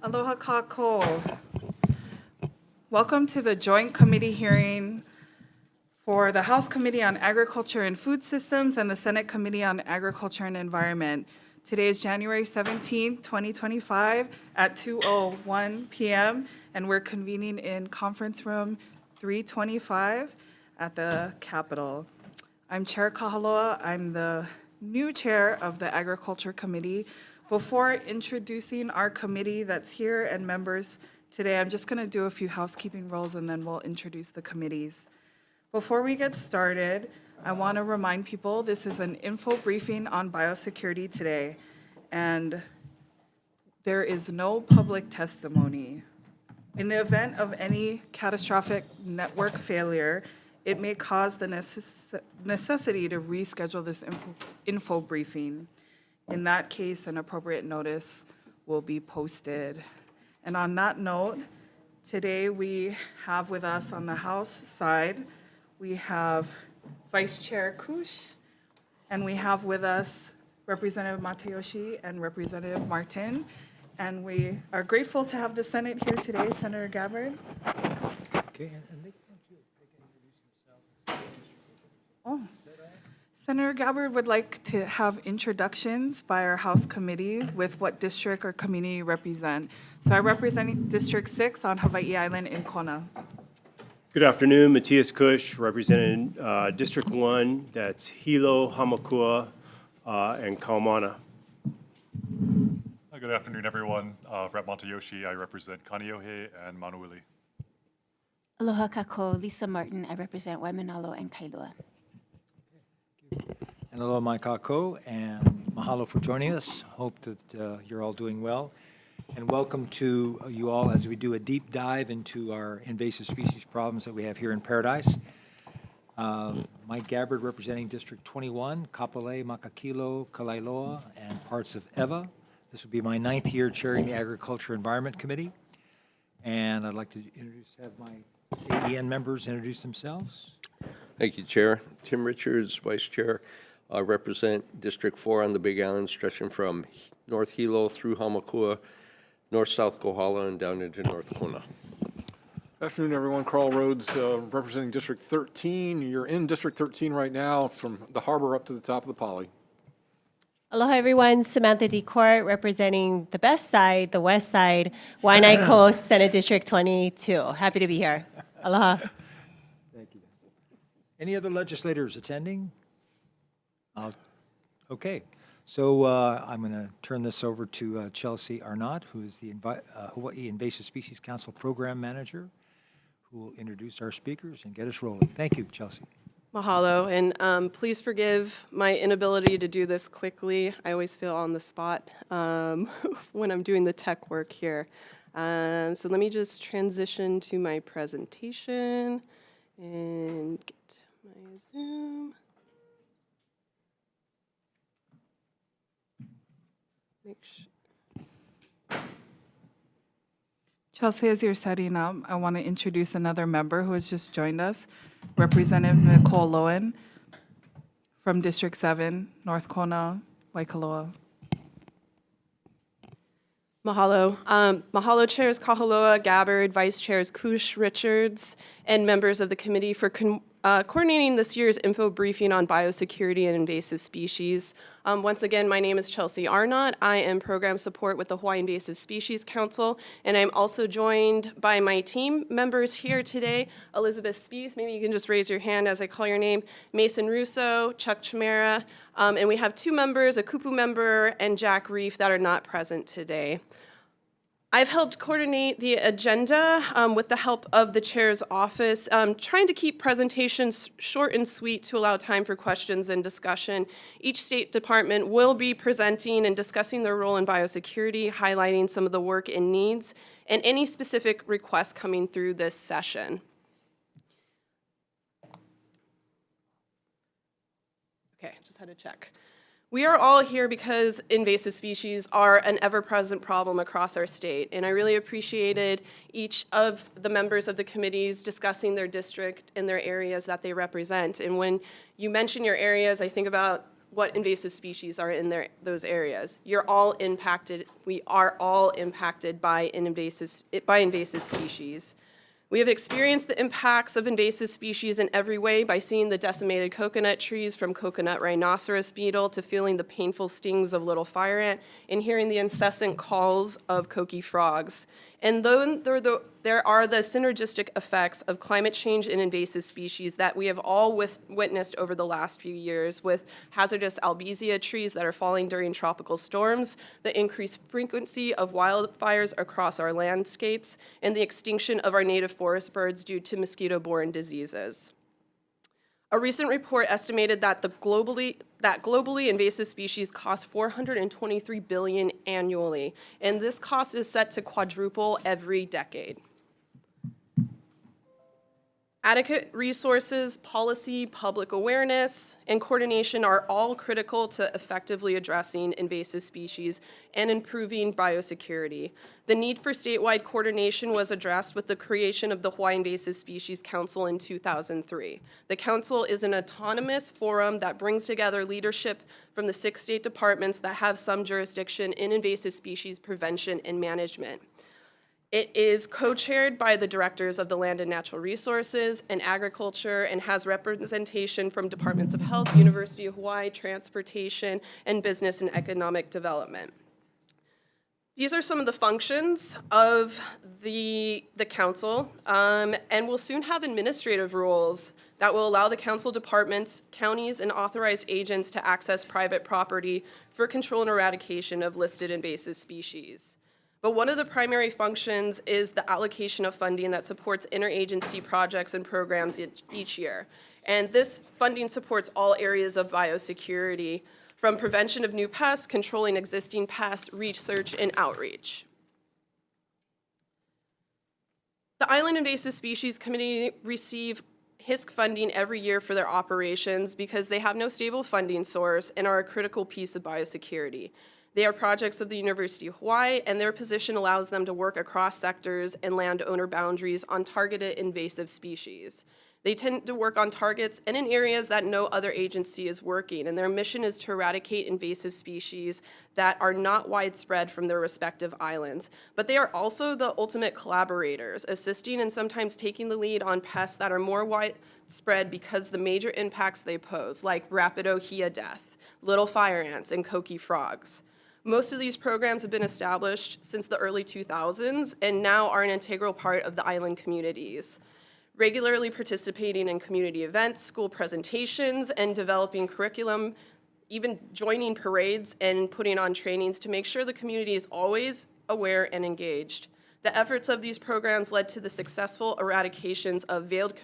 Aloha kako. Welcome to the joint committee hearing for the House Committee on Agriculture and Food Systems and the Senate Committee on Agriculture and Environment. Today is January 17, 2025 at 2:01 p.m. and we're convening in conference room 325 at the Capitol. I'm Chair Kahaloa. I'm the new chair of the Agriculture Committee. Before introducing our committee that's here and members today, I'm just going to do a few housekeeping rules and then we'll introduce the committees. Before we get started, I want to remind people this is an info briefing on biosecurity today, and there is no public testimony. In the event of any catastrophic network failure, it may cause the necessity to reschedule this info briefing. In that case, an appropriate notice will be posted. And on that note, today we have with us on the House side, we have Vice Chair Kush, and we have with us Representative Matayoshi and Representative Martin. And we are grateful to have the Senate here today, Senator Gabbard. Okay, and they can introduce themselves. Oh. Senator Gabbard would like to have introductions by our House Committee with what district or community you represent. So I represent District 6 on Hawai'i Island in Kona. Good afternoon, Matthias Kush, representing District 1, that's Hilo, Hamakua, and Kaumana. Good afternoon, everyone. Rep Matayoshi, I represent Kaneohe and Manuili. Aloha kako, Lisa Martin. I represent Waimanalo and Kailua. And aloha mai kako, and mahalo for joining us. Hope that you're all doing well. And welcome to you all as we do a deep dive into our invasive species problems that we have here in Paradise. Mike Gabbard representing District 21, Kapolei, Makakilo, Kalailoa, and parts of Ewa. This will be my 9th year chairing the Agriculture Environment Committee. And I'd like to have my AGR-AEN members introduce themselves. Thank you, Chair. Tim Richards, Vice Chair. Represent District 4 on the Big Island, stretching from North Hilo through Hamakua, North-South Kohala, and down into North Kona. Good afternoon, everyone. Carl Rhodes, representing District 13. You're in District 13 right now, from the harbor up to the top of the poly. Aloha, everyone. Samantha DeCourt, representing the best side, the west side, Waianae Coast, Senate District 22. Happy to be here. Aloha. Thank you. Any other legislators attending? Okay. So I'm going to turn this over to Chelsea Arnott, who is the Hawaii Invasive Species Council Program Manager, who will introduce our speakers and get us rolling. Thank you, Chelsea. Mahalo, and please forgive my inability to do this quickly. I always feel on the spot when I'm doing the tech work here. So let me just transition to my presentation and get my Zoom. Make sure. Chelsea, as you're setting up, I want to introduce another member who has just joined us, Representative Nicole Lowen from District 7, North Kona, Waikoloa. Mahalo. Mahalo Chairs Kahaloa, Gabbard, Vice Chairs Kush, Richards, and members of the committee for coordinating this year's info briefing on biosecurity and invasive species. Once again, my name is Chelsea Arnott. I am program support with the Hawaii Invasive Species Council, and I'm also joined by my team members here today, Elizabeth Spieth, maybe you can just raise your hand as I call your name, Mason Russo, Chuck Chimera, and we have 2 members, a Kupu member and Jack Reef, that are not present today. I've helped coordinate the agenda with the help of the chair's office, trying to keep presentations short and sweet to allow time for questions and discussion. Each state department will be presenting and discussing their role in biosecurity, highlighting some of the work and needs, and any specific requests coming through this session. Okay, just had to check. We are all here because invasive species are an ever-present problem across our state, and I really appreciated each of the members of the committees discussing their district and their areas that they represent. And when you mention your areas, I think about what invasive species are in those areas. You're all impacted. We are all impacted by invasive species. We have experienced the impacts of invasive species in every way by seeing the decimated coconut trees from coconut rhinoceros beetle to feeling the painful stings of little fire ant and hearing the incessant calls of coqui frogs. And then there are the synergistic effects of climate change and invasive species that we have all witnessed over the last few years with hazardous albizia trees that are falling during tropical storms, the increased frequency of wildfires across our landscapes, and the extinction of our native forest birds due to mosquito-borne diseases. A recent report estimated that globally invasive species cost $423 billion annually, and this cost is set to quadruple every decade. Adequate resources, policy, public awareness, and coordination are all critical to effectively addressing invasive species and improving biosecurity. The need for statewide coordination was addressed with the creation of the Hawaii Invasive Species Council in 2003. The council is an autonomous forum that brings together leadership from the 6 state departments that have some jurisdiction in invasive species prevention and management. It is co-chaired by the directors of the Land and Natural Resources and Agriculture and has representation from Departments of Health, University of Hawaii, Transportation, and Business and Economic Development. These are some of the functions of the council, and we'll soon have administrative rules that will allow the council departments, counties, and authorized agents to access private property for control and eradication of listed invasive species. But one of the primary functions is the allocation of funding that supports interagency projects and programs each year. And this funding supports all areas of biosecurity, from prevention of new pests, controlling existing pests, research, and outreach. The Island Invasive Species Committee receive HISC funding every year for their operations because they have no stable funding source and are a critical piece of biosecurity. They are projects of the University of Hawaii, and their position allows them to work across sectors and landowner boundaries on targeted invasive species. They tend to work on targets and in areas that no other agency is working, and their mission is to eradicate invasive species that are not widespread from their respective islands. But they are also the ultimate collaborators, assisting and sometimes taking the lead on pests that are more widespread because the major impacts they pose, like rapidohea death, little fire ants, and coqui frogs. Most of these programs have been established since the early 2000s and now are an integral part of the island communities, regularly participating in community events, school presentations, and developing curriculum, even joining parades and putting on trainings to make sure the community is always aware and engaged. The efforts of these programs led to the successful eradications of veiled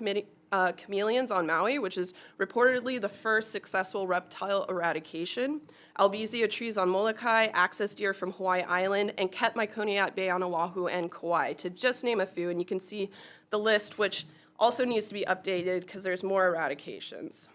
chameleons on Maui, which is reportedly the first successful reptile eradication, albizia trees on Molokai, access deer from Hawaii Island, and Ketmiconiat Bay on Oahu and Kauai, to just name a few. And you can see the list, which also needs to be updated because there's more eradications.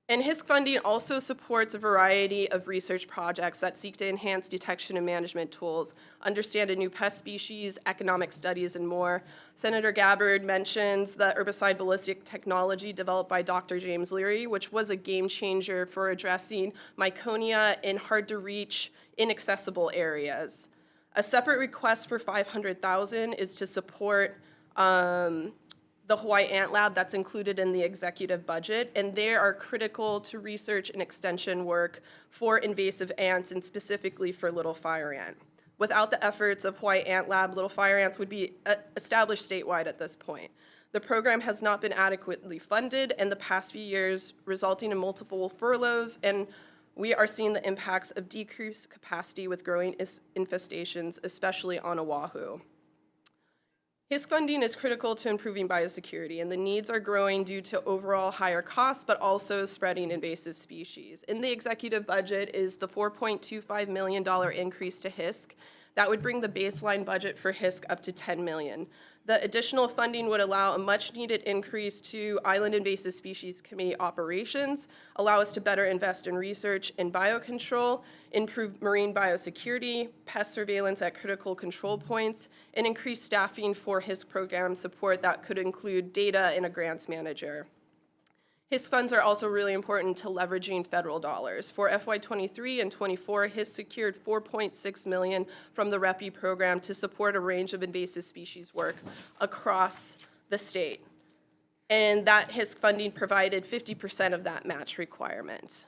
And HISC funding also supports a variety of research projects that seek to enhance detection and management tools, understand a new pest species, economic studies, and more. Senator Gabbard mentions the herbicide ballistic technology developed by Dr. James Leary, which was a game changer for addressing myconia in hard-to-reach, inaccessible areas. A separate request for $500,000 is to support the Hawaii Ant Lab that's included in the executive budget, and they are critical to research and extension work for invasive ants and specifically for little fire ant. Without the efforts of Hawaii Ant Lab, little fire ants would be established statewide at this point. The program has not been adequately funded in the past few years, resulting in multiple furloughs, and we are seeing the impacts of decreased capacity with growing infestations, especially on Oahu. HISC funding is critical to improving biosecurity, and the needs are growing due to overall higher costs, but also spreading invasive species. In the executive budget is the $4.25 million increase to HISC. That would bring the baseline budget for HISC up to $10 million. The additional funding would allow a much-needed increase to Island Invasive Species Committee operations, allow us to better invest in research and biocontrol, improve marine biosecurity, pest surveillance at critical control points, and increase staffing for HISC program support that could include data and a grants manager. HISC funds are also really important to leveraging federal dollars. For FY23 and 24, HISC secured $4.6 million from the REPI program to support a range of invasive species work across the state. And that HISC funding provided 50% of that match requirement.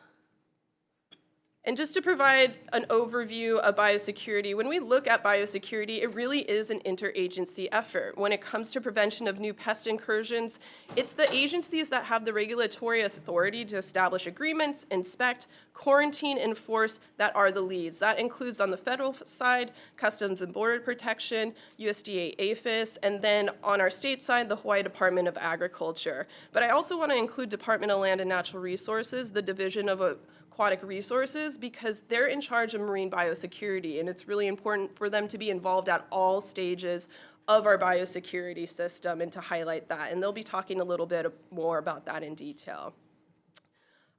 And just to provide an overview of biosecurity, when we look at biosecurity, it really is an interagency effort. When it comes to prevention of new pest incursions, it's the agencies that have the regulatory authority to establish agreements, inspect, quarantine, enforce that are the leads. That includes on the federal side, Customs and Border Protection, USDA APHIS, and then on our state side, the Hawaii Department of Agriculture. But I also want to include Department of Land and Natural Resources, the Division of Aquatic Resources, because they're in charge of marine biosecurity, and it's really important for them to be involved at all stages of our biosecurity system and to highlight that. And they'll be talking a little bit more about that in detail.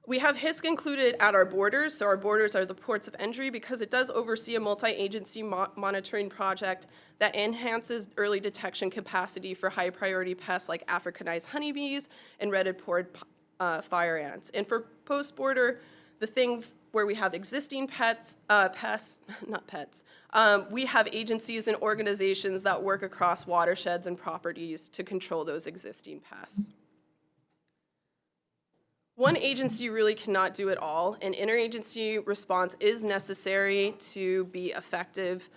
We have HISC included at our borders, so our borders are the ports of entry because it does oversee a multi-agency monitoring project that enhances early detection capacity for high-priority pests like Africanized honeybees and red-pawed fire ants. And for post-border, the things where we have existing pests, not pets, we have agencies and organizations that work across watersheds and properties to control those existing pests. One agency really cannot do it all. An interagency response is necessary to be effective.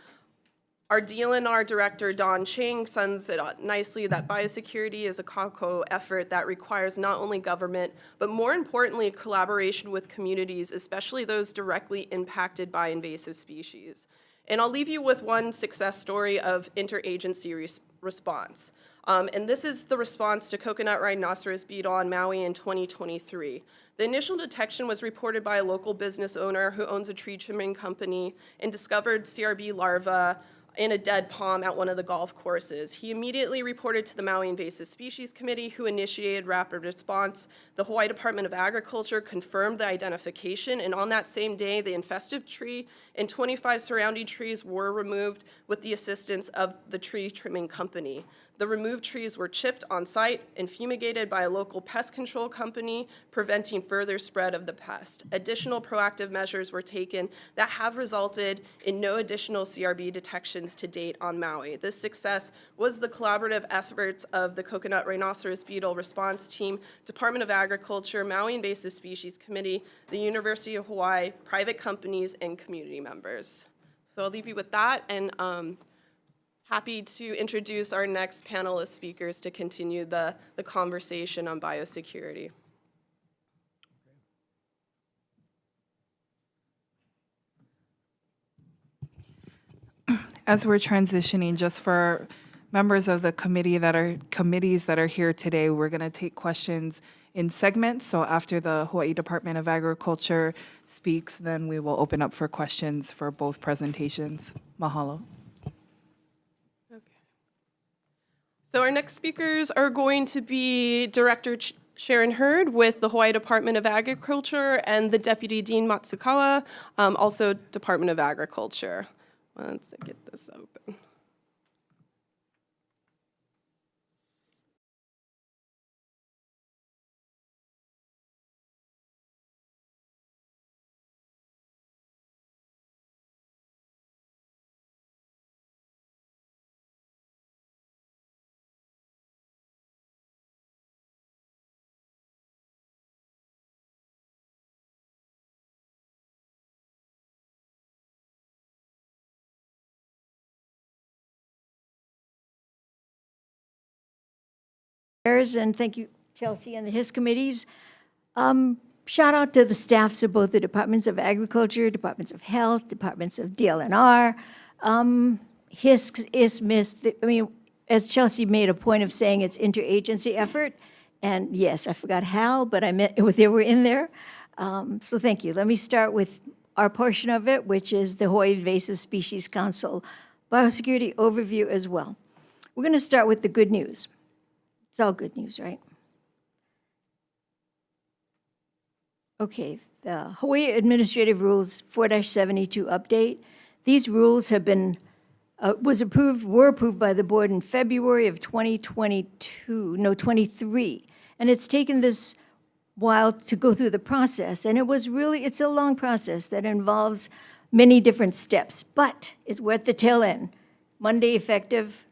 Our DLNR director, Don Chang, sums it up nicely that biosecurity is a COCO effort that requires not only government, but more importantly, collaboration with communities, especially those directly impacted by invasive species. And I'll leave you with one success story of interagency response. And this is the response to coconut rhinoceros beetle on Maui in 2023. The initial detection was reported by a local business owner who owns a tree trimming company and discovered CRB larvae in a dead palm at one of the golf courses. He immediately reported to the Maui Invasive Species Committee, who initiated rapid response. The Hawaii Department of Agriculture confirmed the identification, and on that same day, the infested tree and 25 surrounding trees were removed with the assistance of the tree trimming company. The removed trees were chipped on site and fumigated by a local pest control company, preventing further spread of the pest. Additional proactive measures were taken that have resulted in no additional CRB detections to date on Maui. This success was the collaborative efforts of the Coconut Rhinoceros Beetle Response Team, Department of Agriculture, Maui Invasive Species Committee, the University of Hawaii, private companies, and community members. So I'll leave you with that, and happy to introduce our next panel of speakers to continue the conversation on biosecurity. As we're transitioning, just for members of the committee committees that are here today, we're going to take questions in segments. So after the Hawaii Department of Agriculture speaks, then we will open up for questions for both presentations. Mahalo. So our next speakers are going to be Director Sharon Hurd with the Hawaii Department of Agriculture and the Deputy Dean Matsukawa, also Department of Agriculture. Let's get this open. And thank you, Chelsea, and the HISC committees. Shout out to the staffs of both the Departments of Agriculture, Departments of Health, Departments of DLNR. HISC is missed. I mean, as Chelsea made a point of saying, it's interagency effort. And yes, I forgot Hal, but I meant they were in there. So thank you. Let me start with our portion of it, which is the Hawaii Invasive Species Council biosecurity overview as well. We're going to start with the good news. It's all good news, right? Okay, the Hawaii Administrative Rules 4-72 update. These rules have been, were approved by the board in February of 23, and it's taken this while to go through the process. And it's a long process that involves many different steps, but we're at the tail end. Monday effective,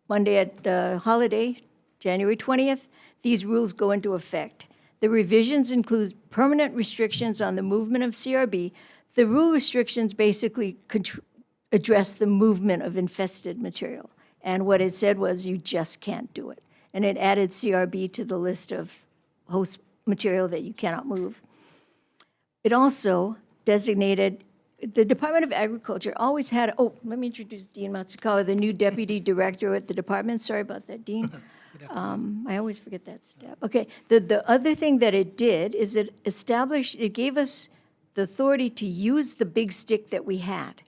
Monday at the holiday, January 20th, these rules go into effect. The revisions include permanent restrictions on the movement of CRB. The rule restrictions basically address the movement of infested material. And what it said was you just can't do it. And it added CRB to the list of host material that you cannot move. It also designated, the Department of Agriculture always had, let me introduce Dean Matsukawa, the new Deputy Director at the department. Sorry about that, Dean. I always forget that step. Okay, the other thing that it did is it gave us the authority to use the big stick that we had.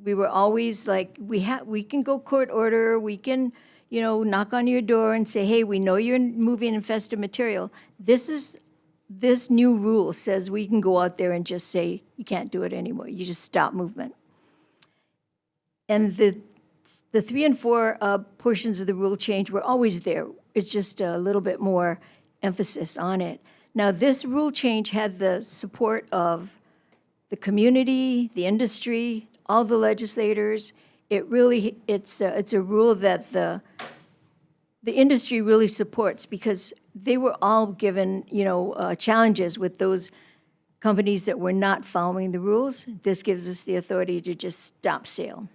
We were always like, we can go court order, we can, knock on your door and say, hey, we know you're moving infested material. This new rule says we can go out there and just say, you can't do it anymore. You just stop movement. And the 3 and 4 portions of the rule change were always there. It's just a little bit more emphasis on it. Now, this rule change had the support of the community, the industry, all the legislators. It's a rule that the industry really supports because they were all given, challenges with those companies that were not following the rules. This gives us the authority to just stop sale.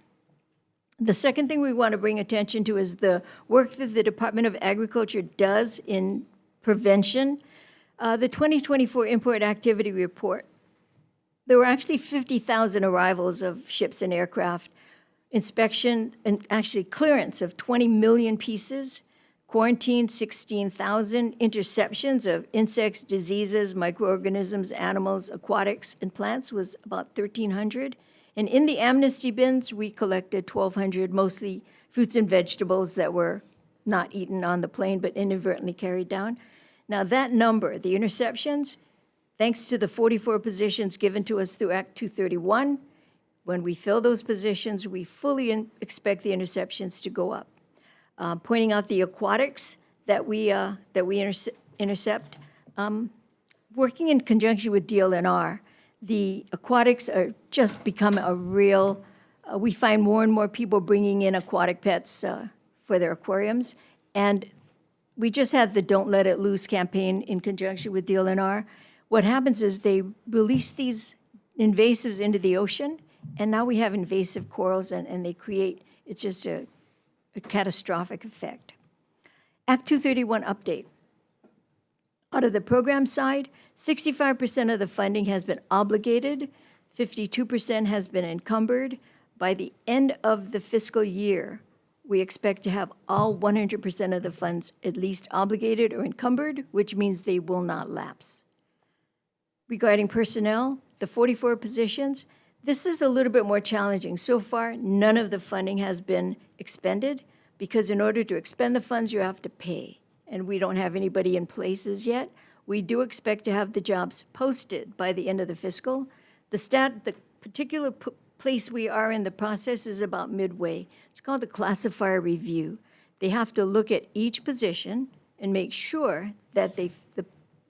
The second thing we want to bring attention to is the work that the Department of Agriculture does in prevention. The 2024 Import Activity Report, there were actually 50,000 arrivals of ships and aircraft, inspection and actually clearance of 20 million pieces, quarantine 16,000, interceptions of insects, diseases, microorganisms, animals, aquatics, and plants was about 1,300. And in the amnesty bins, we collected 1,200, mostly fruits and vegetables that were not eaten on the plane but inadvertently carried down. Now that number, the interceptions, thanks to the 44 positions given to us through Act 231, when we fill those positions, we fully expect the interceptions to go up. Pointing out the aquatics that we intercept, working in conjunction with DLNR, the aquatics are just become a real, we find more and more people bringing in aquatic pets for their aquariums. And we just had the Don't Let It Loose campaign in conjunction with DLNR. What happens is they release these invasives into the ocean, and now we have invasive corals, and they create, it's just a catastrophic effect. Act 231 update. Out of the program side, 65% of the funding has been obligated, 52% has been encumbered. By the end of the fiscal year, we expect to have all 100% of the funds at least obligated or encumbered, which means they will not lapse. Regarding personnel, the 44 positions, this is a little bit more challenging. So far, none of the funding has been expended because in order to expend the funds, you have to pay. And we don't have anybody in places yet. We do expect to have the jobs posted by the end of the fiscal. The particular place we are in the process is about midway. It's called the classifier review. They have to look at each position and make sure that the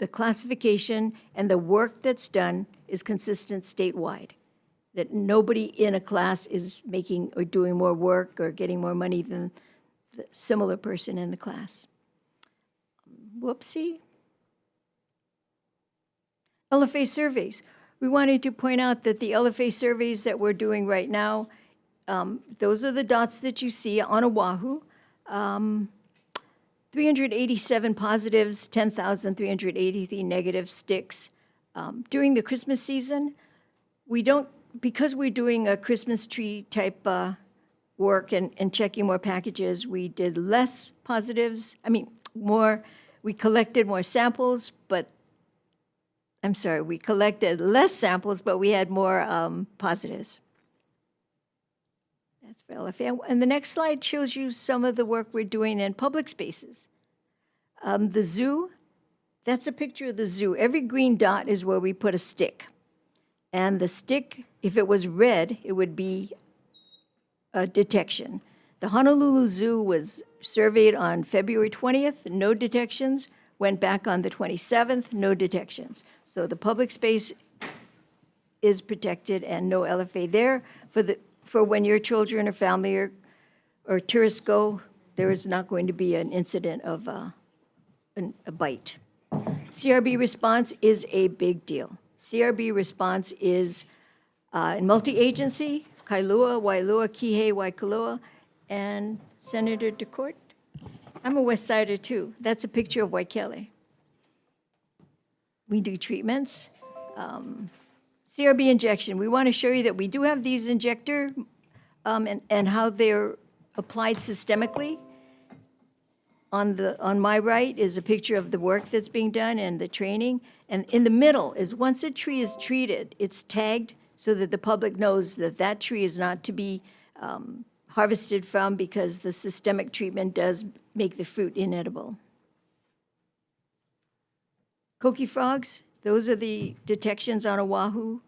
classification and the work that's done is consistent statewide, that nobody in a class is making or doing more work or getting more money than the similar person in the class. Whoopsie. LFA surveys. We wanted to point out that the LFA surveys that we're doing right now, those are the dots that you see on Oahu. 387 positives, 10,383 negative sticks. During the Christmas season, because we're doing a Christmas tree type work and checking more packages, we did less positives. We collected more samples, we collected less samples, but we had more positives. That's for LFA. And the next slide shows you some of the work we're doing in public spaces. The zoo, that's a picture of the zoo. Every green dot is where we put a stick. And the stick, if it was red, it would be a detection. The Honolulu Zoo was surveyed on February 20th, no detections. went back on the 27th, no detections. So the public space is protected and no LFA there. For when your children or family or tourists go, there is not going to be an incident of a bite. CRB response is a big deal. CRB response is in multi-agency, Kailua, Wailua, Kihei, Waikoloa, and Senator DeCourt. I'm a West Sider too. That's a picture of Waikele. We do treatments. CRB injection, we want to show you that we do have these injector and how they're applied systemically. On my right is a picture of the work that's being done and the training. And in the middle is once a tree is treated, it's tagged so that the public knows that that tree is not to be harvested from because the systemic treatment does make the fruit inedible. Koki frogs, those are the detections on Oahu.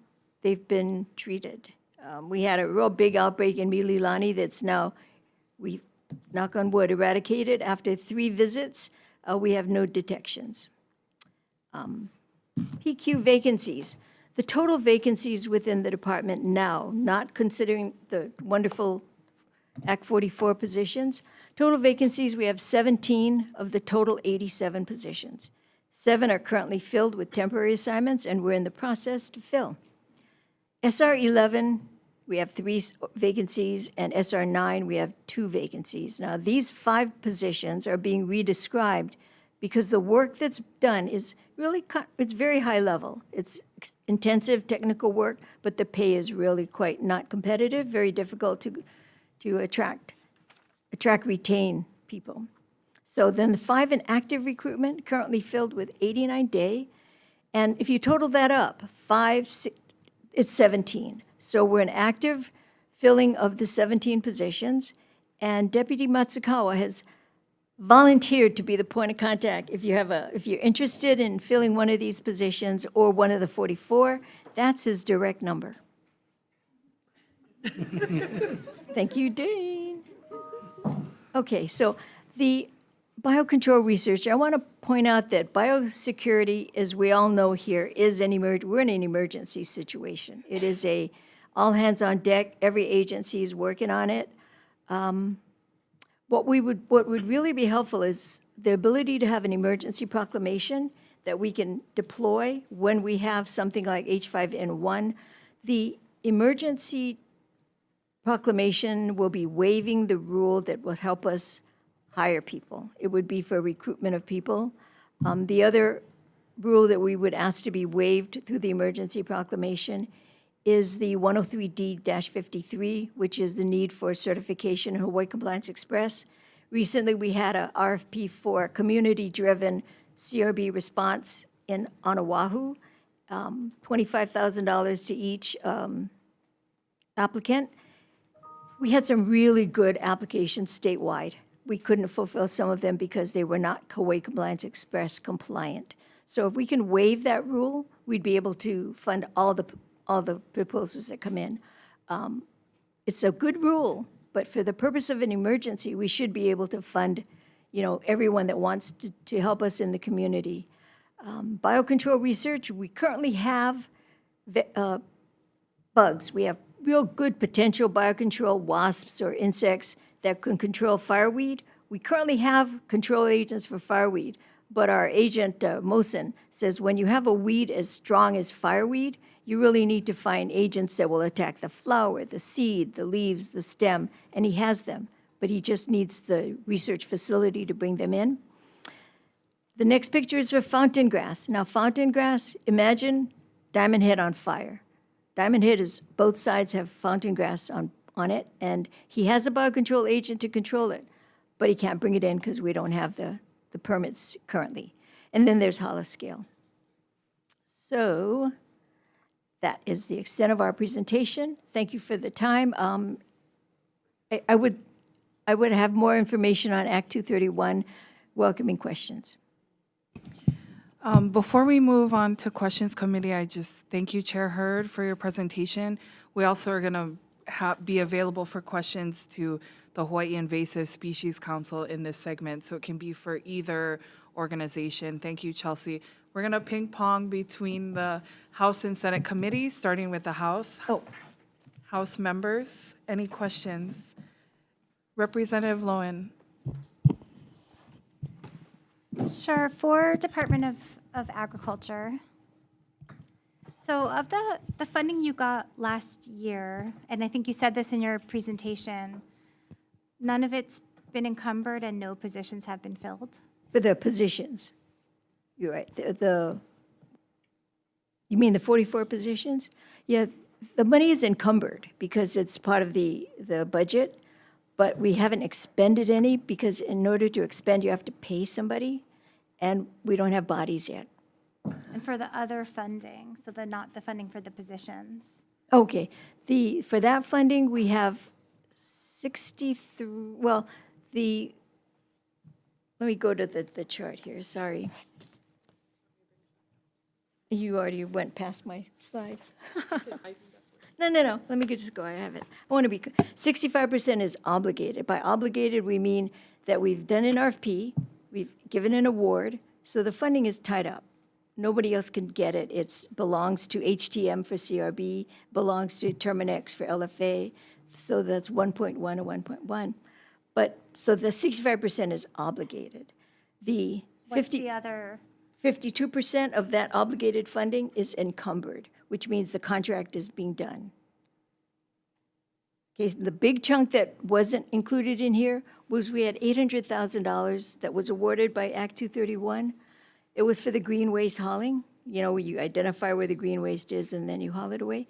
They've been treated. We had a real big outbreak in Mililani that's now, we knock on wood, eradicated. After 3 visits, we have no detections. PQ vacancies. The total vacancies within the department now, not considering the wonderful Act 44 positions, total vacancies, we have 17 of the total 87 positions. 7 are currently filled with temporary assignments, and we're in the process to fill. SR 11, we have 3 vacancies, and SR 9, we have 2 vacancies. Now, these 5 positions are being redescribed because the work that's done is really, it's very high level. It's intensive technical work, but the pay is really quite not competitive, very difficult to attract, retain people. So then the 5 in active recruitment, currently filled with 89 day. And if you total that up, 5, 6, it's 17. So we're in active filling of the 17 positions. And Deputy Matsukawa has volunteered to be the point of contact. If you're interested in filling one of these positions or one of the 44, that's his direct number. Thank you, Dean. Okay, so the biocontrol research, I want to point out that biosecurity, as we all know here, we're in an emergency situation. It is a all hands on deck. Every agency is working on it. What would really be helpful is the ability to have an emergency proclamation that we can deploy when we have something like H5N1. The emergency proclamation will be waiving the rule that will help us hire people. It would be for recruitment of people. The other rule that we would ask to be waived through the emergency proclamation is the 103D-53, which is the need for certification in Hawaii Compliance Express. Recently, we had a RFP for community-driven CRB response on Oahu, $25,000 to each applicant. We had some really good applications statewide. We couldn't fulfill some of them because they were not Hawaii Compliance Express compliant. So if we can waive that rule, we'd be able to fund all the proposals that come in. It's a good rule, but for the purpose of an emergency, we should be able to fund, everyone that wants to help us in the community. Biocontrol research, we currently have bugs. We have real good potential biocontrol wasps or insects that can control fireweed. We currently have control agents for fireweed, but our agent, Mosen, says when you have a weed as strong as fireweed, you really need to find agents that will attack the flower, the seed, the leaves, the stem, and he has them, but he just needs the research facility to bring them in. The next picture is for fountain grass. Now, fountain grass, imagine Diamond Head on fire. Diamond Head is, both sides have fountain grass on it, and he has a biocontrol agent to control it, but he can't bring it in because we don't have the permits currently. And then there's hollow scale. So that is the extent of our presentation. Thank you for the time. I would have more information on Act 231, welcoming questions. Before we move on to questions committee, I just thank you, Chair Hurd, for your presentation. We also are going to be available for questions to the Hawaii Invasive Species Council in this segment, so it can be for either organization. Thank you, Chelsea. We're going to ping pong between the House and Senate committees, starting with the House. Oh, House members, any questions? Representative Lowen. Sure, for Department of Agriculture. So of the funding you got last year, and I think you said this in your presentation, none of it's been encumbered and no positions have been filled? for the positions. You're right. You mean the 44 positions? Yeah, the money is encumbered because it's part of the budget, but we haven't expended any because in order to expend, you have to pay somebody, and we don't have bodies yet. And for the other funding, so not the funding for the positions? Okay, for that funding, we have 63, well, let me go to the chart here, sorry. You already went past my slide. No, let me just go, I have it. I want to be, 65% is obligated. By obligated, we mean that we've done an RFP, we've given an award, so the funding is tied up. Nobody else can get it. It belongs to HTM for CRB, belongs to Terminex for LFA, so that's 1.1 and 1.1. But, so the 65% is obligated. The What's the other? 52% of that obligated funding is encumbered, which means the contract is being done. Okay, so the big chunk that wasn't included in here was we had $800,000 that was awarded by Act 231. It was for the green waste hauling, where you identify where the green waste is and then you haul it away.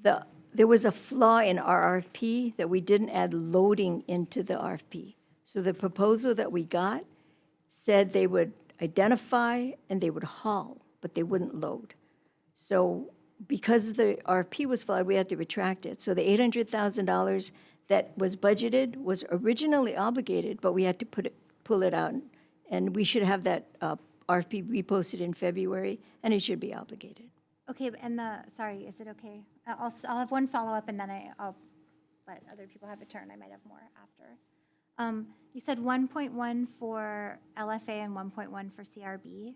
There was a flaw in our RFP that we didn't add loading into the RFP. So the proposal that we got said they would identify and they would haul, but they wouldn't load. So because the RFP was flawed, we had to retract it. So the $800,000 that was budgeted was originally obligated, but we had to pull it out. And we should have that RFP reposted in February, and it should be obligated. Okay, and sorry, is it okay? I'll have one follow-up, and then I'll let other people have a turn. I might have more after. You said 1.1 for LFA and 1.1 for CRB.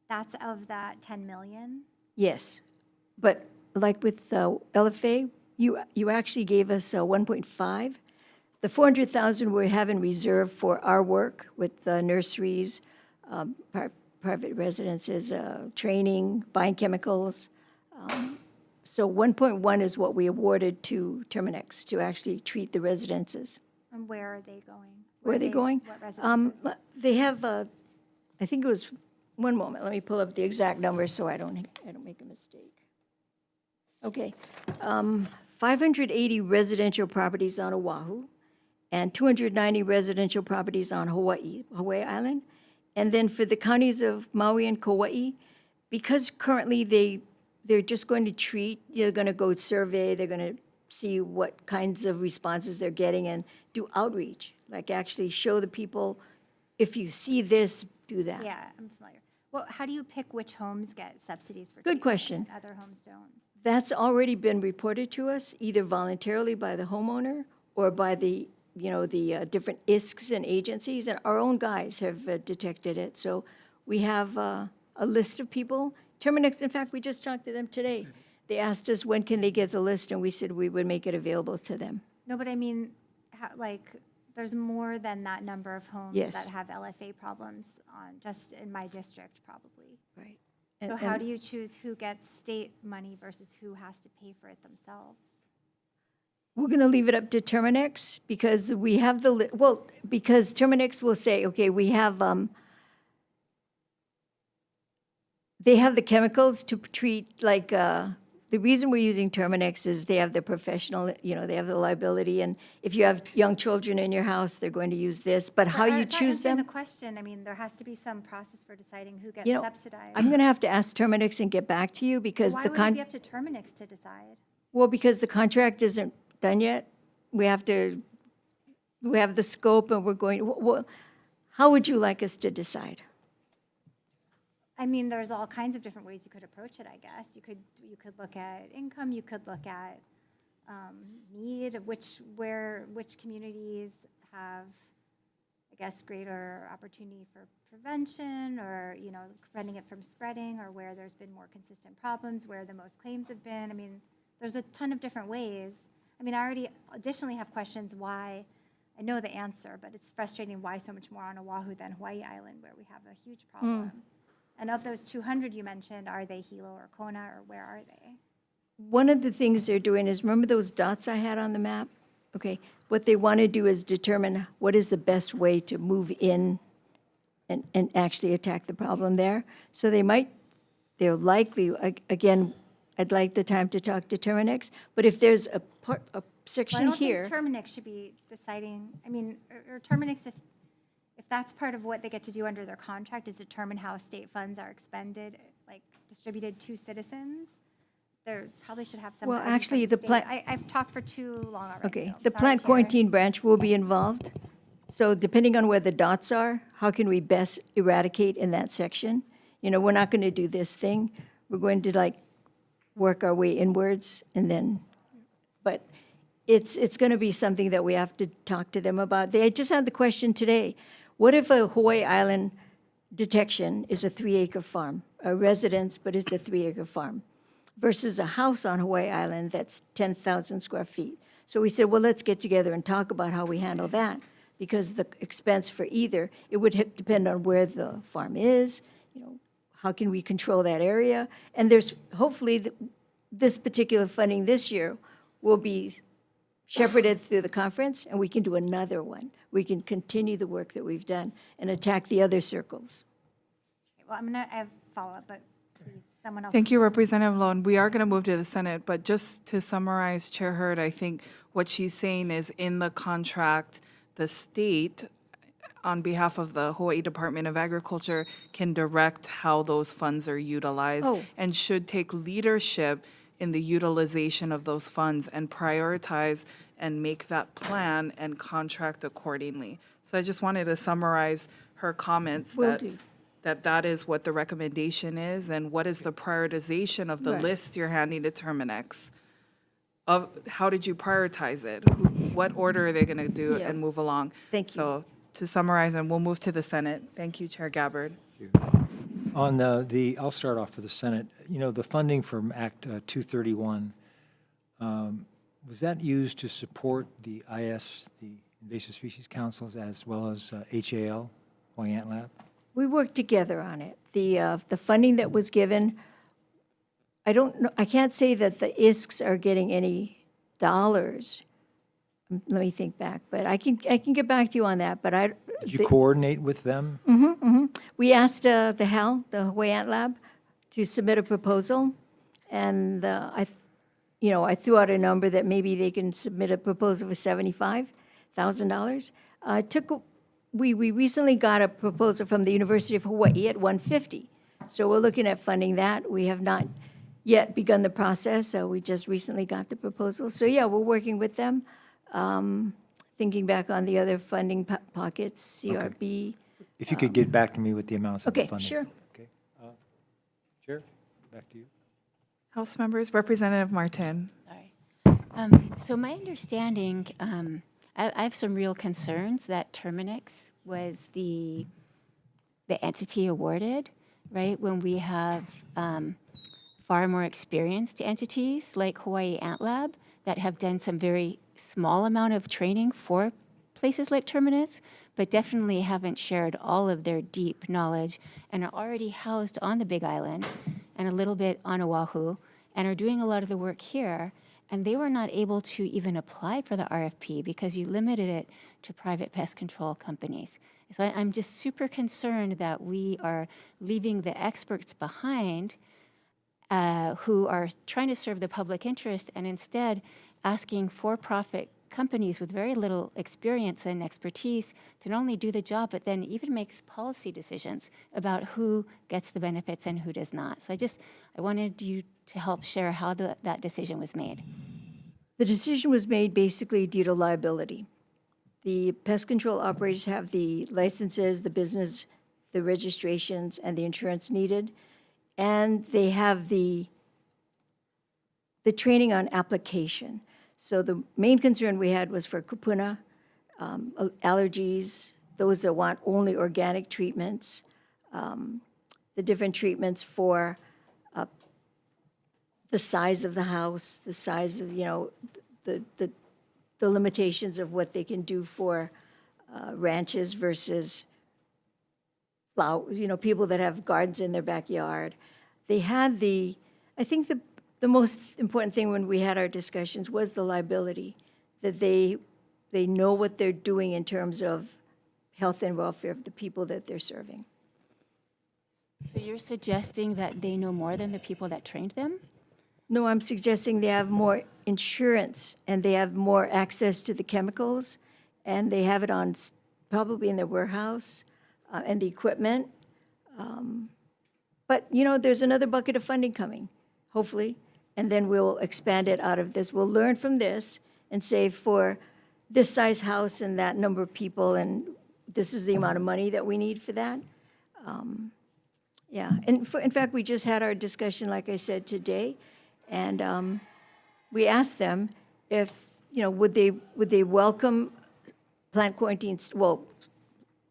That's of that 10 million? Yes, but like with LFA, you actually gave us 1.5. The 400,000 we have in reserve for our work with nurseries, private residences, training, buying chemicals. So 1.1 is what we awarded to Terminex to actually treat the residences. And where are they going? Where are they going? What residences? They have, I think it was, one moment, let me pull up the exact numbers so I don't make a mistake. Okay, 580 residential properties on Oahu and 290 residential properties on Hawaii Island. And then for the counties of Maui and Kauai, because currently they're just going to treat, they're going to go survey, they're going to see what kinds of responses they're getting and do outreach, like actually show the people, if you see this, do that. Yeah, I'm familiar. Well, how do you pick which homes get subsidies for Good treatment question. and other homes don't? That's already been reported to us, either voluntarily by the homeowner or by the different ISKs and agencies, and our own guys have detected it. So we have a list of people. Terminex, in fact, we just talked to them today. They asked us when can they get the list, and we said we would make it available to them. No, but I mean, there's more than that number of homes Yes. that have LFA problems just in my district, probably. Right. So how do you choose who gets state money versus who has to pay for it themselves? We're going to leave it up to Terminex because we have because Terminex will say, okay, we have, they have the chemicals to treat, the reason we're using Terminex is they have the professional, they have the liability, and if you have young children in your house, they're going to use this, but how you choose That's not answering them? the question. I mean, there has to be some process for deciding who gets You know, subsidized. I'm going to have to ask Terminex and get back to you because Why the would it be up to Terminex to decide? Well, because the contract isn't done yet. We have the scope and we're going, how would you like us to decide? I mean, there's all kinds of different ways you could approach it, I guess. You could look at income, you could look at need, which communities have, I guess, greater opportunity for prevention or, you know, preventing it from spreading, or where there's been more consistent problems, where the most claims have been. I mean, there's a ton of different ways. I mean, I already additionally have questions why. I know the answer, but it's frustrating why so much more on Oahu than Hawai'i Island, where we have a huge problem. And of those 200 you mentioned, are they Hilo or Kona, or where are they? One of the things they're doing is, remember those dots I had on the map? Okay, what they want to do is determine what is the best way to move in and actually attack the problem there. So they're likely, again, I'd like the time to talk to Terminex, but if there's a section Well, I don't here. think Terminix should be deciding, I mean, or Terminix, if that's part of what they get to do under their contract, is determine how state funds are expended, like distributed to citizens, they probably should have some. Well, guidance from actually, the state. plant- I've talked for too long already. Okay, so I'm the sorry, plant Chair. quarantine branch will be involved. So depending on where the dots are, how can we best eradicate in that section? You know, we're not going to do this thing. We're going to like work our way inwards and then, but it's going to be something that we have to talk to them about. They just had the question today, what if a Hawai'i Island detection is a 3-acre farm, a residence, but it's a 3-acre farm, versus a house on Hawai'i Island that's 10,000 square feet? So we said, well, let's get together and talk about how we handle that, because the expense for either, it would depend on where the farm is, you know, how can we control that area? And there's, hopefully, this particular funding this year will be shepherded through the conference, and we can do another one. We can continue the work that we've done and attack the other circles. Well, I have follow-up, but please, someone else. Thank you, Representative Lone. We are going to move to the Senate, but just to summarize, Chair Hurd, I think what she's saying is in the contract, the state, on behalf of the Hawaii Department of Agriculture, can direct how those funds are utilized and should take leadership in the utilization of those funds and prioritize and make that plan and contract accordingly. So I just wanted to summarize her comments Will that do. that is what the recommendation is, and what is the prioritization of the Right. list you're handing to Terminex? Of how did you prioritize it? What order are they going to do Yeah. and move along? Thank you. So to summarize, and we'll move to the Senate. Thank you, Chair Gabbard. On I'll start off for the Senate. You know, the funding from Act 231, was that used to support the IS, the Invasive Species Councils, as well as HAL, Hawai'i Ant Lab? We worked together on it. The funding that was given, I don't know, I can't say that the ISKs are getting any dollars. Let me think back, but I can get back to you on that, but Did you coordinate with them? we asked the HAL, the Hawai'i Ant Lab, to submit a proposal, and I threw out a number that maybe they can submit a proposal for $75,000. We recently got a proposal from the University of Hawaii at $150,000, so we're looking at funding that. We have not yet begun the process, so we just recently got the proposal. So yeah, we're working with them. Thinking back on the other funding pockets, CRB. If you could get back to me with the amounts of the Okay, funding. sure. Okay. Chair, back to you. House members, Representative Martin. Sorry. So my understanding, I have some real concerns that Terminix was the entity awarded, right? When we have far more experienced entities like Hawai'i Ant Lab that have done some very small amount of training for places like Terminix, but definitely haven't shared all of their deep knowledge and are already housed on the Big Island and a little bit on Oahu and are doing a lot of the work here. And they were not able to even apply for the RFP because you limited it to private pest control companies. So I'm just super concerned that we are leaving the experts behind who are trying to serve the public interest and instead asking for-profit companies with very little experience and expertise to not only do the job, but then even makes policy decisions about who gets the benefits and who does not. So I wanted you to help share how that decision was made. The decision was made basically due to liability. The pest control operators have the licenses, the business, the registrations, and the insurance needed, and they have the training on application. So the main concern we had was for kupuna, allergies, those that want only organic treatments, the different treatments for the size of the house, the size of, the limitations of what they can do for ranches versus people that have gardens in their backyard. They had I think the most important thing when we had our discussions was the liability, that they know what they're doing in terms of health and welfare of the people that they're serving. So you're suggesting that they know more than the people that trained them? No, I'm suggesting they have more insurance and they have more access to the chemicals and they have it on probably in their warehouse and the equipment. But, there's another bucket of funding coming, hopefully, and then we'll expand it out of this. We'll learn from this and say for this size house and that number of people, and this is the amount of money that we need for that. Yeah, and in fact, we just had our discussion, like I said, today, and we asked them if, would they welcome plant quarantines? Well,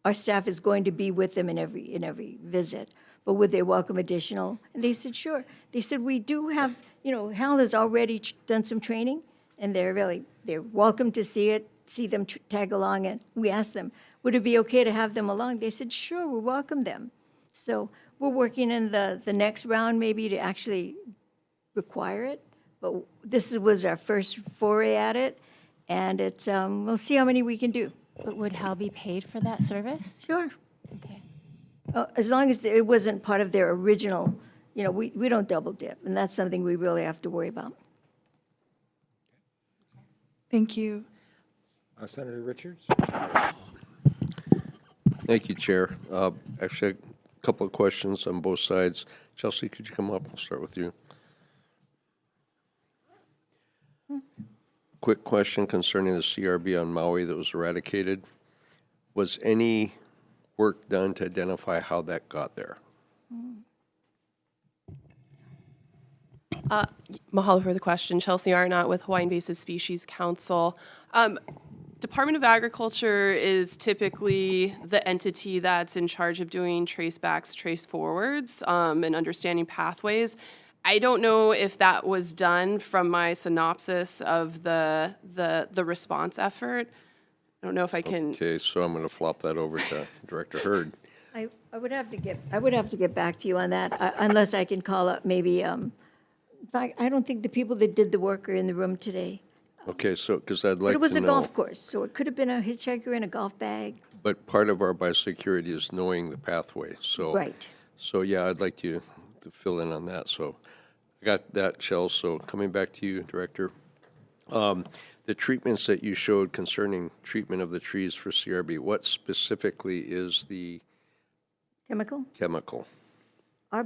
our staff is going to be with them in every visit, but would they welcome additional? And they said, sure. They said, we do have, Hal has already done some training, and they're welcome to see them tag along. And we asked them, would it be okay to have them along? They said, sure, we'll welcome them. So we're working in the next round maybe to actually require it, but this was our first foray at it, and it's we'll see how many we can do. But would Hal be paid for that service? Sure. Okay. As long as it wasn't part of their original, we don't double dip, and that's something we really have to worry about. Thank you. Senator Richards? Thank you, Chair. Actually, a couple of questions on both sides. Chelsea, could you come up? I'll start with you. Quick question concerning the CRB on Maui that was eradicated. Was any work done to identify how that got there? Mahalo for the question. Chelsea Arnott with Hawaii Invasive Species Council. Department of Agriculture is typically the entity that's in charge of doing tracebacks, trace forwards, and understanding pathways. I don't know if that was done from my synopsis of the response effort. I don't know if I can. Okay, so I'm going to flop that over to Director Hurd. I would have to get back to you on that, unless I can call up maybe, in fact, I don't think the people that did the work are in the room today. Okay, so, because I'd like to know. But it was a golf course, so it could have been a hitchhiker in a golf bag. But part of our biosecurity is knowing the pathway, so. Right. So, yeah, I'd like you to fill in on that, so. I got that, Chels, so coming back to you, Director. The treatments that you showed concerning treatment of the trees for CRB, what specifically is the Chemical? chemical? I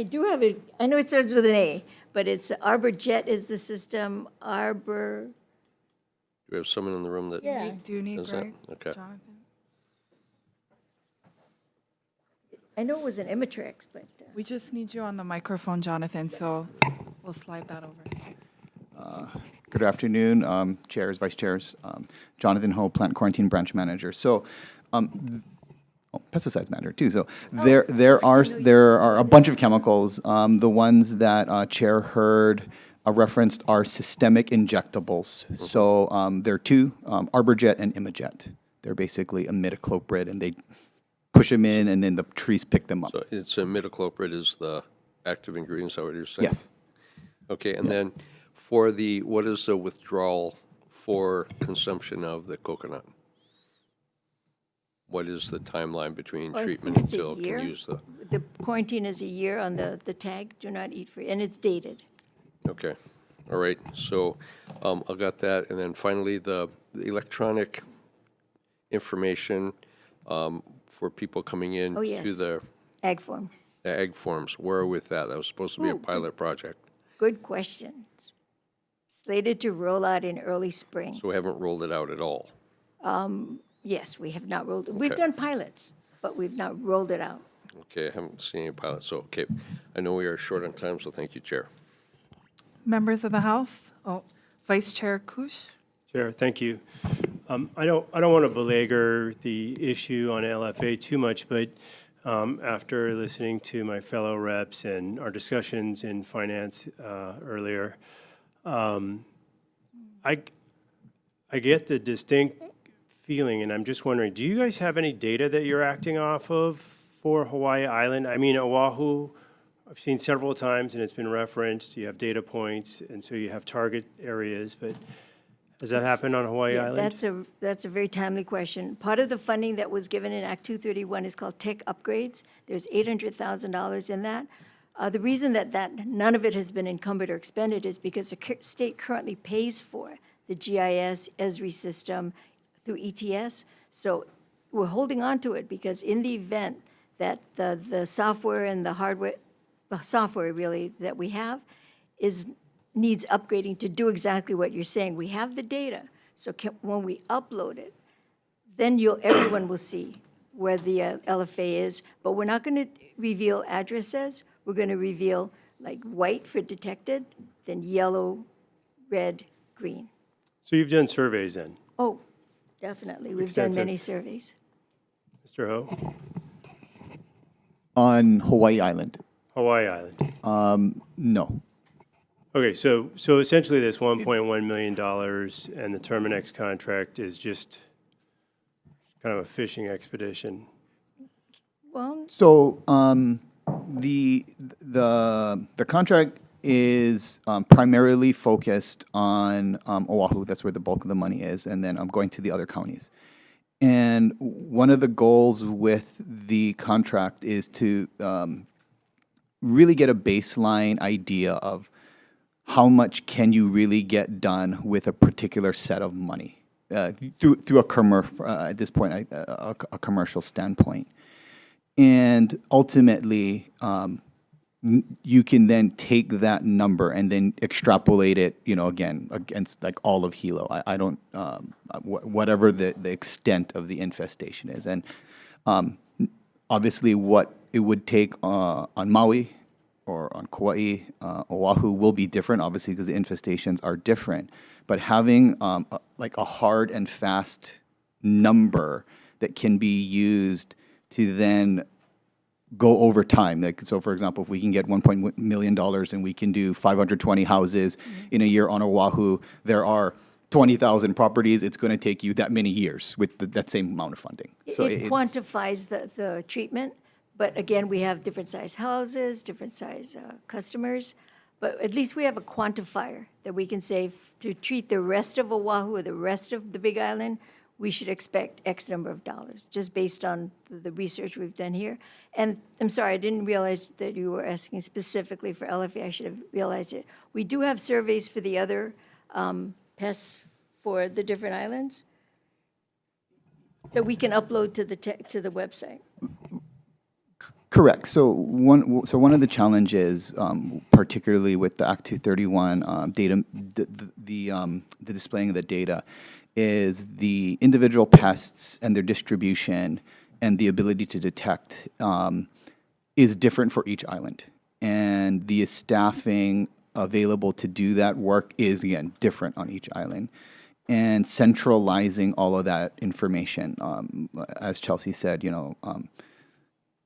do have it, I know it starts with an A, but it's Arbor Jet is the system, Arbor. Do we have someone in the room that? Yeah. Do you need Is that- Greg? okay. Jonathan? I know it was an Imitrex, but. We just need you on the microphone, Jonathan, so we'll slide that over. Good afternoon, chairs, vice chairs. Jonathan Ho, Plant Quarantine Branch Manager. So, pesticides manager too. So there are a bunch of chemicals. The ones that Chair Hurd referenced are systemic injectables. So there are two, Arborjet and Imajet. They're basically imidacloprid, and they push them in, and then the trees pick them up. So it's imidacloprid is the active ingredient, is that what you're saying? Yes. Okay, and then for the, what is the withdrawal for consumption of the coconut? What is the timeline between Well, I treatment think it's a until year. can use the? The quarantine is a year on the tag, do not eat free, and it's dated. Okay, all right, so I got that, and then finally, the electronic information for people coming in Oh, yes. to the Ag form. ag forms, where are we with that? That was supposed to be a Ooh, pilot project, Good question. Slated to roll out in early spring. so we haven't rolled it out at all. Yes, we have not rolled, we've Okay. done pilots, but we've not rolled it out. Okay, I haven't seen any pilots, so, okay, I know we are short on time, so thank you, Chair. Members of the House? Oh, Vice Chair Kush? Chair, thank you. I don't want to belabor the issue on LFA too much, but after listening to my fellow reps and our discussions in finance earlier, I get the distinct feeling, and I'm just wondering, do you guys have any data that you're acting off of for Hawaii Island? I mean, Oahu, I've seen several times, and it's been referenced. You have data points, and so you have target areas, but has that happened on Hawaii Yeah, Island? that's a very timely question. Part of the funding that was given in Act 231 is called tech upgrades. There's $800,000 in that. The reason that none of it has been encumbered or expended is because the state currently pays for the GIS, ESRI system through ETS. So we're holding on to it because in the event that the software and the hardware, the software really that we have needs upgrading to do exactly what you're saying. We have the data, so when we upload it, then everyone will see where the LFA is, but we're not going to reveal addresses. We're going to reveal like white for detected, then yellow, red, green. So you've done surveys then? Oh, definitely. We've done many surveys. Mr. Ho? On Hawaii Island? Hawaii Island? No. Okay, so essentially this $1.1 million and the Terminex contract is just kind of a fishing expedition. Well, So the contract is primarily focused on Oahu. That's where the bulk of the money is, and then I'm going to the other counties. And one of the goals with the contract is to really get a baseline idea of how much can you really get done with a particular set of money through a commercial at this point a commercial standpoint, and ultimately you can then take that number and then extrapolate it, again against like all of Hilo. I don't whatever the extent of the infestation is, and obviously what it would take on Maui or on Kauai, Oahu will be different, obviously, because the infestations are different. But having like a hard and fast number that can be used to then go over time. Like, so, for example, if we can get $1 million and we can do 520 houses in a year on Oahu, there are 20,000 properties. It's going to take you that many years with that same amount of funding. So it quantifies the treatment. But again, we have different size houses, different size customers, but at least we have a quantifier that we can say to treat the rest of Oahu or the rest of the Big Island, we should expect X number of dollars, just based on the research we've done here. And I'm sorry, I didn't realize that you were asking specifically for LFA. I should have realized it. We do have surveys for the other pests for the different islands that we can upload to the website. Correct. So one of the challenges, particularly with the Act 231 data, the displaying of the data, is the individual pests and their distribution and the ability to detect is different for each island, and the staffing available to do that work is again different on each island. And centralizing all of that information, as Chelsea said,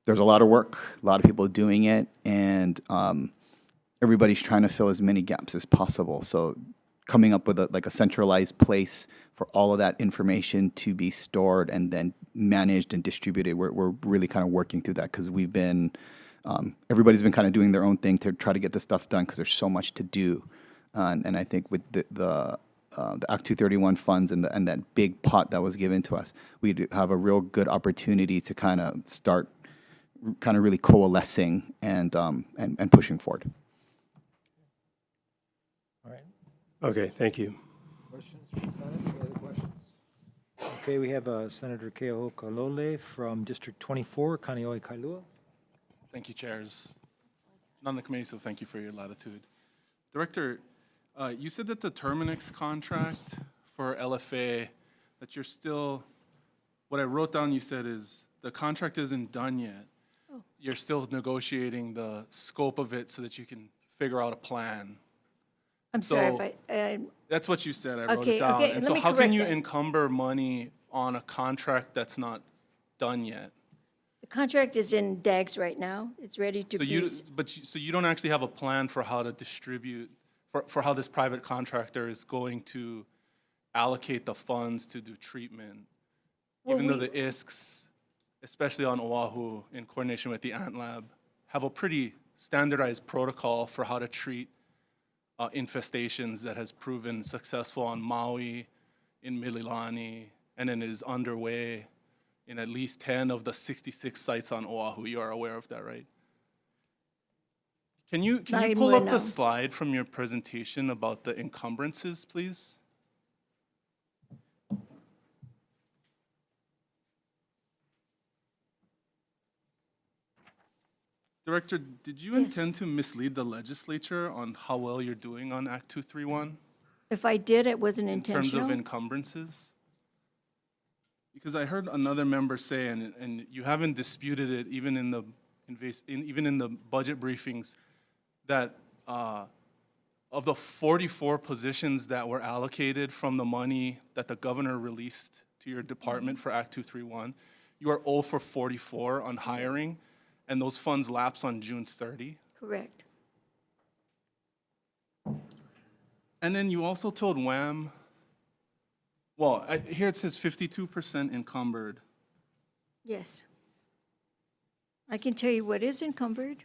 there's a lot of work, a lot of people doing it, and everybody's trying to fill as many gaps as possible. So coming up with a centralized place for all of that information to be stored and then managed and distributed, we're really kind of working through that, because we've been, everybody's been kind of doing their own thing to try to get this stuff done because there's so much to do. And I think with the Act 231 funds and that big pot that was given to us, we do have a real good opportunity to kind of start kind of really coalescing and pushing forward. All right. Okay, thank you. Questions from the Senate? Any other questions? Okay, we have Senator Keohokalole from District 24, Kaneohe Kailua. Thank you, chairs. None on the committee, so thank you for your latitude. Director, you said that the Terminex contract for LFA, that you're still, what I wrote down you said is the contract isn't done yet. Oh. You're still negotiating the scope of it so that you can figure out a plan. I'm sorry So- if I, That's what you said, I wrote Okay, it down. okay, And let so me how can correct you that. encumber money on a contract that's not done yet? the contract is in DAGs right now. It's ready to So be. so you don't actually have a plan for how to distribute, for how this private contractor is going to allocate the funds to do treatment? Well, Even though we- the ISKs, especially on Oahu, in coordination with the Ant Lab, have a pretty standardized protocol for how to treat infestations that has proven successful on Maui, in Mililani, and then it is underway in at least 10 of the 66 sites on Oahu. You are aware of that, right? Can you Not pull more up now. the slide from your presentation about the encumbrances, please? Director, did you intend to mislead the legislature on how well you're doing on Act 231 If I did, it wasn't in terms intentional. of encumbrances? Because I heard another member say, and you haven't disputed it even in the even in the budget briefings, that of the 44 positions that were allocated from the money that the governor released to your department for Act 231, you are 0 for 44 on hiring, and those funds lapse on June 30. Correct. And then you also told WHAM, well, here it says 52% encumbered. Yes. I can tell you what is encumbered.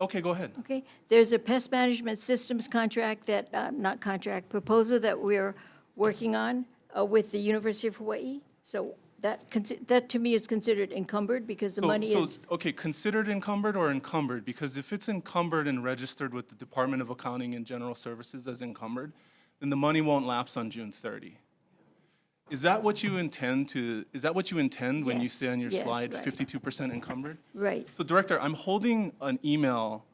Okay, go ahead. Okay, there's a pest management systems contract that, not contract, proposal that we're working on with the University of Hawaii. So that to me is considered encumbered because the money is, Okay, considered encumbered or encumbered? Because if it's encumbered and registered with the Department of Accounting and General Services as encumbered, then the money won't lapse on June 30. Is that what you intend when you Yes, say on your yes, slide, right. 52% encumbered? right. So Director, I'm holding an email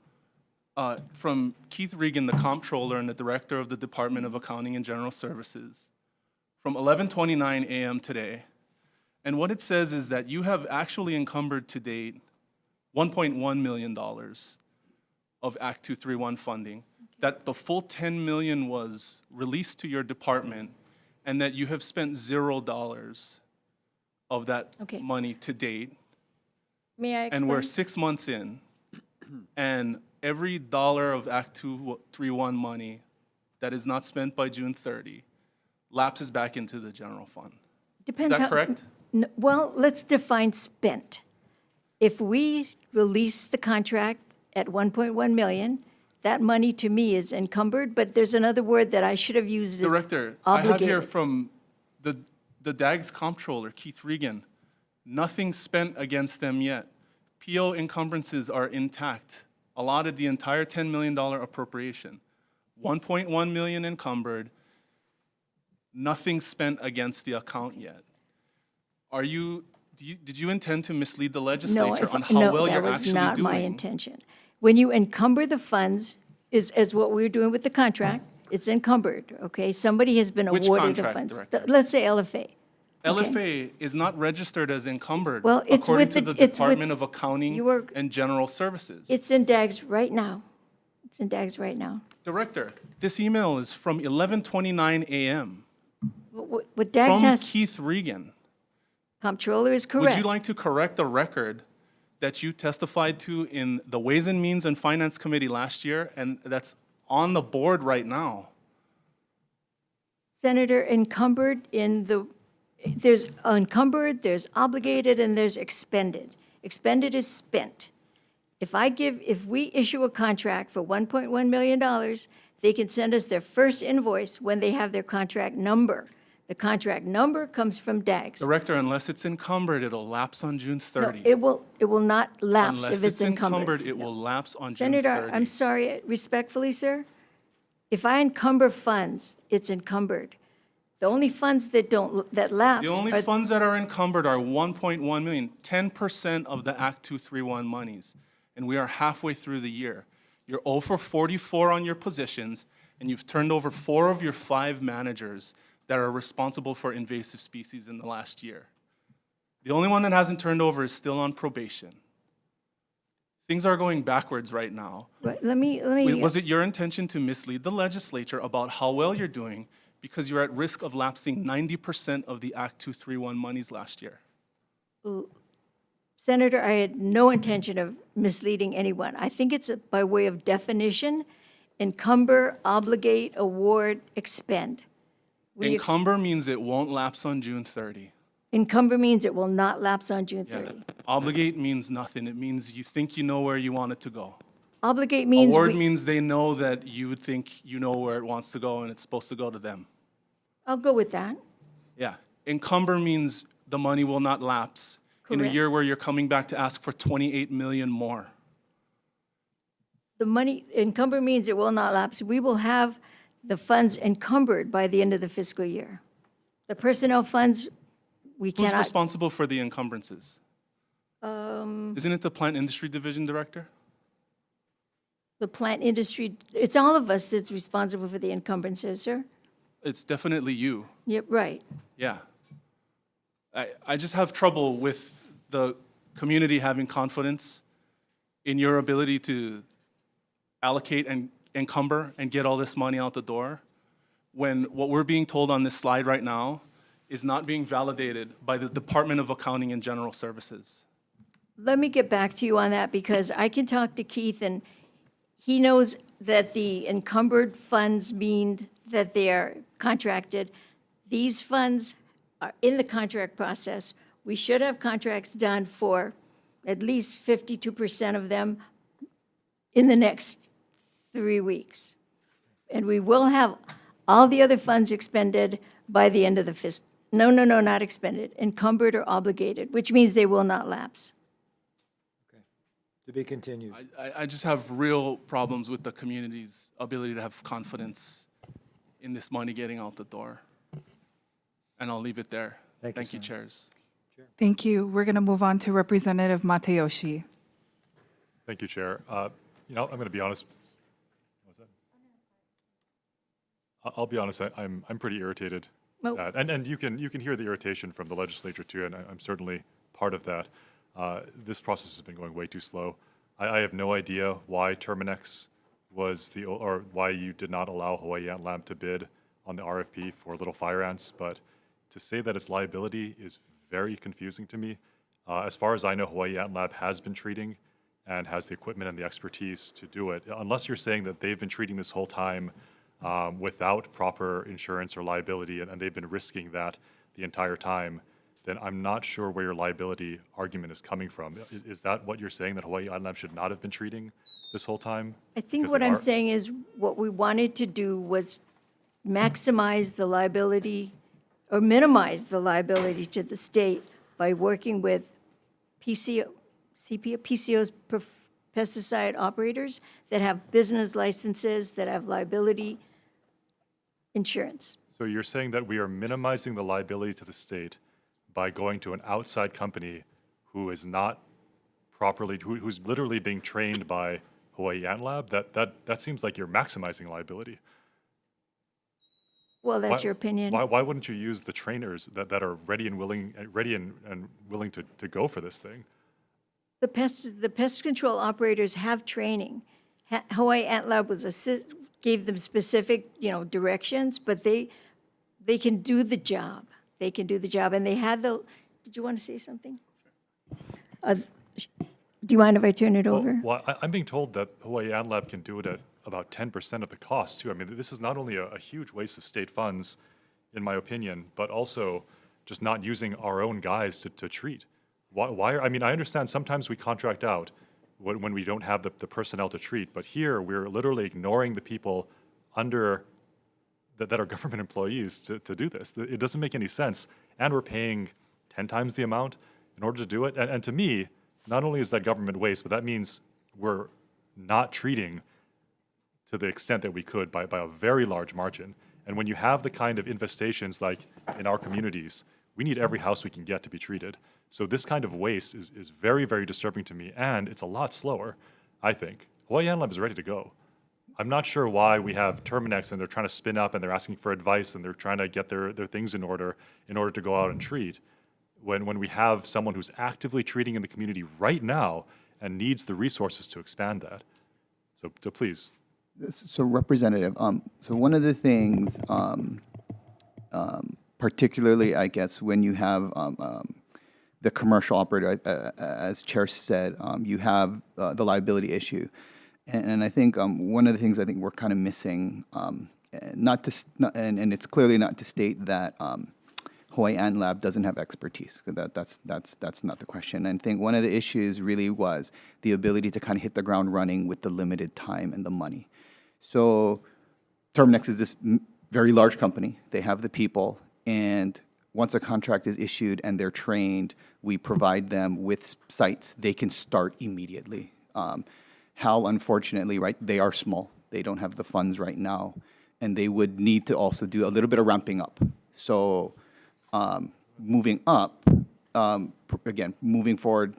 from Keith Regan, the comptroller and the director of the Department of Accounting and General Services, from 11:29 a.m. today. And what it says is that you have actually encumbered to date $1.1 million of Act 231 funding, that the full $10 million was released to your department, and that you have spent $0 of that Okay. money to date. May I explain? And we're 6 months in, and every dollar of Act 231 money that is not spent by June 30 lapses back into the general fund. Depends Is that how- correct? Well, let's define spent. If we release the contract at 1.1 million, that money to me is encumbered, but there's another word that I should have used. It's Director, I have here obligated. from the DAG's comptroller, Keith Regan, nothing spent against them yet. PO encumbrances are intact, allotted the entire $10 million appropriation. 1.1 million encumbered, nothing spent against the account yet. Did you intend to mislead the No, legislature on how well you're actually doing? that was not my intention. When you encumber the funds, as what we were doing with the contract, it's encumbered, okay? Somebody has been Which awarded the contract, funds. Director? Let's say LFA. LFA is not registered as encumbered Well, it's according with to the- the it's with- Department of Accounting you were- and General Services. It's in DAGs right now. It's in DAGs right now. Director, this email is from 11:29 a.m. What DAGs from has, Keith Regan. comptroller is Would correct. you like to correct the record that you testified to in the Ways and Means and Finance Committee last year, and that's on the board right now? Senator, encumbered there's encumbered, there's obligated, and there's expended. Expended is spent. If we issue a contract for $1.1 million, they can send us their first invoice when they have their contract number. The contract number comes from DAGs. Director, unless it's encumbered, it'll lapse on June No, 30. it will not lapse Unless if it's encumbered. it will lapse on June Senator, 30. I'm sorry, respectfully, sir. If I encumber funds, it's encumbered. The only funds that lapse The only are funds that are encumbered are 1.1 million, 10% of the Act 231 monies, and we are halfway through the year. You're 0 for 44 on your positions, and you've turned over 4 of your 5 managers that are responsible for invasive species in the last year. The only one that hasn't turned over is still on probation. Things are going backwards right now. But let me. Was it your intention to mislead the legislature about how well you're doing because you're at risk of lapsing 90% of the Act 231 monies last year? Senator, I had no intention of misleading anyone. I think it's by way of definition, encumber, obligate, award, expend. Encumber means it won't lapse on June 30. Encumber means it will not lapse on June Yeah. 30. Obligate means nothing. It means you think you know where you want it to go. Obligate means Award means they know that you would think you know where it wants to go and it's supposed to go to them. I'll go with that. Yeah. Encumber means the money will not lapse in a Correct. year where you're coming back to ask for 28 million more. The money, encumber means it will not lapse. We will have the funds encumbered by the end of the fiscal year. The personnel funds, we Who's cannot. responsible for the encumbrances? Isn't it the plant industry division director? The plant industry, it's all of us that's responsible for the encumbrances, sir. It's definitely you. Yep, right. Yeah. I just have trouble with the community having confidence in your ability to allocate and encumber and get all this money out the door when what we're being told on this slide right now is not being validated by the Department of Accounting and General Services. Let me get back to you on that because I can talk to Keith and he knows that the encumbered funds mean that they are contracted. These funds are in the contract process. We should have contracts done for at least 52% of them in the next 3 weeks. And we will have all the other funds expended by the end of the fiscal. No, not expended, encumbered or obligated, which means they will not lapse. To be continued. I just have real problems with the community's ability to have confidence in this money getting out the door. And I'll leave it there. Thank you, chairs. Thank you. We're going to move on to Representative Matayoshi. Thank you, Chair. I'm going to be honest. What was that? I'll be honest. I'm pretty irritated. Well- And you can hear the irritation from the legislature too, and I'm certainly part of that. This process has been going way too slow. I have no idea why Terminex was or why you did not allow Hawai'i Ant Lab to bid on the RFP for little fire ants, but to say that it's liability is very confusing to me. As far as I know, Hawai'i Ant Lab has been treating and has the equipment and the expertise to do it. Unless you're saying that they've been treating this whole time without proper insurance or liability, and they've been risking that the entire time, then I'm not sure where your liability argument is coming from. Is that what you're saying, that Hawai'i Ant Lab should not have been treating this whole time? I think Because what they I'm are? saying is what we wanted to do was maximize the liability or minimize the liability to the state by working with PCOs, pesticide operators that have business licenses, that have liability insurance. So you're saying that we are minimizing the liability to the state by going to an outside company who is not properly, who's literally being trained by Hawai'i Ant Lab? That seems like you're maximizing liability. Well, that's Why- your opinion. Why wouldn't you use the trainers that are ready and willing to go for this thing? The pest control operators have training. Hawai'i Ant Lab gave them specific, directions, but they can do the job. They can do the job, and they had did you want to say something? Do you mind if I turn it over? Well, I'm being told that Hawai'i Ant Lab can do it at about 10% of the cost, too. I mean, this is not only a huge waste of state funds, in my opinion, but also just not using our own guys to treat. I mean, I understand sometimes we contract out when we don't have the personnel to treat, but here we're literally ignoring the people that are government employees to do this. It doesn't make any sense, and we're paying 10 times the amount in order to do it. And to me, not only is that government waste, but that means we're not treating to the extent that we could by a very large margin. And when you have the kind of infestations like in our communities, we need every house we can get to be treated. So this kind of waste is very, very disturbing to me, and it's a lot slower, I think. Hawai'i Ant Lab is ready to go. I'm not sure why we have Terminex and they're trying to spin up and they're asking for advice and they're trying to get their things in order to go out and treat when we have someone who's actively treating in the community right now and needs the resources to expand that. So please. So Representative, so one of the things, particularly, I guess, when you have the commercial operator, as Chair said, you have the liability issue. And I think one of the things I think we're kind of missing, and it's clearly not to state that Hawai'i Lab doesn't have expertise. That's not the question. And I think one of the issues really was the ability to kind of hit the ground running with the limited time and the money. So Terminex is this very large company. They have the people, and once a contract is issued and they're trained, we provide them with sites. They can start immediately. HAL, unfortunately, right, they are small. They don't have the funds right now, and they would need to also do a little bit of ramping up. So moving up, again, moving forward,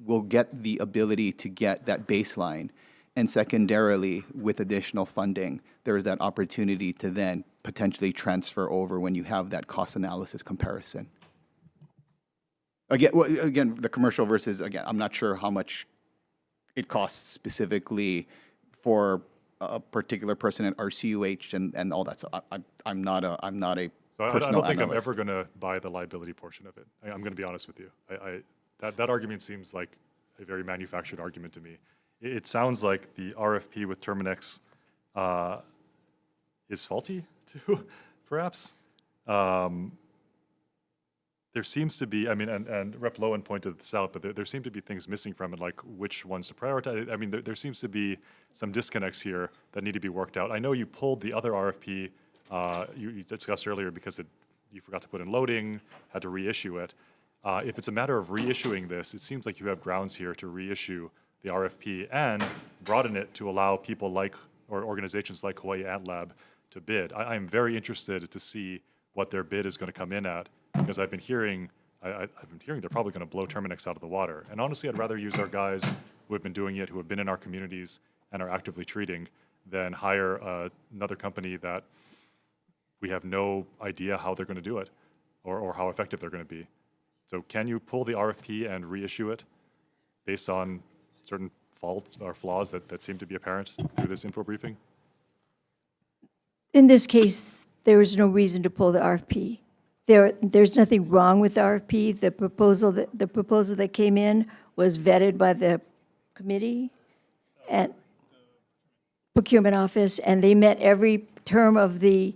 we'll get the ability to get that baseline. And secondarily, with additional funding, there is that opportunity to then potentially transfer over when you have that cost analysis comparison. Again, the commercial versus, again, I'm not sure how much it costs specifically for a particular person at RCUH and all that. So I'm not a So I personal don't think I'm analyst. ever going to buy the liability portion of it. I'm going to be honest with you. That argument seems like a very manufactured argument to me. It sounds like the RFP with Terminex is faulty too, perhaps. There seems to be, I mean, and Rep. Lowen pointed this out, but there seem to be things missing from it, like which ones to prioritize. I mean, there seems to be some disconnects here that need to be worked out. I know you pulled the other RFP you discussed earlier because you forgot to put in loading, had to reissue it. If it's a matter of reissuing this, it seems like you have grounds here to reissue the RFP and broaden it to allow people like, or organizations like Hawai'i Ant Lab to bid. I'm very interested to see what their bid is going to come in at, because I've been hearing they're probably going to blow Terminex out of the water. And honestly, I'd rather use our guys who have been doing it, who have been in our communities and are actively treating, than hire another company that we have no idea how they're going to do it or how effective they're going to be. So can you pull the RFP and reissue it based on certain faults or flaws that seem to be apparent through this info briefing? In this case, there was no reason to pull the RFP. There's nothing wrong with the RFP. The proposal that came in was vetted by the committee and procurement office, and they met every term of the,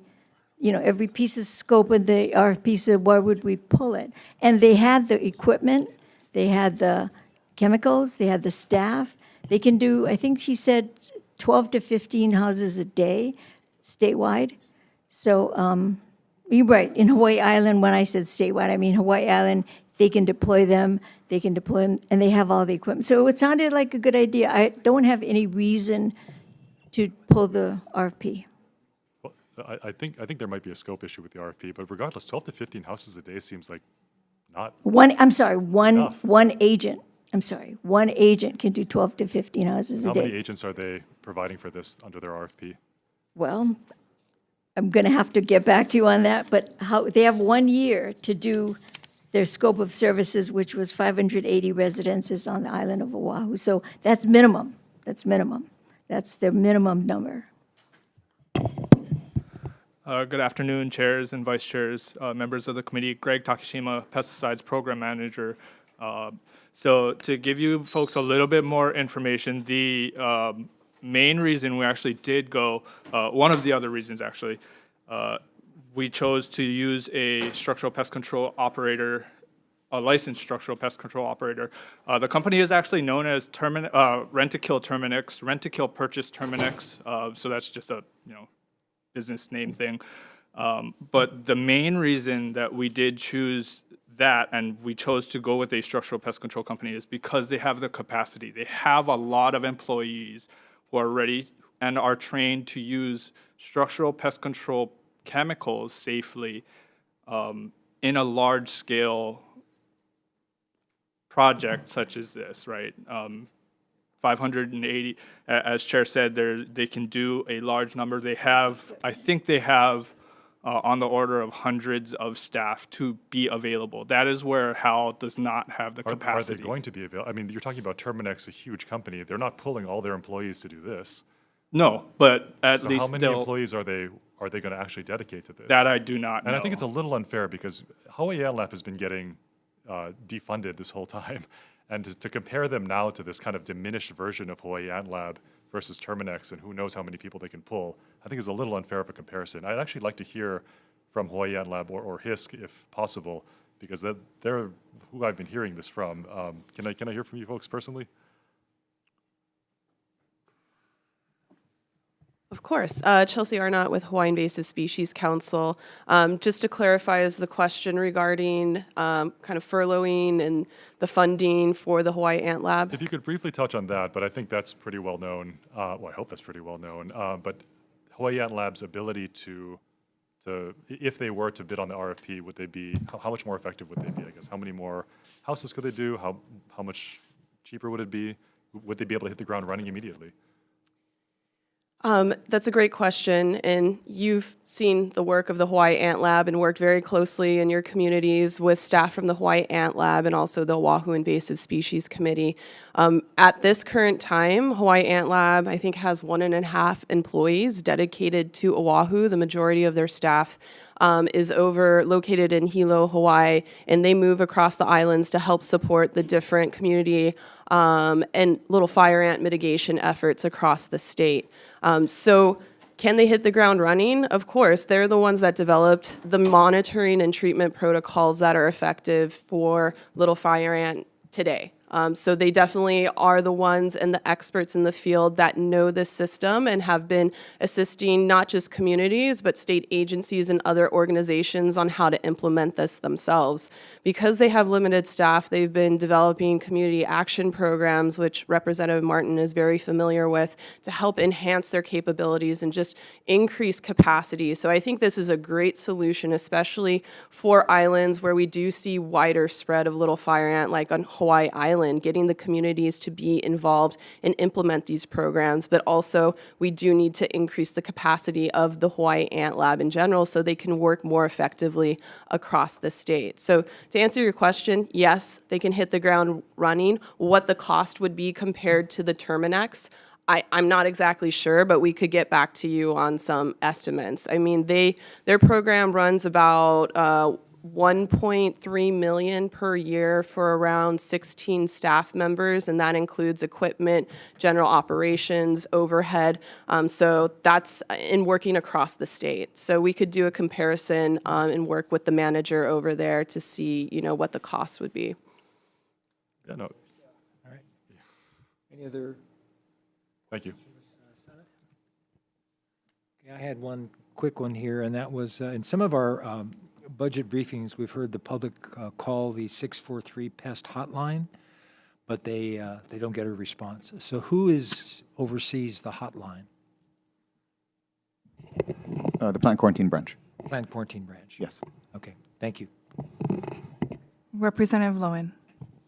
every piece of scope of the RFP, so why would we pull it? And they had the equipment, they had the chemicals, they had the staff. They can do, I think he said 12 to 15 houses a day statewide. So you're right, in Hawaii Island, when I said statewide, I mean Hawaii Island, they can deploy them, and they have all the equipment. So it sounded like a good idea. I don't have any reason to pull the RFP. Well, I think there might be a scope issue with the RFP, but regardless, 12 to 15 houses a day seems like not One agent. One agent can do 12 to 15 houses a How day. many agents are they providing for this under their RFP? Well, I'm going to have to get back to you on that, but they have 1 year to do their scope of services, which was 580 residences on the island of Oahu. So that's minimum. That's their minimum number. Good afternoon, chairs and vice chairs, members of the committee. Greg Takashima, Pesticides Program Manager. So to give you folks a little bit more information, the main reason we actually did go, one of the other reasons actually, we chose to use a structural pest control operator, a licensed structural pest control operator. The company is actually known as Rent-to-Kill Terminex, Rent-to-Kill Purchase Terminex. So that's just a business name thing. But the main reason that we did choose that and we chose to go with a structural pest control company is because they have the capacity. They have a lot of employees who are ready and are trained to use structural pest control chemicals safely in a large scale project such as this, right? 580, as Chair said, they can do a large number. They have, I think they have on the order of hundreds of staff to be available. That is where HAL does not have the Are capacity. they going to be available? I mean, you're talking about Terminex, a huge company. They're not pulling all their employees to do this. No, but at So least how many they'll, employees are they going to actually dedicate to this? that I do not know. And I think it's a little unfair because Hawai'i Lab has been getting defunded this whole time. And to compare them now to this kind of diminished version of Hawai'i Lab versus Terminex and who knows how many people they can pull, I think is a little unfair of a comparison. I'd actually like to hear from Hawai'i Lab or HISC if possible, because they're who I've been hearing this from. Can I hear from you folks personally? Of course. Chelsea Arnott with Hawaii Invasive Species Council. Just to clarify, is the question regarding kind of furloughing and the funding for the Hawaii Ant Lab? If you could briefly touch on that, but I think that's pretty well known. Well, I hope that's pretty well known. But Hawaii Ant Lab's ability to, if they were to bid on the RFP, would they be, how much more effective would they be, I guess? How many more houses could they do? How much cheaper would it be? Would they be able to hit the ground running immediately? That's a great question, and you've seen the work of the Hawaii Ant Lab and worked very closely in your communities with staff from the Hawaii Ant Lab and also the Oahu Invasive Species Committee. At this current time, Hawaii Ant Lab, I think, has 1.5 employees dedicated to Oahu. The majority of their staff is located in Hilo, Hawaii, and they move across the islands to help support the different community and little fire ant mitigation efforts across the state. So can they hit the ground running? Of course, they're the ones that developed the monitoring and treatment protocols that are effective for little fire ant today. So they definitely are the ones and the experts in the field that know this system and have been assisting not just communities, but state agencies and other organizations on how to implement this themselves. Because they have limited staff, they've been developing community action programs, which Representative Martin is very familiar with, to help enhance their capabilities and just increase capacity. So I think this is a great solution, especially for islands where we do see wider spread of little fire ant, like on Hawaii Island, getting the communities to be involved and implement these programs. But also, we do need to increase the capacity of the Hawaii Ant Lab in general so they can work more effectively across the state. So to answer your question, yes, they can hit the ground running. What the cost would be compared to the Terminex, I'm not exactly sure, but we could get back to you on some estimates. I mean, their program runs about 1.3 million per year for around 16 staff members, and that includes equipment, general operations, overhead. So that's in working across the state. So we could do a comparison and work with the manager over there to see, what the cost would be. Yeah, no. All right. Any other? Thank you. Okay, I had one quick one here, and that was in some of our budget briefings, we've heard the public call the 643 pest hotline, but they don't get a response. So who oversees the hotline? The plant quarantine branch. Plant quarantine branch? Yes. Okay, thank you. Representative Lowen.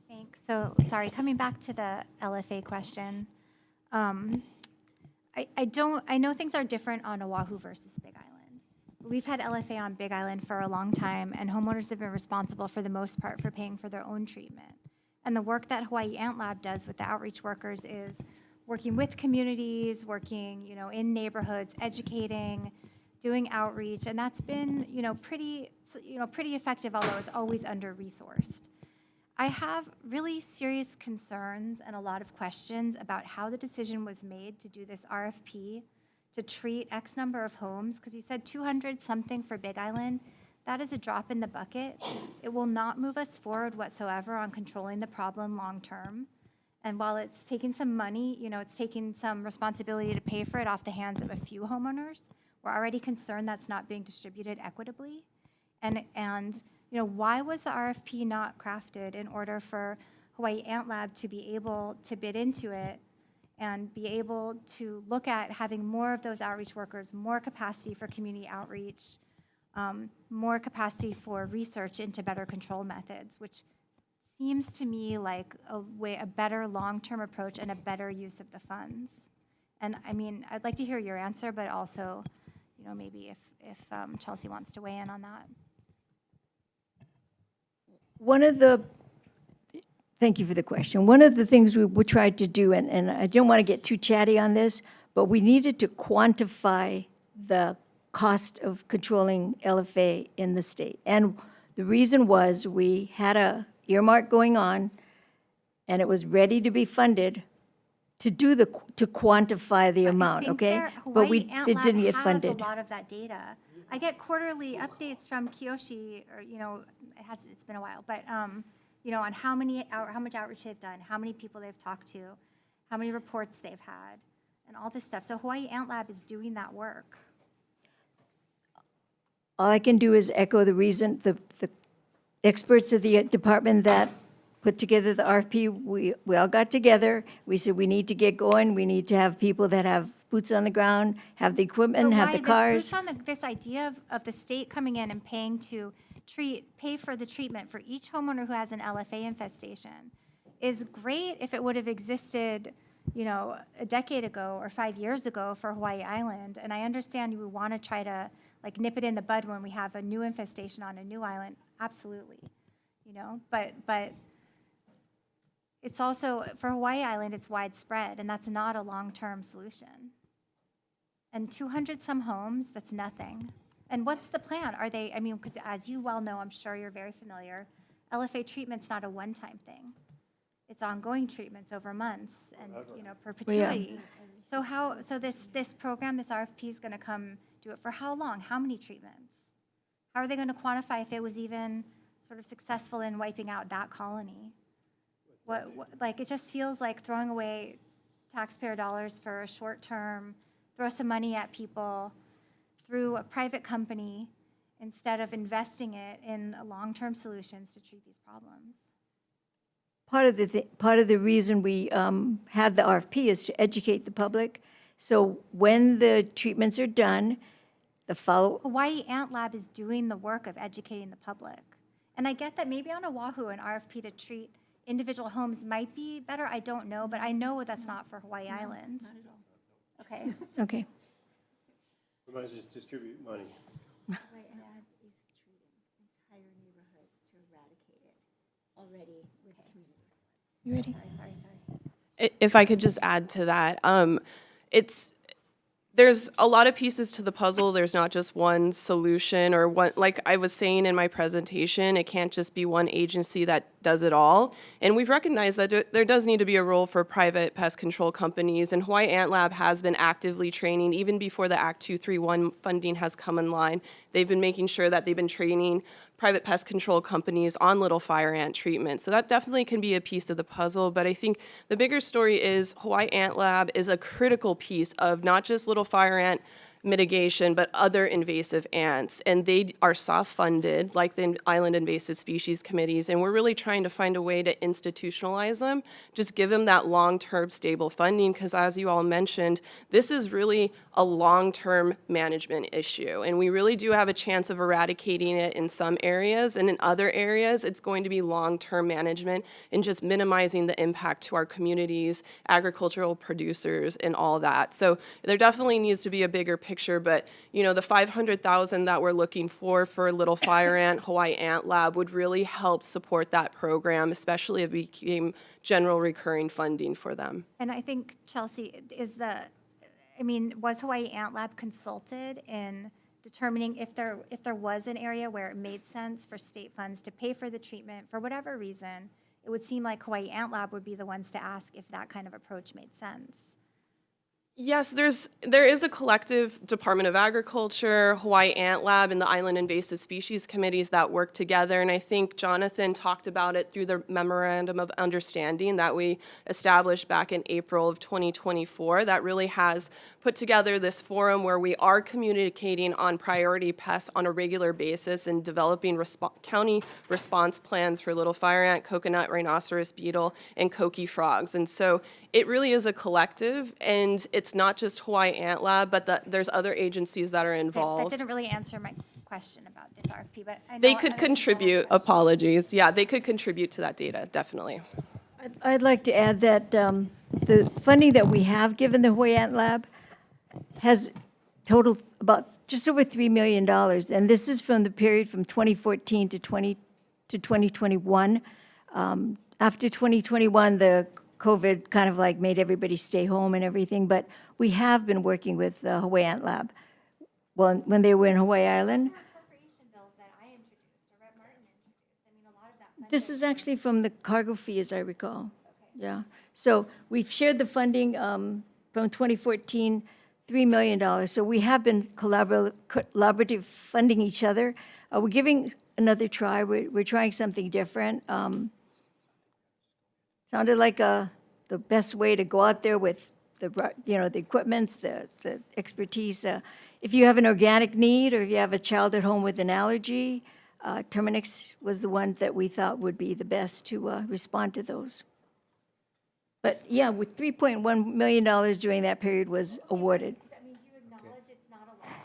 Thanks. So, sorry, coming back to the LFA question. I know things are different on Oahu versus Big Island. We've had LFA on Big Island for a long time, and homeowners have been responsible for the most part for paying for their own treatment. And the work that Hawaii Ant Lab does with the outreach workers is working with communities, working, in neighborhoods, educating, doing outreach, and that's been, pretty effective, although it's always under-resourced. I have really serious concerns and a lot of questions about how the decision was made to do this RFP to treat X number of homes, because you said 200 something for Big Island. That is a drop in the bucket. It will not move us forward whatsoever on controlling the problem long term. And while it's taking some money, it's taking some responsibility to pay for it off the hands of a few homeowners. We're already concerned that's not being distributed equitably. And why was the RFP not crafted in order for Hawaii Ant Lab to be able to bid into it and be able to look at having more of those outreach workers, more capacity for community outreach, more capacity for research into better control methods, which seems to me like a better long-term approach and a better use of the funds. And I mean, I'd like to hear your answer, but also, maybe if Chelsea wants to weigh in on that. Thank you for the question. One of the things we tried to do, and I didn't want to get too chatty on this, but we needed to quantify the cost of controlling LFA in the state. And the reason was we had a earmark going on, and it was ready to be funded to quantify the amount, okay? But it didn't get funded. Has a lot of that data. I get quarterly updates from Kiyoshi, or it's been a while, but on how much outreach they've done, how many people they've talked to, how many reports they've had, and all this stuff. So Hawai'i Ant Lab is doing that work. All I can do is echo the reason, the experts of the department that put together the RFP, we all got together. We said we need to get going. We need to have people that have boots on the ground, have the equipment, have the cars. This idea of the state coming in and paying to pay for the treatment for each homeowner who has an LFA infestation is great if it would have existed, a decade ago or 5 years ago for Hawaii Island. And I understand we want to try to nip it in the bud when we have a new infestation on a new island. Absolutely, but it's also, for Hawaii Island, it's widespread, and that's not a long-term solution. And 200 some homes, that's nothing. And what's the plan? Because as you well know, I'm sure you're very familiar, LFA treatment's not a one-time thing. It's ongoing treatments over months and, perpetuity. So this program, this RFP is gonna come do it for how long? How many treatments? How are they gonna quantify if it was even sort of successful in wiping out that colony? It just feels like throwing away taxpayer dollars for a short term, throw some money at people through a private company instead of investing it in long-term solutions to treat these problems. Part of the reason we have the RFP is to educate the public. So when the treatments are done, Hawai'i Ant Lab is doing the work of educating the public. And I get that maybe on Oahu, an RFP to treat individual homes might be better. I don't know, but I know that's not for Hawaii Island. Not at all. Okay. Okay. We might just distribute money. Hawai'i Lab is treating entire neighborhoods to eradicate it already with the community. You ready? Sorry. If I could just add to that, there's a lot of pieces to the puzzle. There's not just one solution or one, like I was saying in my presentation, it can't just be one agency that does it all. And we've recognized that there does need to be a role for private pest control companies, and Hawai'i Ant Lab has been actively training even before the Act 231 funding has come in line. They've been making sure that they've been training private pest control companies on little fire ant treatment. So that definitely can be a piece of the puzzle, but I think the bigger story is Hawai'i Ant Lab is a critical piece of not just little fire ant mitigation, but other invasive ants. And they are soft funded, like the Island Invasive Species Committees, and we're really trying to find a way to institutionalize them, just give them that long-term stable funding, because as you all mentioned, this is really a long-term management issue. And we really do have a chance of eradicating it in some areas, and in other areas, it's going to be long-term management and just minimizing the impact to our communities, agricultural producers, and all that. So there definitely needs to be a bigger picture, but the 500,000 that we're looking for Little Fire Ant, Hawai'i Ant Lab would really help support that program, especially if it became general recurring funding for them. And I think, Chelsea, was Hawai'i Ant Lab consulted in determining if there was an area where it made sense for state funds to pay for the treatment for whatever reason? It would seem like Hawai'i Ant Lab would be the ones to ask if that kind of approach made sense. Yes, there is a collective Department of Agriculture, Hawai'i Ant Lab, and the Island Invasive Species Committees that work together, and I think Jonathan talked about it through the Memorandum of Understanding that we established back in April of 2024 that really has put together this forum where we are communicating on priority pests on a regular basis and developing county response plans for little fire ant, coconut rhinoceros beetle, and coqui frogs. And so it really is a collective, and it's not just Hawai'i Ant Lab, but there's other agencies that are involved. That didn't really answer my question about this RFP, but I know they could contribute. Apologies. Yeah, they could contribute to that data, definitely. I'd like to add that the funding that we have given the Hawai'i Ant Lab has total about just over $3 million. And this is from the period from 2014 to 2021. After 2021, the COVID kind of like made everybody stay home and everything, but we have been working with the Hawai'i Ant Lab. Well, when they were in Hawaii Island. This is actually from the cargo fee, as I recall. Yeah. So we've shared the funding from 2014, $3 million. So we have been collaborative funding each other. We're giving another try. We're trying something different. Sounded like the best way to go out there with the equipment, the expertise. If you have an organic need or if you have a child at home with an allergy, Terminix was the one that we thought would be the best to respond to those. But yeah, with $3.1 million during that period was awarded. That means you acknowledge it's not a long-term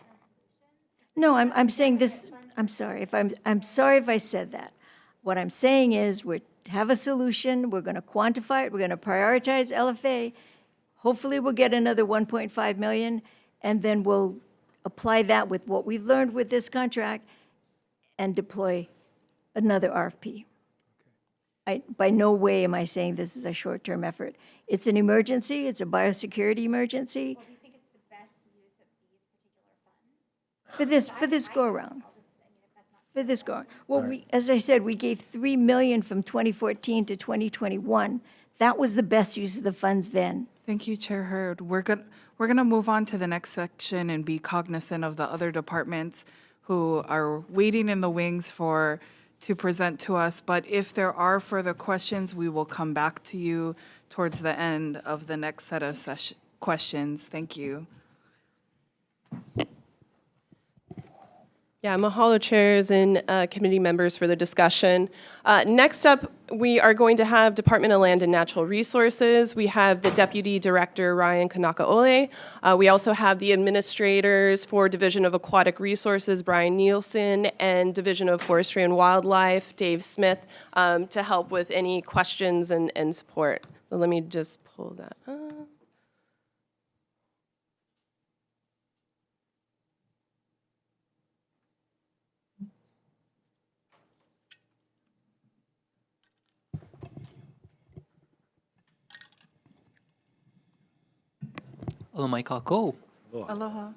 solution? No, I'm saying this, I'm sorry if I said that. What I'm saying is we have a solution, we're going to quantify it, we're going to prioritize LFA. Hopefully we'll get another 1.5 million, and then we'll apply that with what we've learned with this contract and deploy another RFP. By no way am I saying this is a short-term effort. It's an emergency, it's a biosecurity emergency. Well, do you think it's the best use of these particular funds? For this go-around. For this go-around. Well, as I said, we gave $3 million from 2014 to 2021. That was the best use of the funds then. Thank you, Chair Hurd. We're gonna move on to the next section and be cognizant of the other departments who are waiting in the wings to present to us. But if there are further questions, we will come back to you towards the end of the next set of questions. Thank you. Yeah, mahalo chairs and committee members for the discussion. Next up, we are going to have Department of Land and Natural Resources. We have the Deputy Director, Ryan Kanakaole. We also have the administrators for Division of Aquatic Resources, Brian Nielsen, and Division of Forestry and Wildlife, Dave Smith, to help with any questions and support. So let me just pull that up. Aloha kako. Aloha.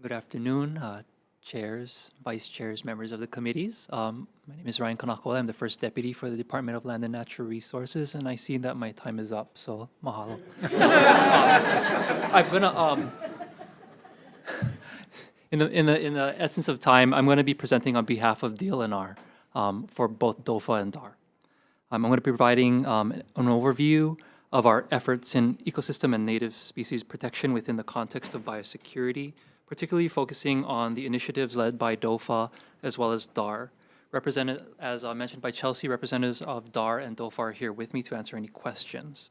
Good afternoon, chairs, vice chairs, members of the committees. My name is Ryan Kanakaole. I'm the first deputy for the Department of Land and Natural Resources, and I see that my time is up, so mahalo. I'm gonna in the essence of time, I'm going to be presenting on behalf of DLNR for both DOFA and DAR. I'm going to be providing an overview of our efforts in ecosystem and native species protection within the context of biosecurity, particularly focusing on the initiatives led by DOFA as well as DAR. Represented, as mentioned by Chelsea, representatives of DAR and DOFA are here with me to answer any questions.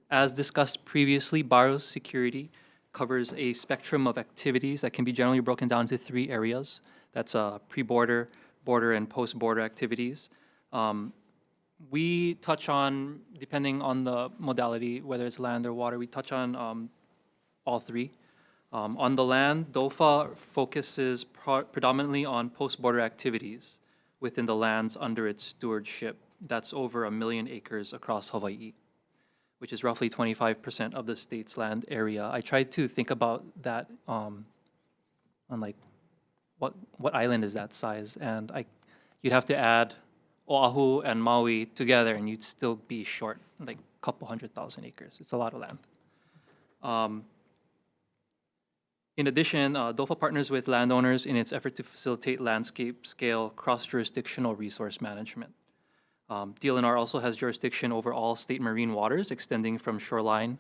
As discussed previously, biosecurity covers a spectrum of activities that can be generally broken down into three areas. That's pre-border, border, and post-border activities. We touch on, depending on the modality, whether it's land or water, we touch on all three. On the land, DOFA focuses predominantly on post-border activities within the lands under its stewardship. That's over 1 million acres across Hawaii, which is roughly 25% of the state's land area. I tried to think about that on like, what island is that size? And you'd have to add Oahu and Maui together, and you'd still be short, like a couple 100,000 acres. It's a lot of land. In addition, DOFA partners with landowners in its effort to facilitate landscape-scale cross-jurisdictional resource management. DLNR also has jurisdiction over all state marine waters extending from shoreline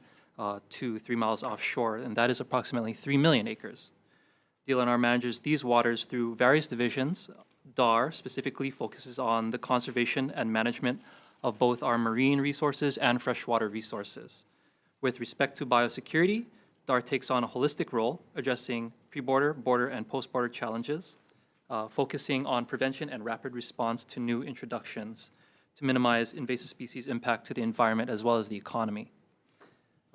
to 3 miles offshore, and that is approximately 3 million acres. DLNR manages these waters through various divisions. DAR specifically focuses on the conservation and management of both our marine resources and freshwater resources. With respect to biosecurity, DAR takes on a holistic role addressing pre-border, border, and post-border challenges, focusing on prevention and rapid response to new introductions to minimize invasive species impact to the environment as well as the economy.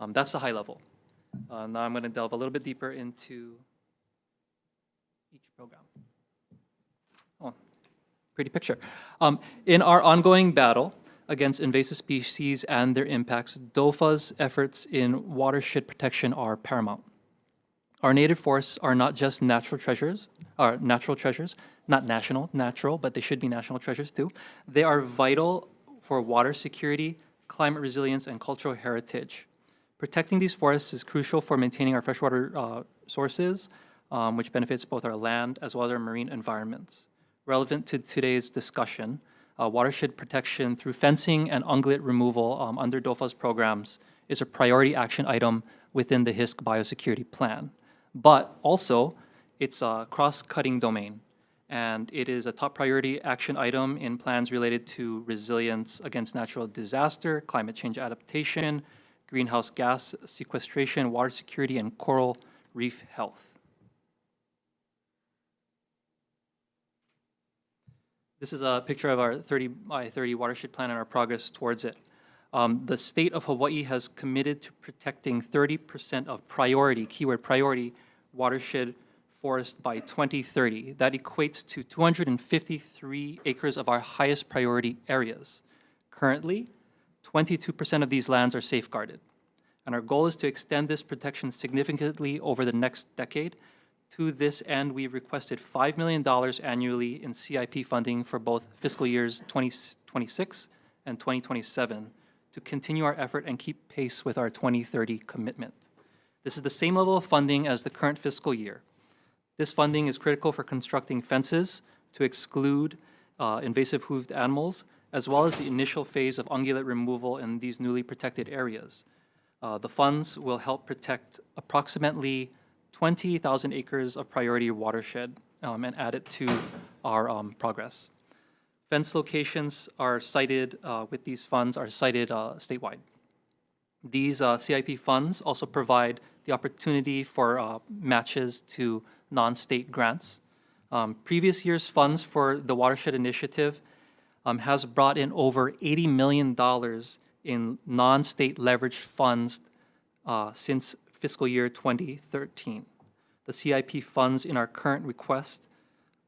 That's the high level. Now I'm going to delve a little bit deeper into each program. Oh, pretty picture. In our ongoing battle against invasive species and their impacts, DOFA's efforts in watershed protection are paramount. Our native forests are not just natural treasures, not natural, but they should be national treasures too. They are vital for water security, climate resilience, and cultural heritage. Protecting these forests is crucial for maintaining our freshwater sources, which benefits both our land as well as our marine environments. Relevant to today's discussion, watershed protection through fencing and ungulate removal under DOFA's programs is a priority action item within the HISC biosecurity plan. But also, it's a cross-cutting domain, and it is a top priority action item in plans related to resilience against natural disaster, climate change adaptation, greenhouse gas sequestration, water security, and coral reef health. This is a picture of our 30 by 30 watershed plan and our progress towards it. The state of Hawaii has committed to protecting 30% of priority, keyword priority, watershed forest by 2030. That equates to 253 acres of our highest priority areas. Currently, 22% of these lands are safeguarded. And our goal is to extend this protection significantly over the next decade. To this end, we've requested $5 million annually in CIP funding for both fiscal years 2026 and 2027 to continue our effort and keep pace with our 2030 commitment. This is the same level of funding as the current fiscal year. This funding is critical for constructing fences to exclude invasive hoofed animals, as well as the initial phase of ungulate removal in these newly protected areas. The funds will help protect approximately 20,000 acres of priority watershed and add it to our progress. Fence locations are cited with these funds are cited statewide. These CIP funds also provide the opportunity for matches to non-state grants. Previous year's funds for the Watershed Initiative has brought in over $80 million in non-state leveraged funds since fiscal year 2013. The CIP funds in our current request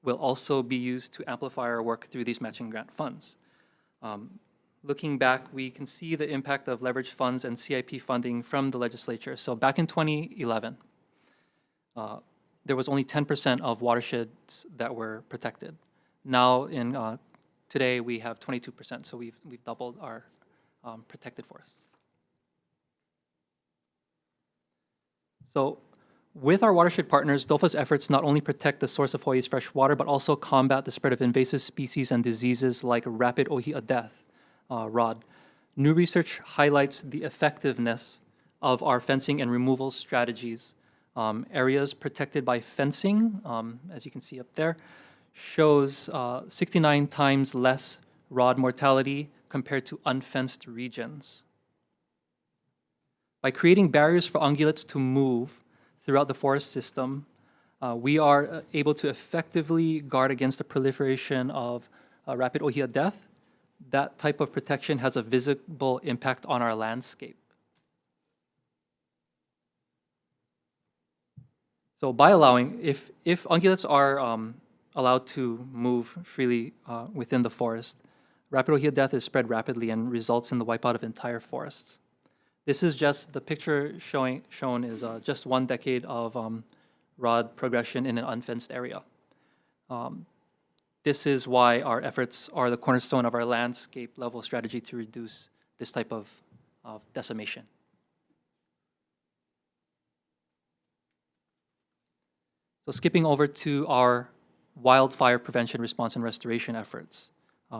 will also be used to amplify our work through these matching grant funds. Looking back, we can see the impact of leveraged funds and CIP funding from the legislature. So back in 2011, there was only 10% of watersheds that were protected. Now, today, we have 22%, so we've doubled our protected forests. So with our watershed partners, DOFA's efforts not only protect the source of Hawaii's fresh water, but also combat the spread of invasive species and diseases like rapid ohia death, ROD. New research highlights the effectiveness of our fencing and removal strategies. Areas protected by fencing, as you can see up there, shows 69 times less ROD mortality compared to unfenced regions. By creating barriers for ungulates to move throughout the forest system, we are able to effectively guard against the proliferation of rapid ohia death. That type of protection has a visible impact on our landscape. So by allowing, if ungulates are allowed to move freely within the forest, rapid ohia death is spread rapidly and results in the wipeout of entire forests. This is just, the picture shown is just 1 decade of ROD progression in an unfenced area. This is why our efforts are the cornerstone of our landscape level strategy to reduce this type of decimation. So skipping over to our wildfire prevention, response, and restoration efforts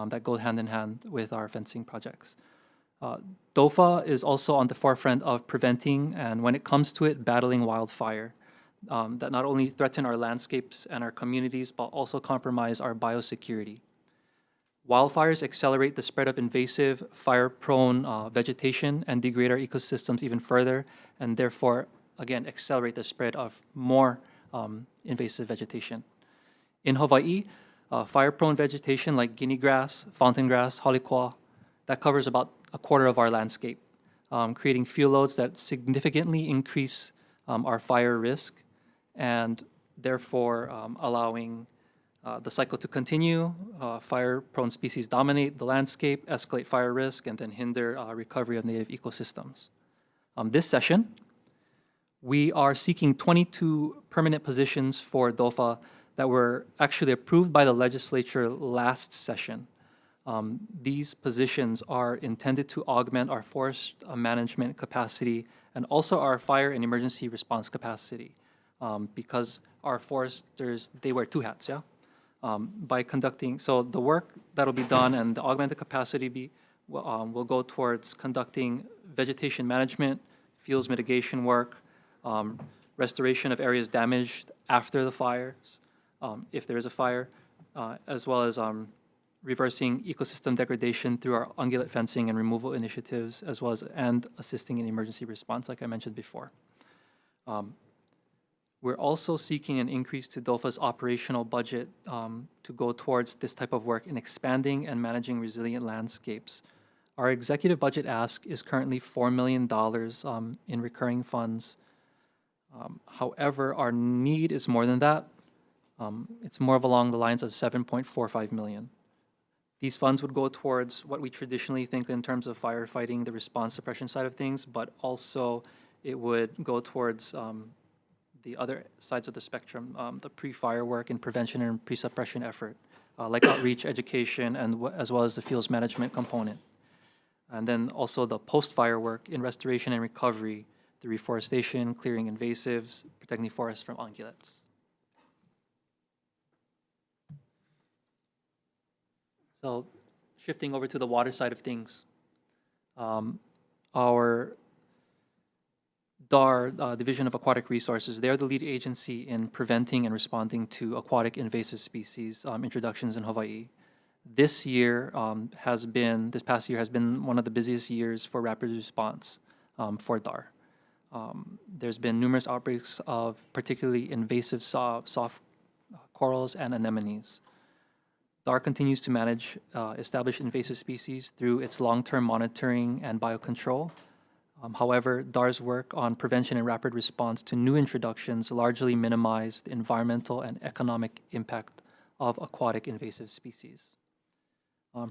that go hand in hand with our fencing projects. DOFA is also on the forefront of preventing, and when it comes to it, battling wildfire that not only threaten our landscapes and our communities, but also compromise our biosecurity. Wildfires accelerate the spread of invasive, fire-prone vegetation and degrade our ecosystems even further, and therefore, again, accelerate the spread of more invasive vegetation. In Hawaii, fire-prone vegetation like guinea grass, fountain grass, halikua, that covers about 1/4 of our landscape. creating fuel loads that significantly increase our fire risk, and therefore allowing the cycle to continue. Fire-prone species dominate the landscape, escalate fire risk, and then hinder recovery of native ecosystems. This session, we are seeking 22 permanent positions for DOFA that were actually approved by the legislature last session. These positions are intended to augment our forest management capacity and also our fire and emergency response capacity, because our foresters, they wear two hats, yeah? By conducting, so the work that'll be done and the augmented capacity will go towards conducting vegetation management, fuels mitigation work, restoration of areas damaged after the fires, if there is a fire, as well as reversing ecosystem degradation through our ungulate fencing and removal initiatives, as well as and assisting in emergency response, like I mentioned before. We're also seeking an increase to DOFA's operational budget to go towards this type of work in expanding and managing resilient landscapes. Our executive budget ask is currently $4 million in recurring funds. However, our need is more than that. It's more of along the lines of 7.45 million. These funds would go towards what we traditionally think in terms of firefighting, the response suppression side of things, but also it would go towards the other sides of the spectrum, the pre-fire work and prevention and pre-suppression effort, like outreach, education, and as well as the fuels management component. And then also the post-fire work in restoration and recovery, the reforestation, clearing invasives, protecting forests from ungulates. So shifting over to the water side of things, our DAR, Division of Aquatic Resources, they're the lead agency in preventing and responding to aquatic invasive species introductions in Hawaii. This past year has been one of the busiest years for rapid response for DAR. There's been numerous outbreaks of particularly invasive soft corals and anemones. DAR continues to manage established invasive species through its long-term monitoring and biocontrol. However, DAR's work on prevention and rapid response to new introductions largely minimize the environmental and economic impact of aquatic invasive species.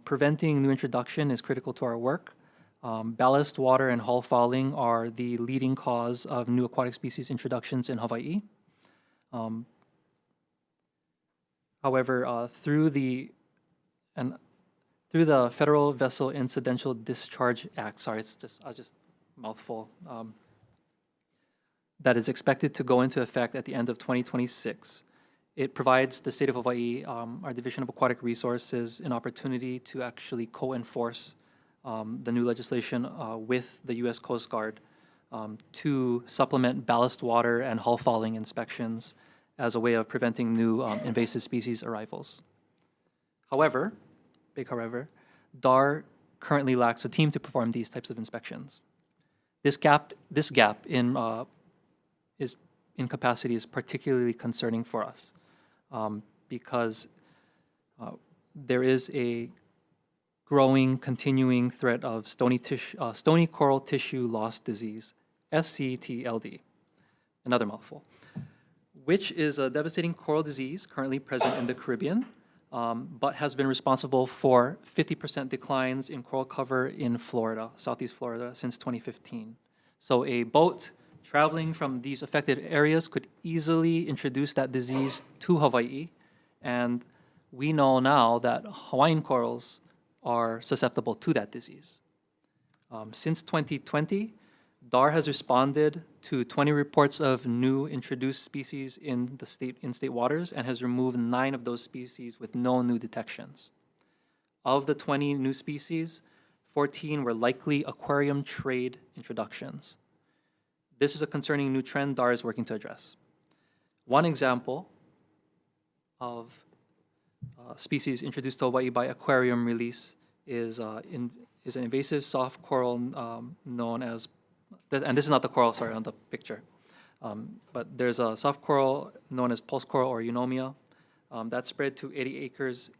Preventing new introduction is critical to our work. Ballast water and hull fouling are the leading cause of new aquatic species introductions in Hawaii. However, through the Federal Vessel Incidental Discharge Act, mouthful, that is expected to go into effect at the end of 2026. It provides the state of Hawaii, our Division of Aquatic Resources, an opportunity to actually co-enforce the new legislation with the U.S. Coast Guard to supplement ballast water and hull fouling inspections as a way of preventing new invasive species arrivals. However, big however, DAR currently lacks a team to perform these types of inspections. This gap in capacity is particularly concerning for us because there is a growing, continuing threat of stony coral tissue loss disease, SCTLD, another mouthful, which is a devastating coral disease currently present in the Caribbean, but has been responsible for 50% declines in coral cover in Florida, Southeast Florida, since 2015. So a boat traveling from these affected areas could easily introduce that disease to Hawaii, and we know now that Hawaiian corals are susceptible to that disease. Since 2020, DAR has responded to 20 reports of new introduced species in state waters and has removed 9 of those species with no new detections. Of the 20 new species, 14 were likely aquarium trade introductions. This is a concerning new trend DAR is working to address. One example of species introduced to Hawaii by aquarium release is an invasive soft coral known as, and this is not the coral, sorry, on the picture, but there's a soft coral known as pulse coral or eunomia that spread to 80 acres,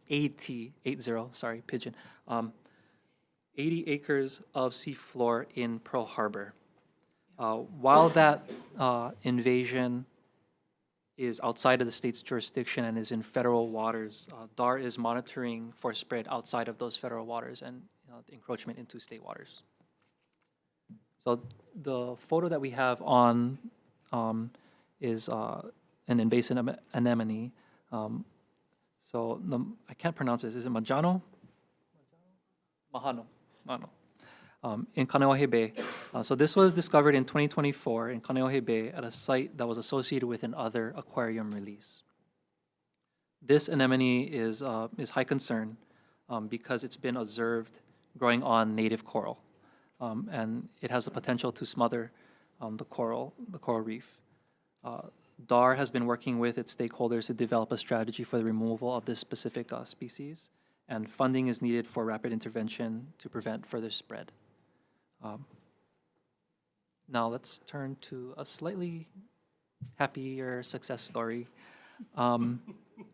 pigeon, 80 acres of seafloor in Pearl Harbor. While that invasion is outside of the state's jurisdiction and is in federal waters, DAR is monitoring for spread outside of those federal waters and the encroachment into state waters. So the photo that we have on is an invasive anemone. I can't pronounce this. Is it Majano? Mahano. In Kaneohe Bay. So this was discovered in 2024 in Kaneohe Bay at a site that was associated with another aquarium release. This anemone is high concern because it's been observed growing on native coral, and it has the potential to smother the coral reef. DAR has been working with its stakeholders to develop a strategy for the removal of this specific species, and funding is needed for rapid intervention to prevent further spread. Now let's turn to a slightly happier success story.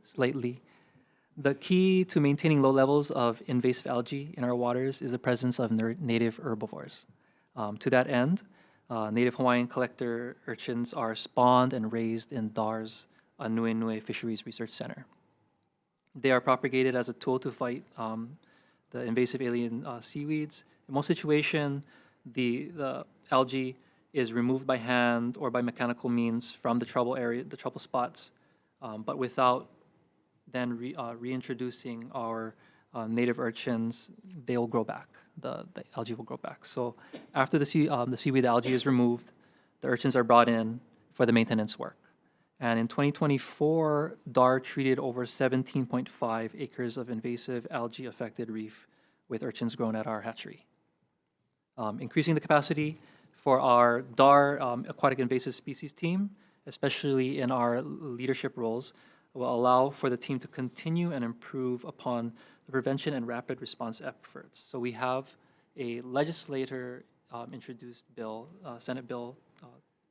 Slightly. The key to maintaining low levels of invasive algae in our waters is the presence of native herbivores. To that end, native Hawaiian collector urchins are spawned and raised in DAR's Anuenue Fisheries Research Center. They are propagated as a tool to fight the invasive alien seaweeds. In most situations, the algae is removed by hand or by mechanical means from the trouble area, the trouble spots, but without then reintroducing our native urchins, they will grow back. The algae will grow back. So after the seaweed algae is removed, the urchins are brought in for the maintenance work. And in 2024, DAR treated over 17.5 acres of invasive algae-affected reef with urchins grown at our hatchery. Increasing the capacity for our DAR aquatic invasive species team, especially in our leadership roles, will allow for the team to continue and improve upon the prevention and rapid response efforts. So we have a legislator introduced bill, Senate Bill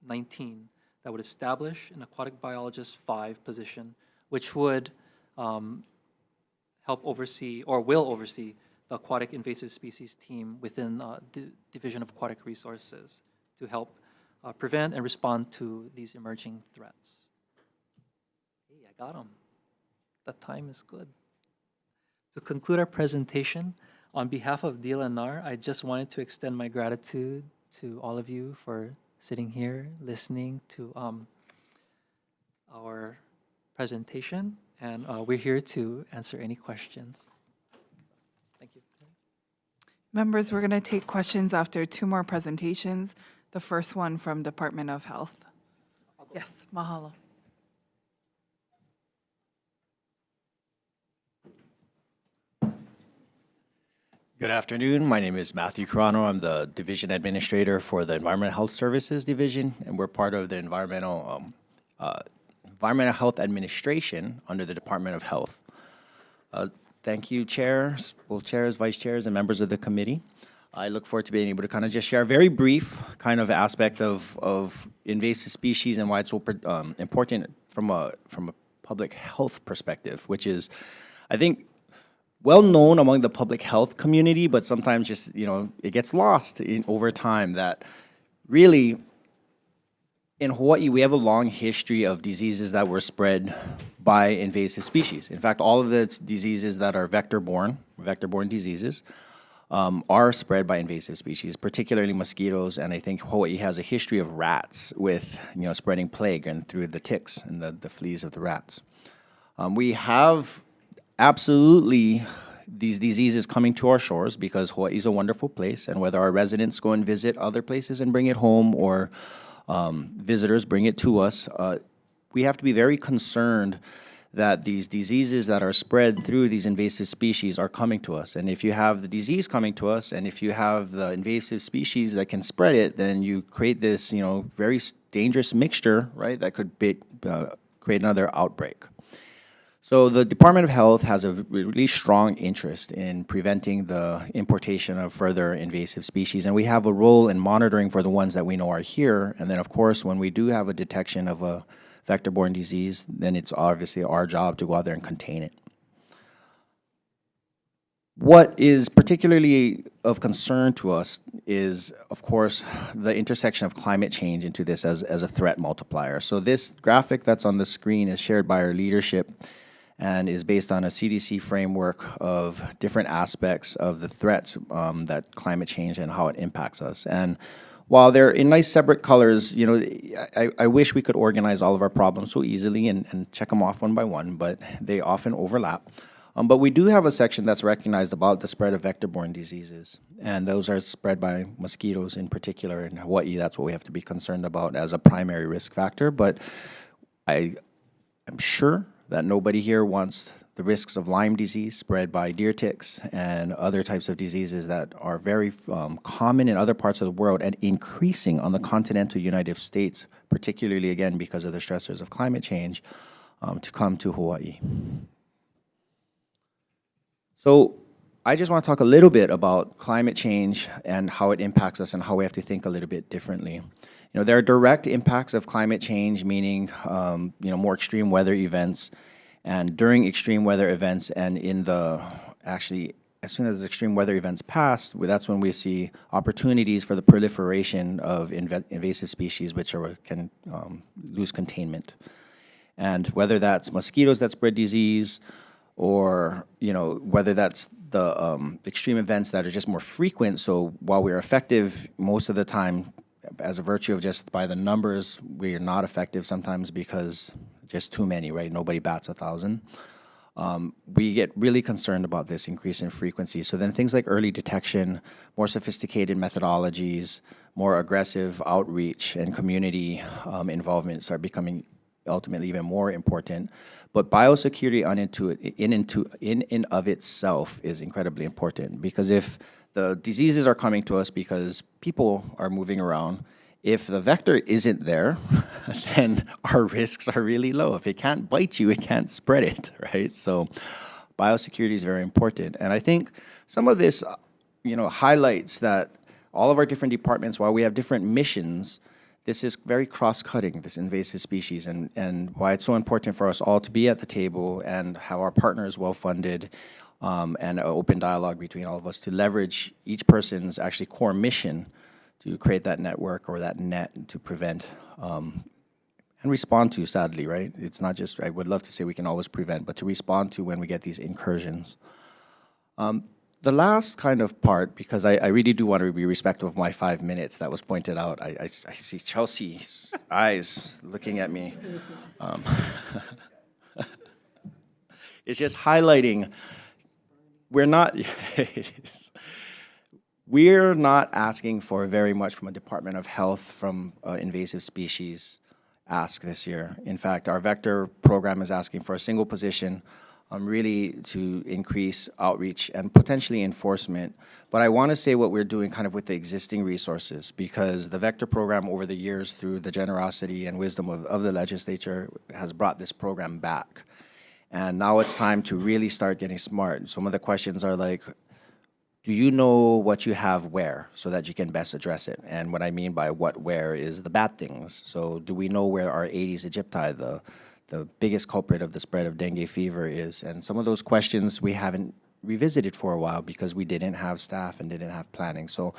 19, that would establish an aquatic biologist 5 position, which would help oversee or will oversee the aquatic invasive species team within the Division of Aquatic Resources to help prevent and respond to these emerging threats. Hey, I got them. That time is good. To conclude our presentation, on behalf of DLNR, I just wanted to extend my gratitude to all of you for sitting here, listening to our presentation, and we're here to answer any questions. Thank you. Members, we're going to take questions after 2 more presentations. The first one from Department of Health. Yes, mahalo. Good afternoon. My name is Matthew Carano. I'm the Division Administrator for the Environmental Health Services Division, and we're part of the Environmental Health Administration under the Department of Health. Thank you, chairs, both chairs, vice chairs, and members of the committee. I look forward to being able to kind of just share a very brief kind of aspect of invasive species and why it's so important from a public health perspective, which is, I think, well known among the public health community, but sometimes just, it gets lost over time that really in Hawaii, we have a long history of diseases that were spread by invasive species. In fact, all of the diseases that are vector-borne diseases, are spread by invasive species, particularly mosquitoes, and I think Hawaii has a history of rats with, spreading plague and through the ticks and the fleas of the rats. We have absolutely these diseases coming to our shores because Hawaii is a wonderful place, and whether our residents go and visit other places and bring it home or visitors bring it to us, we have to be very concerned that these diseases that are spread through these invasive species are coming to us. And if you have the disease coming to us, and if you have the invasive species that can spread it, then you create this, very dangerous mixture, right, that could create another outbreak. So the Department of Health has a really strong interest in preventing the importation of further invasive species, and we have a role in monitoring for the ones that we know are here. And then, of course, when we do have a detection of a vector-borne disease, then it's obviously our job to go out there and contain it. What is particularly of concern to us is, of course, the intersection of climate change into this as a threat multiplier. So this graphic that's on the screen is shared by our leadership and is based on a CDC framework of different aspects of the threats that climate change and how it impacts us. And while they're in nice separate colors, you know, I wish we could organize all of our problems so easily and check them off one by one, but they often overlap. But we do have a section that's recognized about the spread of vector-borne diseases, and those are spread by mosquitoes in particular. In Hawaii, that's what we have to be concerned about as a primary risk factor. But I'm sure that nobody here wants the risks of Lyme disease spread by deer ticks and other types of diseases that are very common in other parts of the world and increasing on the continental United States, particularly, again, because of the stressors of climate change, to come to Hawaii. So I just want to talk a little bit about climate change and how it impacts us and how we have to think a little bit differently. You know, there are direct impacts of climate change, meaning, you know, more extreme weather events. And during extreme weather events and in the, actually, as soon as extreme weather events pass, that's when we see opportunities for the proliferation of invasive species which can lose containment. And whether that's mosquitoes that spread disease, or, you know, whether that's the extreme events that are just more frequent. So while we're effective most of the time, as a virtue of just by the numbers, we are not effective sometimes because just too many, right? Nobody bats 1,000. We get really concerned about this increase in frequency. So then things like early detection, more sophisticated methodologies, more aggressive outreach and community involvement start becoming ultimately even more important. But biosecurity in and of itself is incredibly important, because if the diseases are coming to us because people are moving around, if the vector isn't there, then our risks are really low. If it can't bite you, it can't spread it, right? So biosecurity is very important. And I think some of this, you know, highlights that all of our different departments, while we have different missions, this is very cross-cutting, this invasive species, and why it's so important for us all to be at the table and have our partners well-funded, and an open dialogue between all of us to leverage each person's actually core mission to create that network or that net to prevent and respond to, sadly, right? It's not just, I would love to say we can always prevent, but to respond to when we get these incursions. The last kind of part, because I really do want to be respectful of my 5 minutes that was pointed out. I see Chelsea's eyes looking at me. It's just highlighting, we're not asking for very much from a Department of Health from invasive species ask this year. In fact, our vector program is asking for a single position really to increase outreach and potentially enforcement. But I want to say what we're doing kind of with the existing resources, because the vector program over the years, through the generosity and wisdom of the legislature, has brought this program back. And now it's time to really start getting smart. Some of the questions are like, do you know what you have where so that you can best address it? And what I mean by what where is the bad things. So do we know where our Aedes aegypti, the biggest culprit of the spread of dengue fever, is? And some of those questions we haven't revisited for a while because we didn't have staff and didn't have planning. So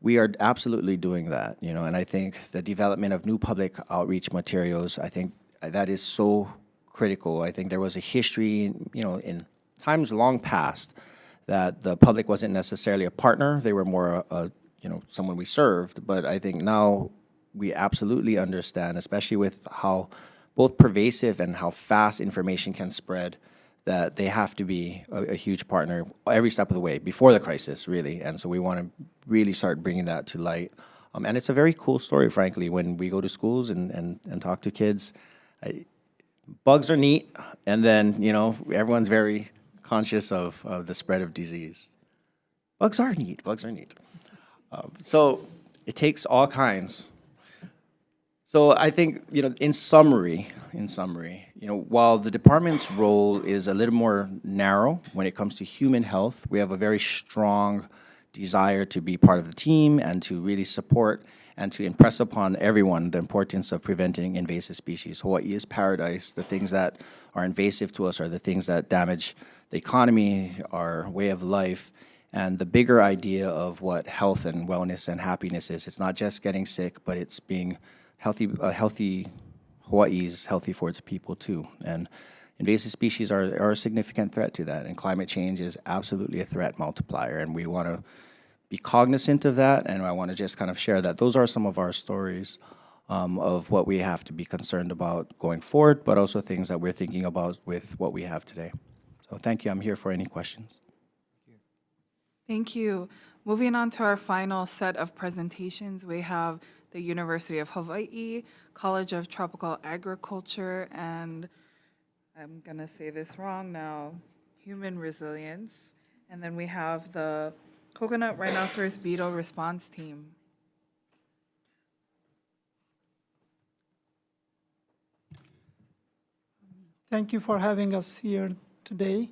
we are absolutely doing that, you know, and I think the development of new public outreach materials, I think that is so critical. I think there was a history, you know, in times long past, that the public wasn't necessarily a partner. They were more, you know, someone we served. But I think now we absolutely understand, especially with how both pervasive and how fast information can spread, that they have to be a huge partner every step of the way, before the crisis, really. And so we want to really start bringing that to light. And it's a very cool story, frankly, when we go to schools and talk to kids. Bugs are neat, and then, you know, everyone's very conscious of the spread of disease. Bugs are neat, bugs are neat. So it takes all kinds. So I think, you know, in summary, you know, while the department's role is a little more narrow when it comes to human health, we have a very strong desire to be part of the team and to really support and to impress upon everyone the importance of preventing invasive species. Hawaii is paradise. The things that are invasive to us are the things that damage the economy, our way of life, and the bigger idea of what health and wellness and happiness is. It's not just getting sick, but it's being healthy. Hawaii is healthy for its people too. And invasive species are a significant threat to that, and climate change is absolutely a threat multiplier, and we want to be cognizant of that, and I want to just kind of share that. Those are some of our stories of what we have to be concerned about going forward, but also things that we're thinking about with what we have today. So thank you. I'm here for any questions. Thank you. Moving on to our final set of presentations, we have the University of Hawaii, College of Tropical Agriculture, and I'm going to say this wrong now, Human Resilience. And then we have the Coconut Rhinoceros Beetle Response Team. Thank you for having us here today.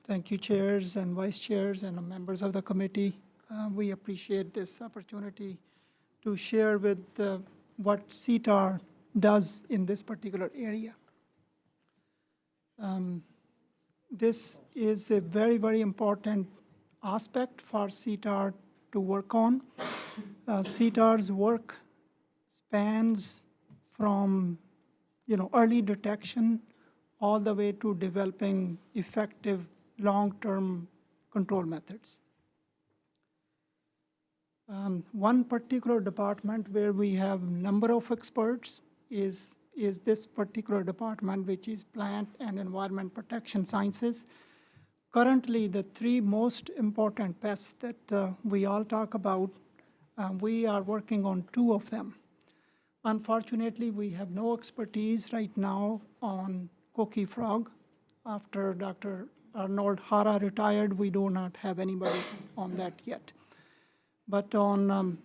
Thank you, chairs and vice chairs and members of the committee. We appreciate this opportunity to share with what CTAR does in this particular area. This is a very, very important aspect for CTAR to work on. CTAR's work spans from early detection all the way to developing effective long-term control methods. One particular department where we have a number of experts is this particular department, which is Plant and Environment Protection Sciences. Currently, the three most important pests that we all talk about, we are working on two of them. Unfortunately, we have no expertise right now on coqui frog. After Dr. Arnold Hara retired, we do not have anybody on that yet. But on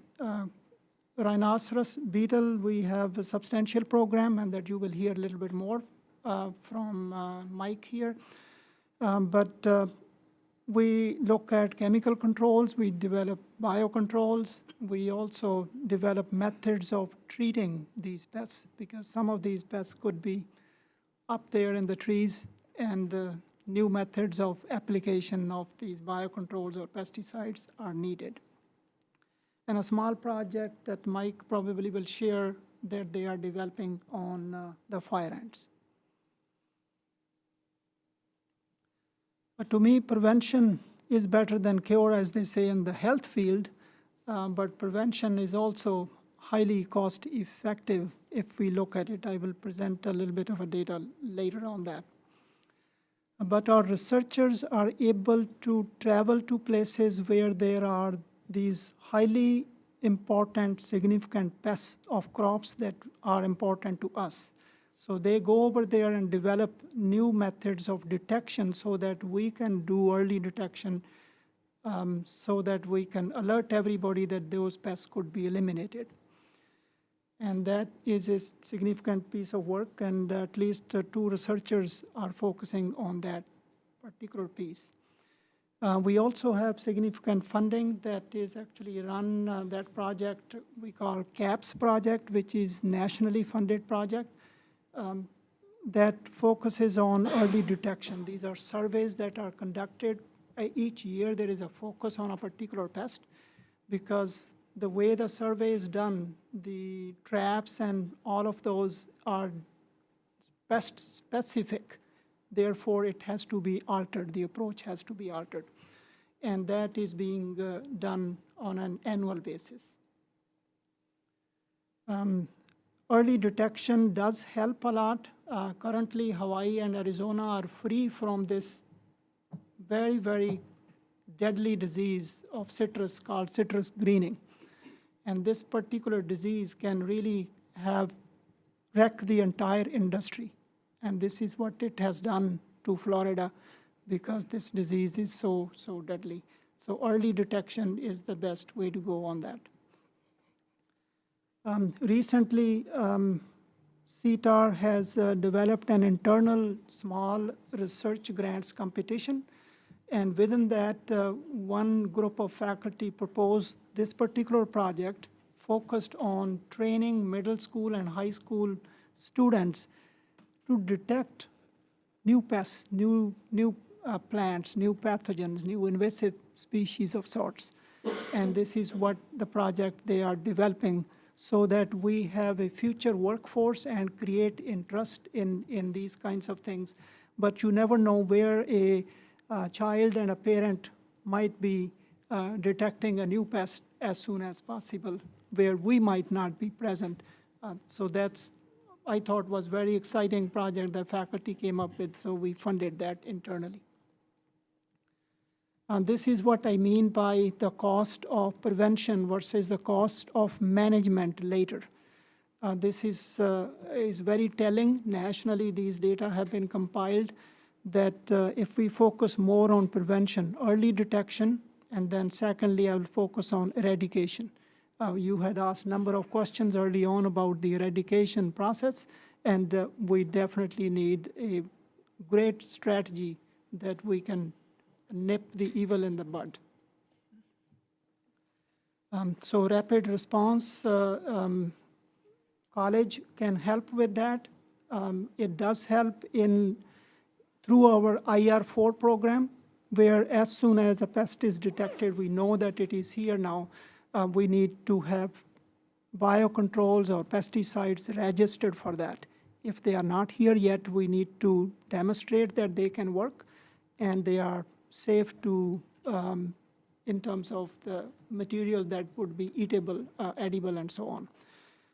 rhinoceros beetle, we have a substantial program, and that you will hear a little bit more from Mike here. But we look at chemical controls, we develop biocontrols, we also develop methods of treating these pests, because some of these pests could be up there in the trees, and new methods of application of these biocontrols or pesticides are needed. And a small project that Mike probably will share that they are developing on the fire ants. But to me, prevention is better than cure, as they say in the health field, but prevention is also highly cost effective if we look at it. I will present a little bit of a data later on that. But our researchers are able to travel to places where there are these highly important, significant pests of crops that are important to us. So they go over there and develop new methods of detection so that we can do early detection, so that we can alert everybody that those pests could be eliminated. And that is a significant piece of work, and at least two researchers are focusing on that particular piece. We also have significant funding that is actually run, that project we call CAPS project, which is nationally funded project that focuses on early detection. These are surveys that are conducted each year. There is a focus on a particular pest, because the way the survey is done, the traps and all of those are pest specific. Therefore, it has to be altered. The approach has to be altered. And that is being done on an annual basis. Early detection does help a lot. Currently, Hawaii and Arizona are free from this very, very deadly disease of citrus called citrus greening. And this particular disease can really wreck the entire industry. And this is what it has done to Florida, because this disease is so deadly. So early detection is the best way to go on that. Recently, CTAR has developed an internal small research grants competition. And within that, one group of faculty proposed this particular project focused on training middle school and high school students to detect new pests, new plants, new pathogens, new invasive species of sorts. And this is what the project they are developing so that we have a future workforce and create interest in these kinds of things. But you never know where a child and a parent might be detecting a new pest as soon as possible, where we might not be present. So that's, I thought, was very exciting project that faculty came up with, so we funded that internally. And this is what I mean by the cost of prevention versus the cost of management later. This is very telling. Nationally, these data have been compiled that if we focus more on prevention, early detection, and then secondly, I will focus on eradication. You had asked a number of questions early on about the eradication process, and we definitely need a great strategy that we can nip the evil in the bud. So rapid response, college can help with that. It does help through our IR4 program, where as soon as a pest is detected, we know that it is here now. We need to have biocontrols or pesticides registered for that. If they are not here yet, we need to demonstrate that they can work and they are safe to, in terms of the material that would be eatable, edible, and so on.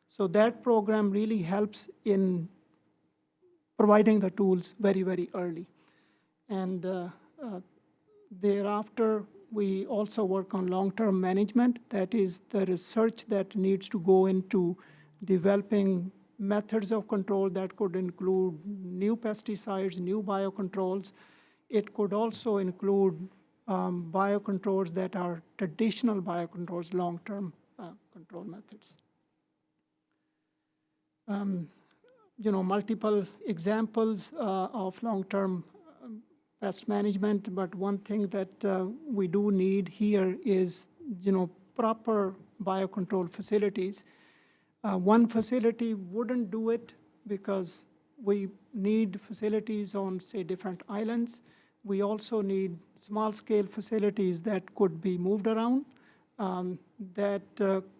So that program really helps in providing the tools very, very early. And thereafter, we also work on long-term management. That is the research that needs to go into developing methods of control that could include new pesticides, new biocontrols. It could also include biocontrols that are traditional biocontrols, long-term control methods. Multiple examples of long-term pest management, but one thing that we do need here is, proper biocontrol facilities. One facility wouldn't do it because we need facilities on, say, different islands. We also need small-scale facilities that could be moved around, that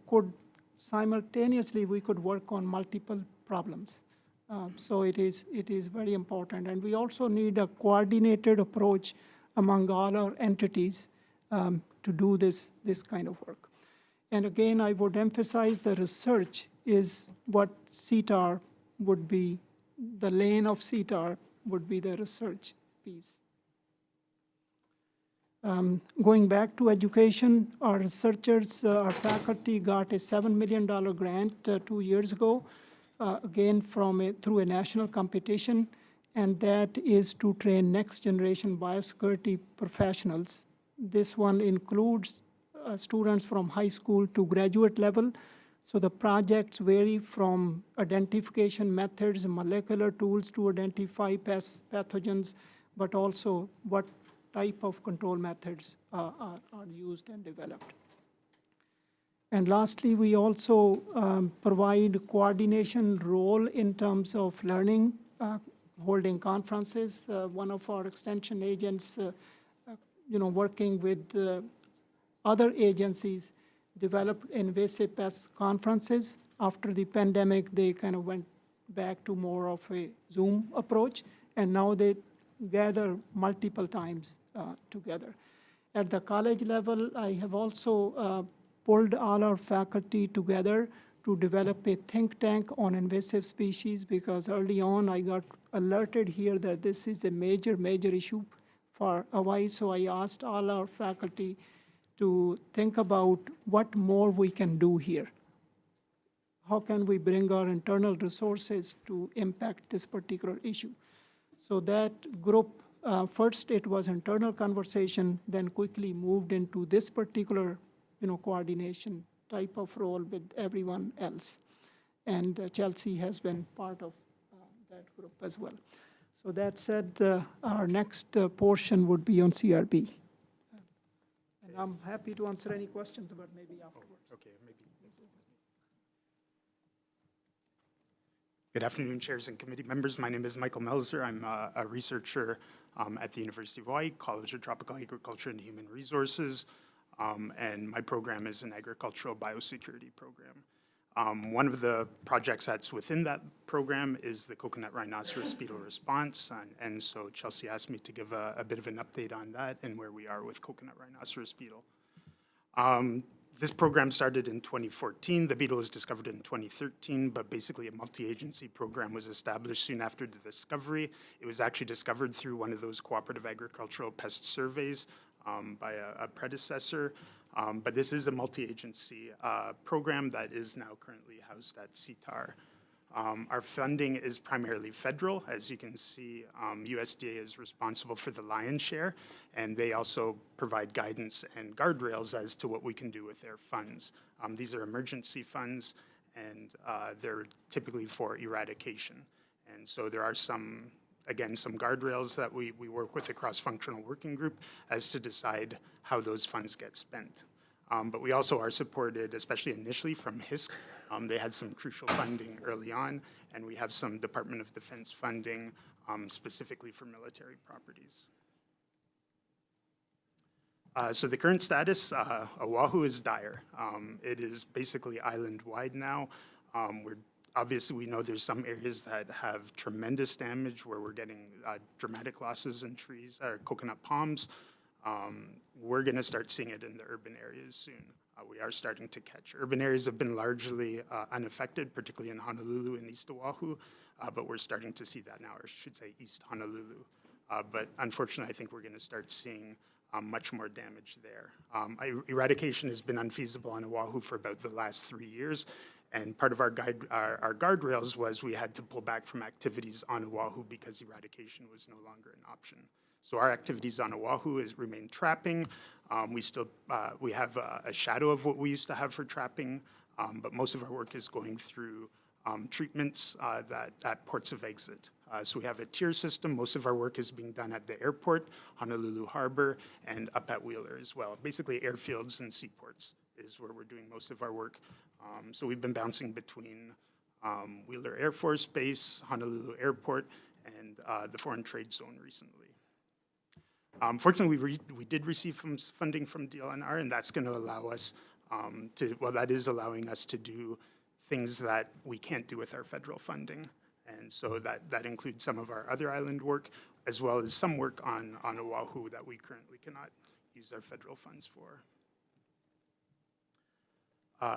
could simultaneously, we could work on multiple problems. So it is very important. And we also need a coordinated approach among all our entities to do this kind of work. And again, I would emphasize the research is what CTAR would be, the lane of CTAR would be the research piece. Going back to education, our researchers, our faculty got a $7 million grant 2 years ago, again through a national competition, and that is to train next generation biosecurity professionals. This one includes students from high school to graduate level. So the projects vary from identification methods and molecular tools to identify pests, pathogens, but also what type of control methods are used and developed. And lastly, we also provide coordination role in terms of learning, holding conferences. One of our extension agents, working with other agencies, developed invasive pest conferences. After the pandemic, they kind of went back to more of a Zoom approach, and now they gather multiple times together. At the college level, I have also pulled all our faculty together to develop a think tank on invasive species, because early on I got alerted here that this is a major issue for Hawaii. So I asked all our faculty to think about what more we can do here. How can we bring our internal resources to impact this particular issue? So that group, first it was internal conversation, then quickly moved into this particular coordination type of role with everyone else. And Chelsea has been part of that group as well. So that said, our next portion would be on CRB. And I'm happy to answer any questions, but maybe afterwards. Okay, maybe. Good afternoon, chairs and committee members. My name is Michael Melzer. I'm a researcher at the University of Hawaii, College of Tropical Agriculture and Human Resources, and my program is an agricultural biosecurity program. One of the projects that's within that program is the coconut rhinoceros beetle response, and so Chelsea asked me to give a bit of an update on that and where we are with coconut rhinoceros beetle. This program started in 2014. The beetle was discovered in 2013, but basically a multi-agency program was established soon after the discovery. It was actually discovered through one of those cooperative agricultural pest surveys by a predecessor. But this is a multi-agency program that is now currently housed at CTAR. Our funding is primarily federal. As you can see, USDA is responsible for the lion's share, and they also provide guidance and guardrails as to what we can do with their funds. These are emergency funds, and they're typically for eradication. And so there are some guardrails that we work with a cross-functional working group as to decide how those funds get spent. But we also are supported, especially initially from HISC. They had some crucial funding early on, and we have some Department of Defense funding specifically for military properties. So the current status, Oahu is dire. It is basically island-wide now. Obviously, we know there's some areas that have tremendous damage where we're getting dramatic losses in trees, or coconut palms. We're going to start seeing it in the urban areas soon. We are starting to catch. Urban areas have been largely unaffected, particularly in Honolulu and East Oahu, but we're starting to see that now, or I should say East Honolulu. But unfortunately, I think we're going to start seeing much more damage there. Eradication has been unfeasible on Oahu for about the last 3 years, and part of our guardrails was we had to pull back from activities on Oahu because eradication was no longer an option. So our activities on Oahu remain trapping. We have a shadow of what we used to have for trapping, but most of our work is going through treatments at ports of exit. So we have a tier system. Most of our work is being done at the airport, Honolulu Harbor, and up at Wheeler as well. Basically, airfields and seaports is where we're doing most of our work. So we've been bouncing between Wheeler Air Force Base, Honolulu Airport, and the Foreign Trade Zone recently. Fortunately, we did receive some funding from DLNR, and that's going to allow us that is allowing us to do things that we can't do with our federal funding. And so that includes some of our other island work, as well as some work on Oahu that we currently cannot use our federal funds for.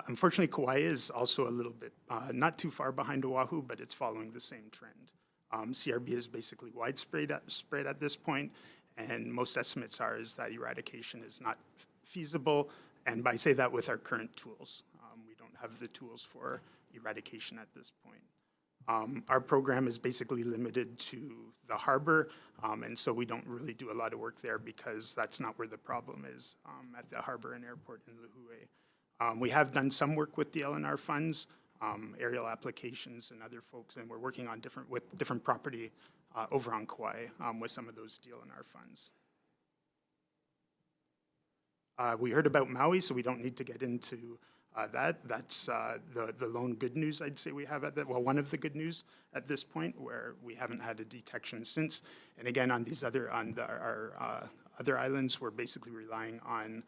Unfortunately, Kauai is also a little bit, not too far behind Oahu, but it's following the same trend. CRB is basically widespread at this point, and most estimates are that eradication is not feasible, and I say that with our current tools. We don't have the tools for eradication at this point. Our program is basically limited to the harbor, and so we don't really do a lot of work there because that's not where the problem is, at the harbor and airport in Lihue. We have done some work with the LNR funds, aerial applications and other folks, and we're working on different property over on Kauai with some of those DLNR funds. We heard about Maui, so we don't need to get into that. That's the lone good news I'd say we have at that. Well, one of the good news at this point, where we haven't had a detection since. And again, on these our other islands, we're basically relying on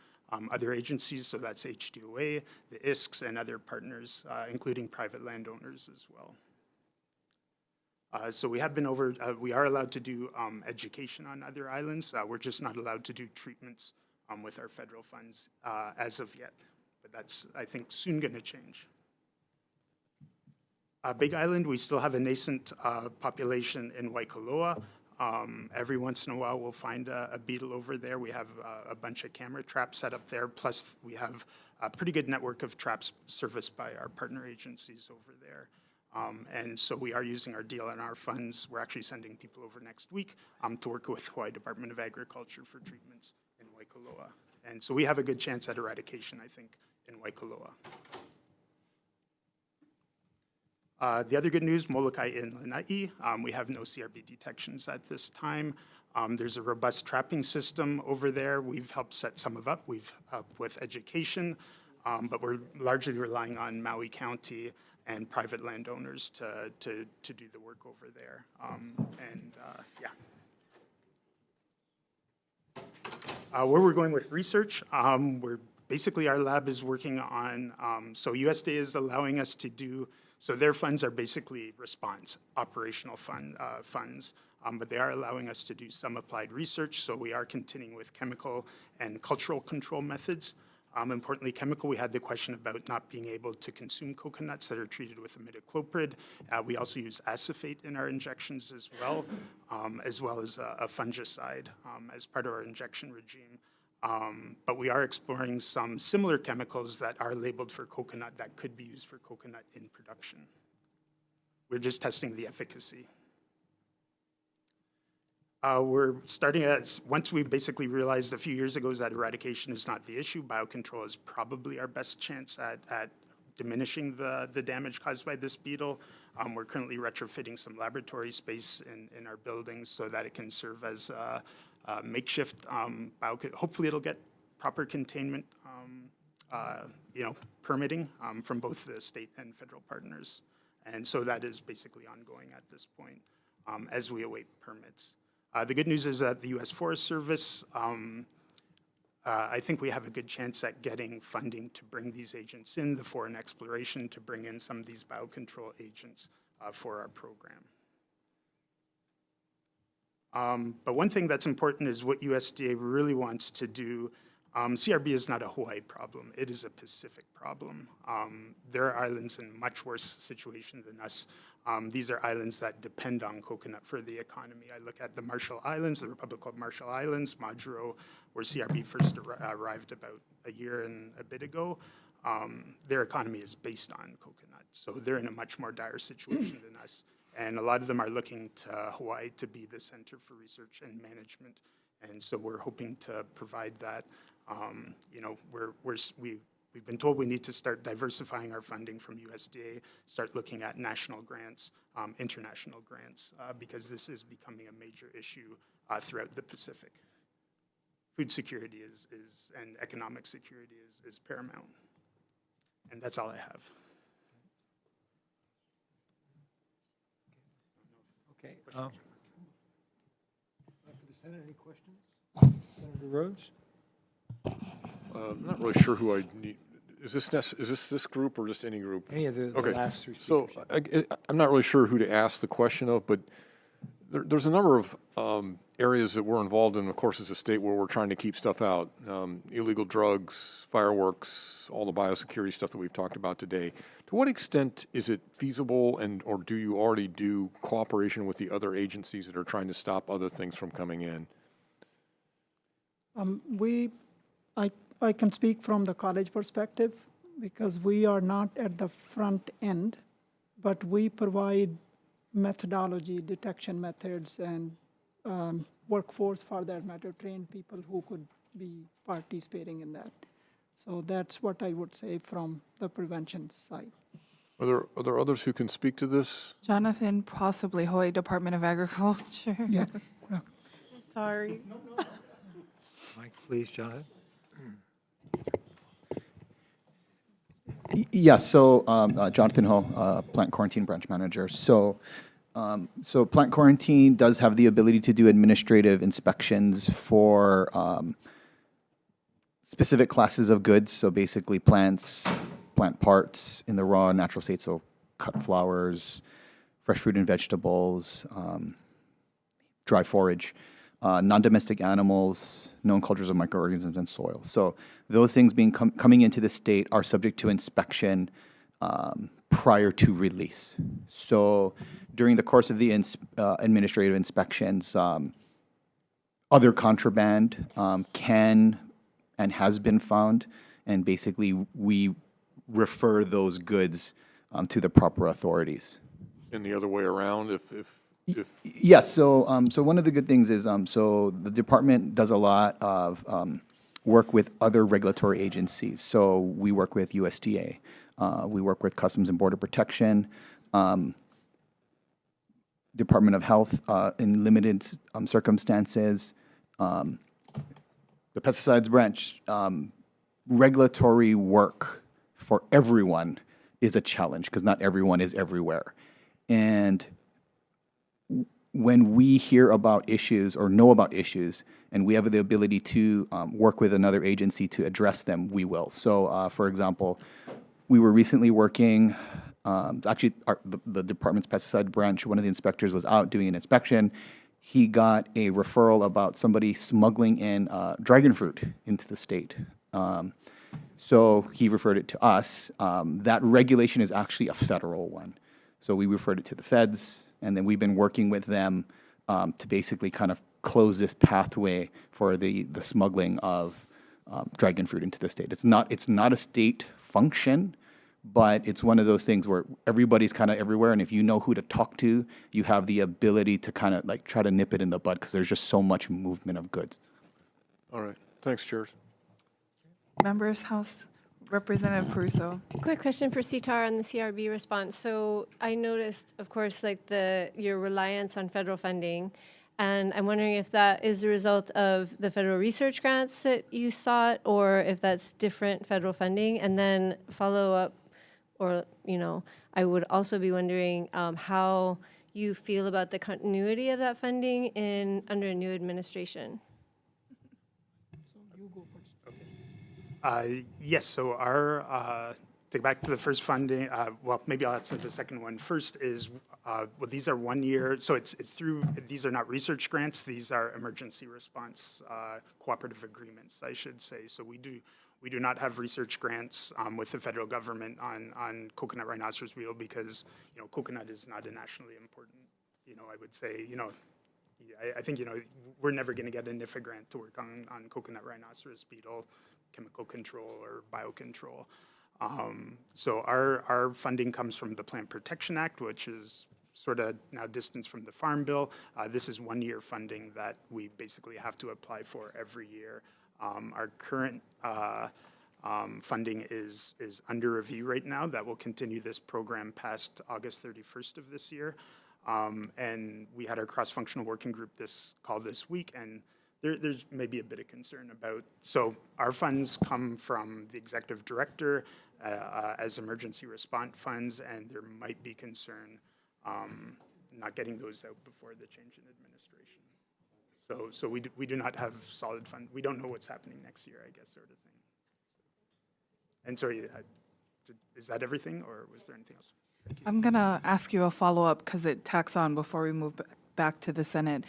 other agencies, so that's HDOA, the ISCs, and other partners, including private landowners as well. So we are allowed to do education on other islands. We're just not allowed to do treatments with our federal funds as of yet. But that's, I think, soon going to change. Big Island, we still have a nascent population in Waikoloa. Every once in a while, we'll find a beetle over there. We have a bunch of camera traps set up there, plus we have a pretty good network of traps serviced by our partner agencies over there. And so we are using our DLNR funds. We're actually sending people over next week to work with Hawaii Department of Agriculture for treatments in Waikoloa. And so we have a good chance at eradication, I think, in Waikoloa. The other good news, Molokai in Lanai, we have no CRB detections at this time. There's a robust trapping system over there. We've helped set some of up. We've helped with education, but we're largely relying on Maui County and private landowners to do the work over there. Yeah. Where we're going with research, basically our lab is working on, so USDA is allowing us to do, so their funds are basically response, operational funds, but they are allowing us to do some applied research, so we are continuing with chemical and cultural control methods. Importantly, chemical, we had the question about not being able to consume coconuts that are treated with imidacloprid. We also use acephate in our injections as well as a fungicide as part of our injection regime. But we are exploring some similar chemicals that are labeled for coconut that could be used for coconut in production. We're just testing the efficacy. We're starting once we basically realized a few years ago that eradication is not the issue, biocontrol is probably our best chance at diminishing the damage caused by this beetle. We're currently retrofitting some laboratory space in our buildings so that it can serve as makeshift hopefully it'll get proper containment permitting from both the state and federal partners. And so that is basically ongoing at this point as we await permits. The good news is that the U.S. Forest Service, I think we have a good chance at getting funding to bring these agents in, the foreign exploration to bring in some of these biocontrol agents for our program. But one thing that's important is what USDA really wants to do. CRB is not a Hawaii problem. It is a Pacific problem. There are islands in much worse situation than us. These are islands that depend on coconut for the economy. I look at the Marshall Islands, the Republic of Marshall Islands, Majuro, where CRB first arrived about a year and a bit ago. Their economy is based on coconut. So they're in a much more dire situation than us. And a lot of them are looking to Hawaii to be the center for research and management. And so we're hoping to provide that. We've been told we need to start diversifying our funding from USDA, start looking at national grants, international grants, because this is becoming a major issue throughout the Pacific. Food security and economic security is paramount. And that's all I have. Okay. For the Senate, any questions? Senator Rhodes? I'm not really sure who I need. Is this group or just any group? Any of the last three So speakers. I'm not really sure who to ask the question of, but there's a number of areas that we're involved in, of course, as a state where we're trying to keep stuff out. Illegal drugs, fireworks, all the biosecurity stuff that we've talked about today. To what extent is it feasible or do you already do cooperation with the other agencies that are trying to stop other things from coming in? I can speak from the college perspective because we are not at the front end, but we provide methodology, detection methods, and workforce for that matter, trained people who could be participating in that. So that's what I would say from the prevention side. Are there others who can speak to this? Jonathan, possibly Hawaii Department of Agriculture. Yeah. Sorry. Mike, please, Jonathan. Yes, so Jonathan Ho, Plant Quarantine Branch Manager. So Plant Quarantine does have the ability to do administrative inspections for specific classes of goods. So basically plants, plant parts in the raw natural state, so cut flowers, fresh fruit and vegetables, dry forage, non-domestic animals, known cultures of microorganisms and soil. So those things coming into the state are subject to inspection prior to release. So during the course of the administrative inspections, other contraband can and has been found, and basically we refer those goods to the proper authorities. And the other way around, if Yes, so one of the good things is, so the department does a lot of work with other regulatory agencies. So we work with USDA, we work with Customs and Border Protection, Department of Health in limited circumstances, the pesticides branch. Regulatory work for everyone is a challenge because not everyone is everywhere. And when we hear about issues or know about issues and we have the ability to work with another agency to address them, we will. So, for example, we were recently working, actually the department's pesticide branch, one of the inspectors was out doing an inspection. He got a referral about somebody smuggling in dragon fruit into the state. So he referred it to us. That regulation is actually a federal one. So we referred it to the feds, and then we've been working with them to basically kind of close this pathway for the smuggling of dragon fruit into the state. It's not a state function, but it's one of those things where everybody's kind of everywhere, and if you know who to talk to, you have the ability to kind of like try to nip it in the bud because there's just so much movement of goods. All right. Thanks, Chairs. Members, House Representative Caruso. Quick question for CTAR on the CRB response. So I noticed, of course, like your reliance on federal funding, and I'm wondering if that is a result of the federal research grants that you sought, or if that's different federal funding. And then follow up, or I would also be wondering how you feel about the continuity of that funding under a new administration. Yes, so to go back to the first funding, well, maybe I'll answer the second one. First is, well, these are 1 year, so it's through, these are not research grants, these are emergency response cooperative agreements, I should say. So we do not have research grants with the federal government on coconut rhinoceros beetle because, coconut is not a nationally important, I would say, I think, we're never going to get a NIFA grant to work on coconut rhinoceros beetle chemical control or biocontrol. So our funding comes from the Plant Protection Act, which is sort of now distanced from the Farm Bill. This is 1 year funding that we basically have to apply for every year. Our current funding is under review right now. That will continue this program past August 31st of this year. And we had our cross-functional working group call this week, and there's maybe a bit of concern about, so our funds come from the executive director as emergency response funds, and there might be concern not getting those out before the change in administration. So we do not have solid fund. We don't know what's happening next year, I guess, sort of thing. And sorry, is that everything, or was there anything else? I'm going to ask you a follow-up because it tacks on before we move back to the Senate.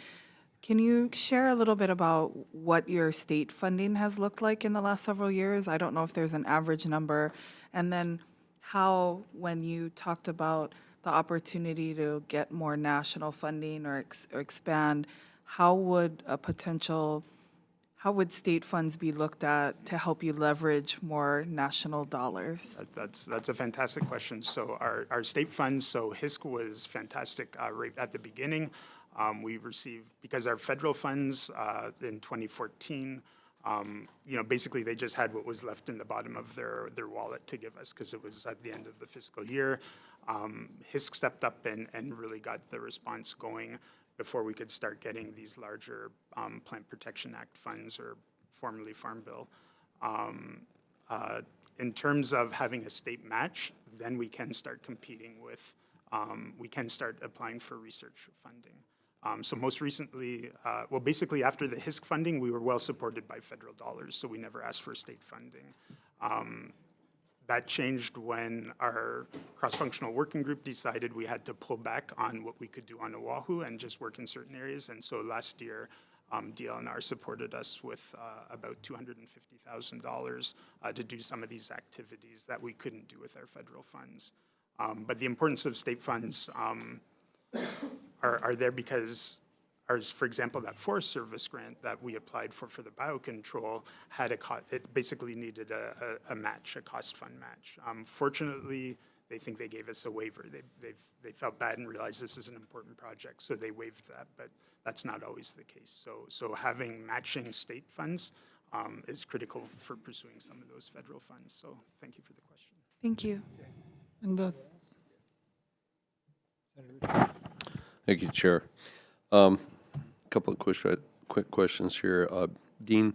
Can you share a little bit about what your state funding has looked like in the last several years? I don't know if there's an average number. And then how, when you talked about the opportunity to get more national funding or expand, how would state funds be looked at to help you leverage more national dollars? That's a fantastic question. So our state funds, so HISC was fantastic right at the beginning. We received, because our federal funds in 2014, basically they just had what was left in the bottom of their wallet to give us because it was at the end of the fiscal year. HISC stepped up and really got the response going before we could start getting these larger Plant Protection Act funds, or formerly Farm Bill. In terms of having a state match, then we can start competing with, we can start applying for research funding. So most recently, well, basically after the HISC funding, we were well supported by federal dollars, so we never asked for state funding. That changed when our cross-functional working group decided we had to pull back on what we could do on Oahu and just work in certain areas. And so last year, DLNR supported us with about $250,000 to do some of these activities that we couldn't do with our federal funds. But the importance of state funds are there because for example, that Forest Service grant that we applied for the biocontrol had it basically needed a match, a cost fund match. Fortunately, they think they gave us a waiver. They felt bad and realized this is an important project, so they waived that, but that's not always the case. So having matching state funds is critical for pursuing some of those federal funds. So thank you for the question. Thank you. And Thank you, Chair. Couple of quick questions here. Dean,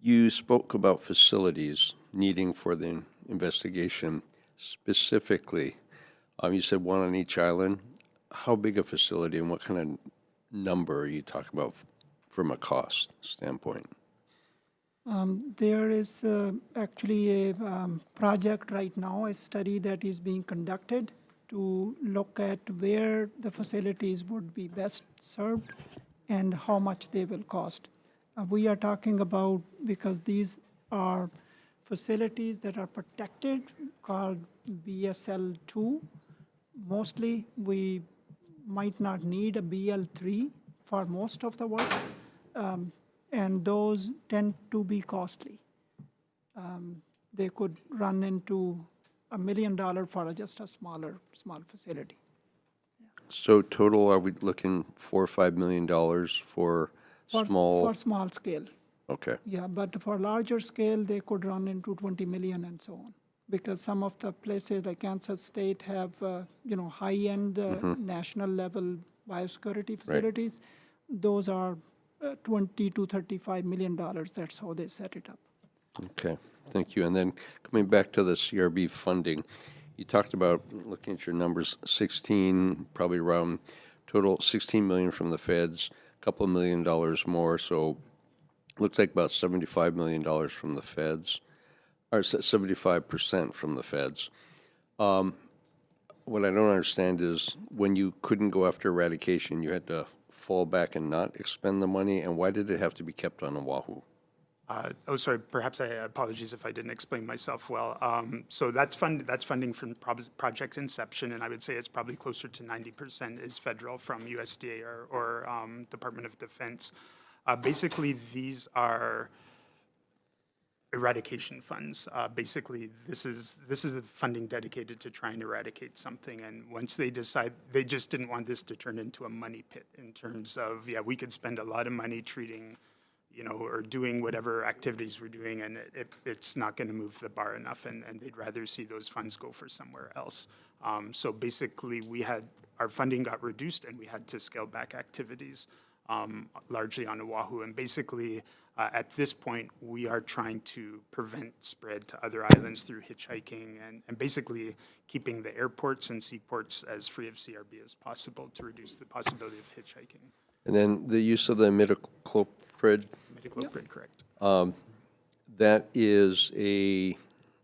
you spoke about facilities needing for the investigation. Specifically, you said one on each island. How big a facility and what kind of number are you talking about from a cost standpoint? There is actually a project right now, a study that is being conducted to look at where the facilities would be best served and how much they will cost. We are talking about, because these are facilities that are protected, called BSL2. Mostly, we might not need a BL3 for most of the work, and those tend to be costly. They could run into $1 million for just a small facility. So total, are we looking $4 or $5 million for small? For small scale. Okay. Yeah, but for larger scale, they could run into 20 million and so on. Because some of the places like Kansas State have, high-end national level biosecurity facilities. Those are $20 to $35 million. That's how they set it up. Okay, thank you. And then coming back to the CRB funding, you talked about, looking at your numbers, 16, probably around total 16 million from the feds, a couple of $1 million more, so looks like about $75 million from the feds, or 75% from the feds. What I don't understand is when you couldn't go after eradication, you had to fall back and not expend the money, and why did it have to be kept on Oahu? Sorry, perhaps apologies if I didn't explain myself well. So that's funding from project inception, and I would say it's probably closer to 90% is federal from USDA or Department of Defense. Basically, these are eradication funds. Basically, this is the funding dedicated to trying to eradicate something. And once they decide, they just didn't want this to turn into a money pit in terms of, we could spend a lot of money treating, or doing whatever activities we're doing, and it's not going to move the bar enough, and they'd rather see those funds go for somewhere else. So basically, our funding got reduced, and we had to scale back activities, largely on Oahu. And basically, at this point, we are trying to prevent spread to other islands through hitchhiking and basically keeping the airports and seaports as free of CRB as possible to reduce the possibility of hitchhiking. And then the use of the imidacloprid. Imidacloprid, correct.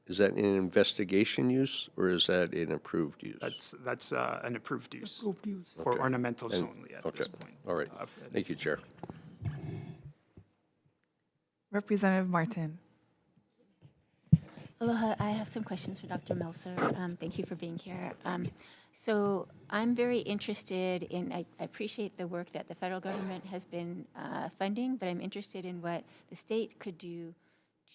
Is that an investigation use or is that an approved use? That's an approved use. Approved use. For ornamentals only at this point. All right. Thank you, Chair. Representative Martin. Aloha, I have some questions for Dr. Melser. Thank you for being here. So I'm very interested in, I appreciate the work that the federal government has been funding, but I'm interested in what the state could do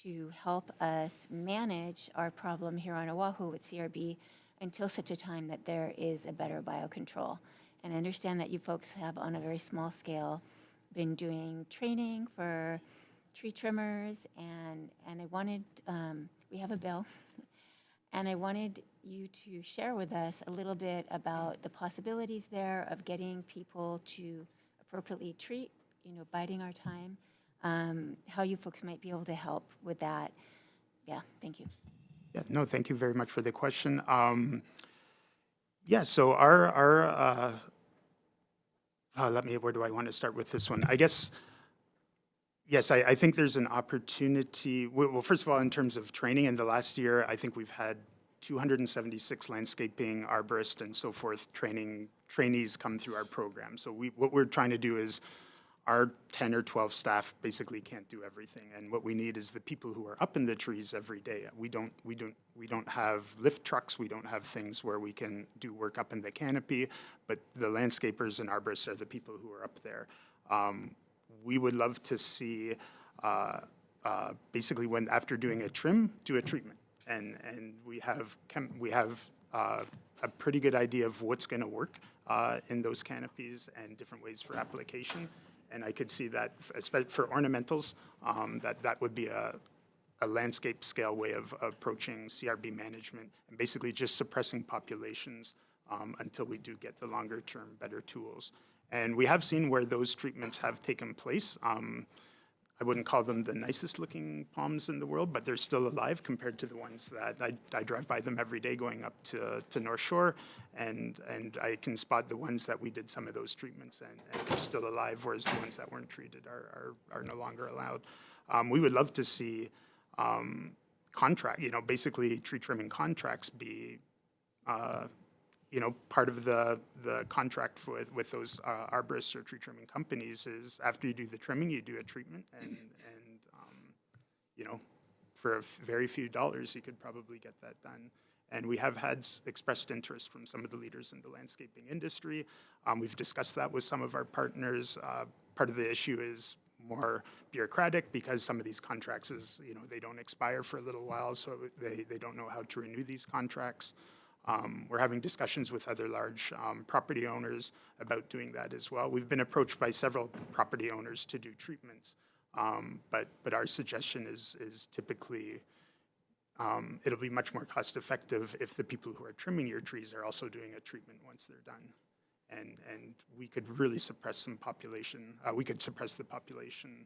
to help us manage our problem here on Oahu with CRB until such a time that there is a better biocontrol. And I understand that you folks have, on a very small scale, been doing training for tree trimmers, and I wanted, we have a bill, and I wanted you to share with us a little bit about the possibilities there of getting people to appropriately treat, biding our time, how you folks might be able to help with that. Yeah, thank you. Yeah, no, thank you very much for the question. So where do I want to start with this one? I guess, yes, I think there's an opportunity. Well, first of all, in terms of training, in the last year, I think we've had 276 landscaping, arborists, and so forth trainees come through our program. So what we're trying to do is our 10 or 12 staff basically can't do everything, and what we need is the people who are up in the trees every day. We don't have lift trucks. We don't have things where we can do work up in the canopy, but the landscapers and arborists are the people who are up there. We would love to see basically after doing a trim, do a treatment. And we have a pretty good idea of what's going to work in those canopies and different ways for application. And I could see that, especially for ornamentals, that would be a landscape scale way of approaching CRB management and basically just suppressing populations until we do get the longer term better tools. And we have seen where those treatments have taken place. I wouldn't call them the nicest looking palms in the world, but they're still alive compared to the ones that I drive by them every day going up to North Shore, and I can spot the ones that we did some of those treatments and they're still alive, whereas the ones that weren't treated are no longer allowed. We would love to see basically tree trimming contracts be part of the contract with those arborists or tree trimming companies is after you do the trimming, you do a treatment, and for a very few dollars, you could probably get that done. And we have had expressed interest from some of the leaders in the landscaping industry. We've discussed that with some of our partners. Part of the issue is more bureaucratic because some of these contracts they don't expire for a little while, so they don't know how to renew these contracts. We're having discussions with other large property owners about doing that as well. We've been approached by several property owners to do treatments, but our suggestion is typically it'll be much more cost effective if the people who are trimming your trees are also doing a treatment once they're done. And we could really suppress some population. We could suppress the population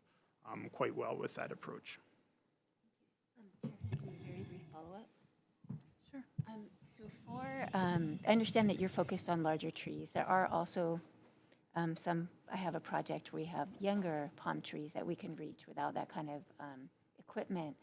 quite well with that approach. So I understand that you're focused on larger trees. There are also I have a project where we have younger palm trees that we can reach without that kind of equipment.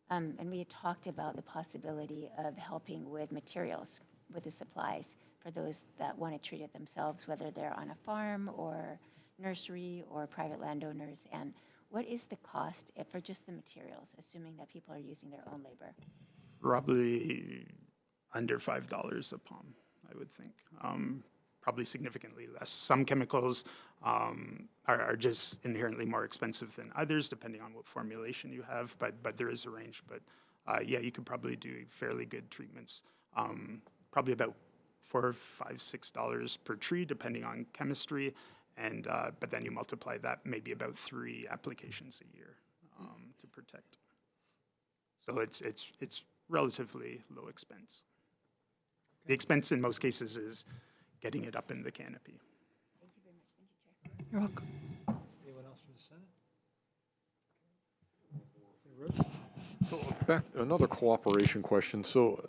And we had talked about the possibility of helping with materials, with the supplies for those that want to treat it themselves, whether they're on a farm or nursery or private landowners. And what is the cost for just the materials, assuming that people are using their own labor? Probably under $5 a palm, I would think. Probably significantly less. Some chemicals are just inherently more expensive than others, depending on what formulation you have, but there is a range. But yeah, you could probably do fairly good treatments. Probably about $4, $5, $6 per tree, depending on chemistry, and but then you multiply that maybe about 3 applications a year to protect. So it's relatively low expense. The expense in most cases is getting it up in the canopy. Thank you very much. Thank you, Chair. You're welcome. Anyone else from the Senate? So back, another cooperation question. So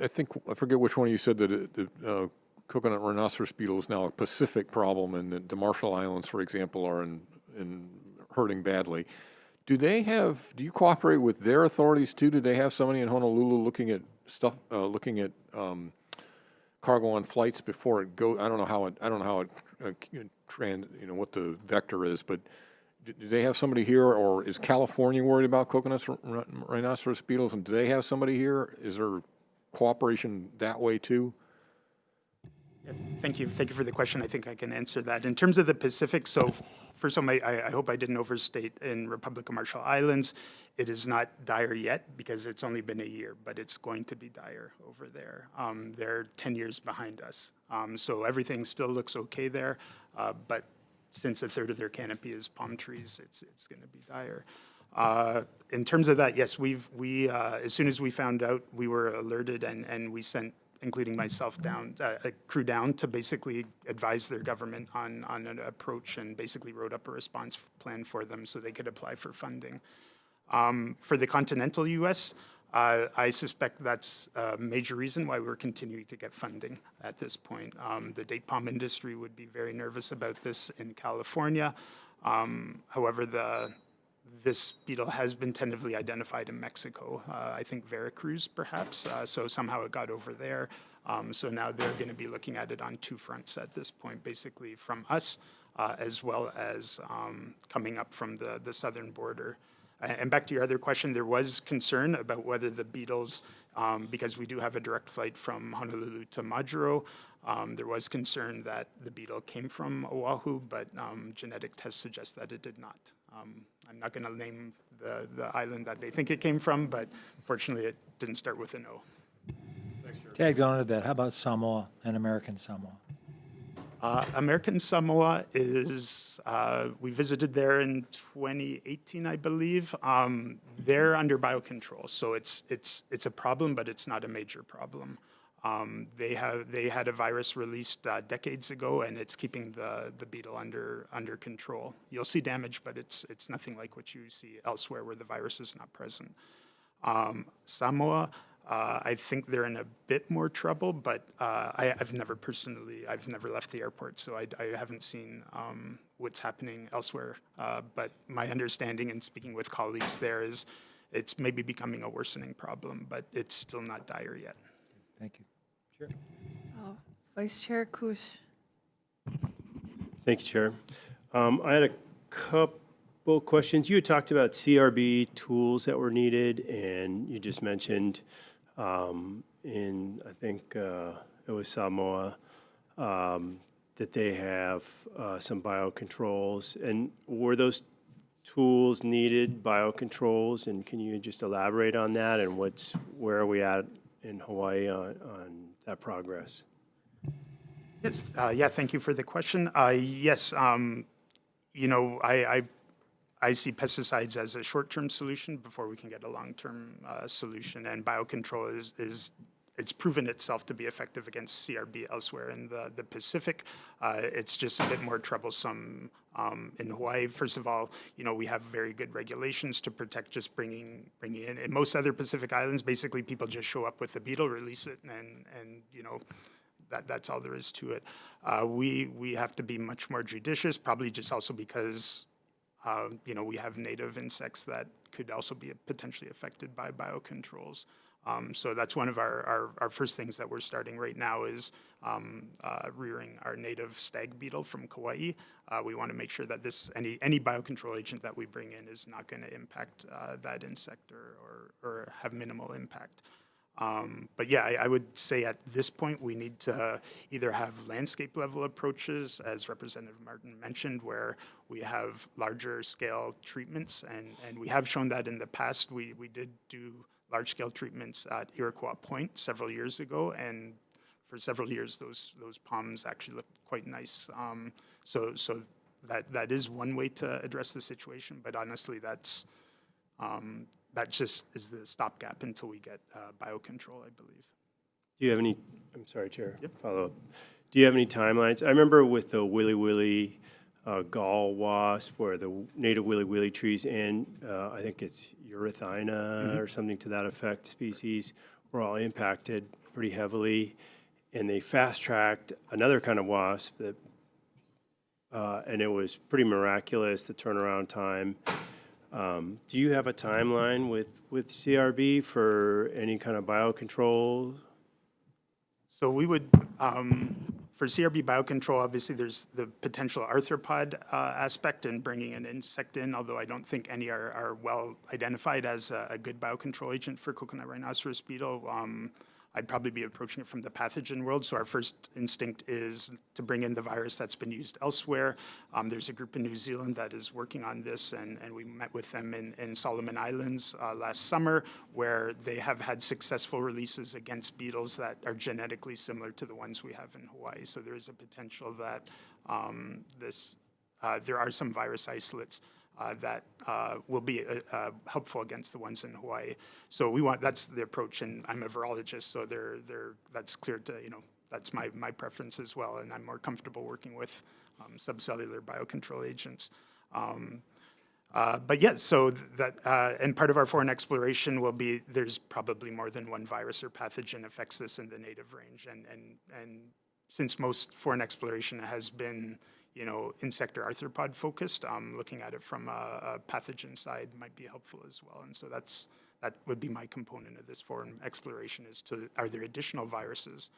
I forget which one of you said that the coconut rhinoceros beetle is now a Pacific problem, and that the Marshall Islands, for example, are in hurting badly. Do you cooperate with their authorities too? Do they have somebody in Honolulu looking at stuff, cargo on flights before it goes? I don't know how what the vector is, but do they have somebody here, or is California worried about coconut rhinoceros beetles, and do they have somebody here? Is there cooperation that way too? Yeah, thank you for the question. I think I can answer that. In terms of the Pacific, so first of all, I hope I didn't overstate. In Republic of Marshall Islands, it is not dire yet because it's only been a year, but it's going to be dire over there. They're 10 years behind us. So everything still looks okay there, but since a third of their canopy is palm trees, it's going to be dire. In terms of that, yes, we as soon as we found out, we were alerted and we sent, including myself, a crew down to basically advise their government on an approach, and basically wrote up a response plan for them so they could apply for funding. For the continental U.S., I suspect that's a major reason why we're continuing to get funding at this point. The date palm industry would be very nervous about this in California. However, this beetle has been tentatively identified in Mexico, I think Veracruz perhaps, so somehow it got over there. So now they're going to be looking at it on 2 fronts at this point, basically from us as well as coming up from the southern border. And back to your other question, there was concern about whether the beetles, because we do have a direct flight from Honolulu to Majuro, there was concern that the beetle came from Oahu, but genetic tests suggest that it did not. I'm not going to name the island that they think it came from, but fortunately it didn't start with an O. Tagged on to that, how about Samoa and American Samoa? American Samoa is, we visited there in 2018, I believe. They're under biocontrol, so it's a problem, but it's not a major problem. They had a virus released decades ago, and it's keeping the beetle under control. You'll see damage, but it's nothing like what you see elsewhere where the virus is not present. Samoa, I think they're in a bit more trouble, but I've never left the airport, so I haven't seen what's happening elsewhere. But my understanding and speaking with colleagues there is it's maybe becoming a worsening problem, but it's still not dire yet. Thank you. Sure. Vice Chair Kush. Thank you, Chair. I had a couple questions. You had talked about CRB tools that were needed, and you just mentioned I think it was Samoa, that they have some biocontrols. And were those tools needed, biocontrols, and can you just elaborate on that, and where are we at in Hawaii on that progress? Yes, yeah, thank you for the question. Yes, you know, I see pesticides as a short-term solution before we can get a long-term solution, and biocontrol it's proven itself to be effective against CRB elsewhere in the Pacific. It's just a bit more troublesome in Hawaii. First of all, you know, we have very good regulations to protect just bringing in. In most other Pacific islands, basically people just show up with the beetle, release it, and you know, that's all there is to it. We have to be much more judicious, probably just also because you know, we have native insects that could also be potentially affected by biocontrols. So that's one of our first things that we're starting right now is rearing our native stag beetle from Kauai. We want to make sure that any biocontrol agent that we bring in is not going to impact that insect or have minimal impact. But yeah, I would say at this point we need to either have landscape level approaches, as Representative Martin mentioned, where we have larger scale treatments, and we have shown that in the past. We did do large scale treatments at Iroquois Point several years ago, and for several years those palms actually looked quite nice. So that is one way to address the situation, but honestly that just is the stopgap until we get biocontrol, I believe. Do you have any, I'm sorry, Chair, follow up. Do you have any timelines? I remember with the Willy Willy gall wasp, or the native Willy Willy trees, and I think it's Eurythina or something to that effect species, were all impacted pretty heavily, and they fast-tracked another kind of wasp that, and it was pretty miraculous, the turnaround time. Do you have a timeline with CRB for any kind of biocontrol? So we would, for CRB biocontrol, obviously there's the potential arthropod aspect in bringing an insect in, although I don't think any are well identified as a good biocontrol agent for coconut rhinoceros beetle. I'd probably be approaching it from the pathogen world. So our first instinct is to bring in the virus that's been used elsewhere. There's a group in New Zealand that is working on this, and we met with them in Solomon Islands last summer, where they have had successful releases against beetles that are genetically similar to the ones we have in Hawaii. So there is a potential that there are some virus isolates that will be helpful against the ones in Hawaii. So that's the approach, and I'm a virologist, so that's clear to, you know, that's my preference as well, and I'm more comfortable working with subcellular biocontrol agents. But yeah, so that, and part of our foreign exploration will be, there's probably more than one virus or pathogen affects this in the native range, and since most foreign exploration has been, you know, insect or arthropod focused, looking at it from a pathogen side might be helpful as well. And so that would be my component of this foreign exploration, is are there additional viruses?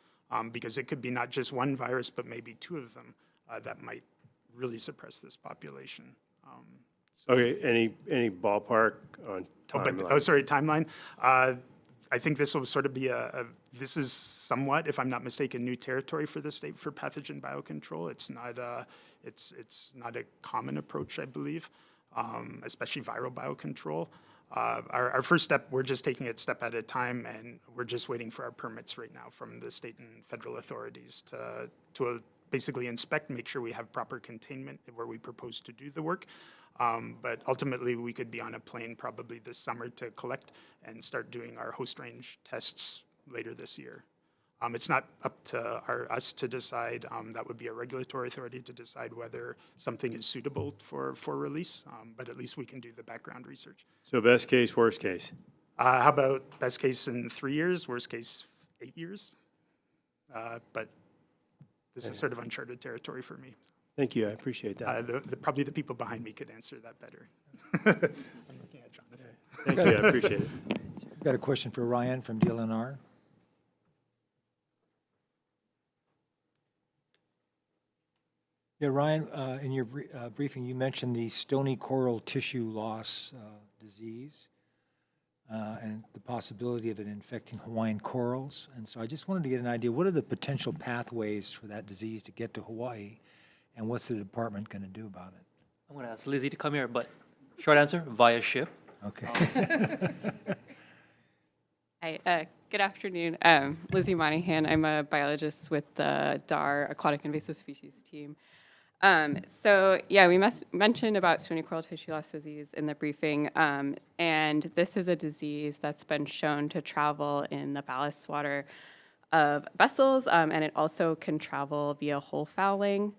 Because it could be not just one virus, but maybe two of them that might really suppress this population. Okay, any ballpark on timeline? Timeline. I think this will sort of be this is somewhat, if I'm not mistaken, new territory for the state for pathogen biocontrol. It's not a common approach, I believe, especially viral biocontrol. Our first step, we're just taking it step at a time, and we're just waiting for our permits right now from the state and federal authorities to basically inspect, make sure we have proper containment where we propose to do the work. But ultimately, we could be on a plane probably this summer to collect and start doing our host range tests later this year. It's not up to us to decide. That would be a regulatory authority to decide whether something is suitable for release, but at least we can do the background research. So best case, worst case? How about best case in 3 years, worst case 8 years? But this is sort of uncharted territory for me. Thank you, I appreciate that. Probably the people behind me could answer that better. I'm looking at Jonathan. Thank you, I appreciate it. We've got a question for Ryan from DLNR. Yeah, Ryan, in your briefing, you mentioned the stony coral tissue loss disease and the possibility of it infecting Hawaiian corals. And so I just wanted to get an idea, what are the potential pathways for that disease to get to Hawaii, and what's the department going to do about it? I'm going to ask Lizzie to come here, but short answer, via ship. Okay. Hi, good afternoon. Lizzie Monahan. I'm a biologist with the DAR Aquatic Invasive Species team. So yeah, we mentioned about stony coral tissue loss disease in the briefing, and this is a disease that's been shown to travel in the ballast water of vessels, and it also can travel via hull fouling.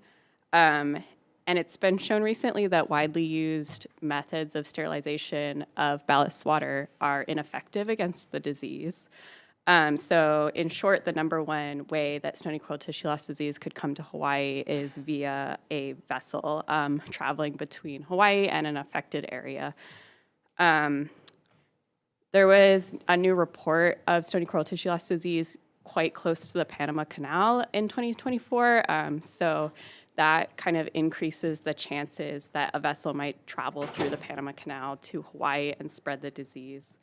And it's been shown recently that widely used methods of sterilization of ballast water are ineffective against the disease. So in short, the number one way that stony coral tissue loss disease could come to Hawaii is via a vessel traveling between Hawaii and an affected area. There was a new report of stony coral tissue loss disease quite close to the Panama Canal in 2024. So that kind of increases the chances that a vessel might travel through the Panama Canal to Hawaii and spread the disease.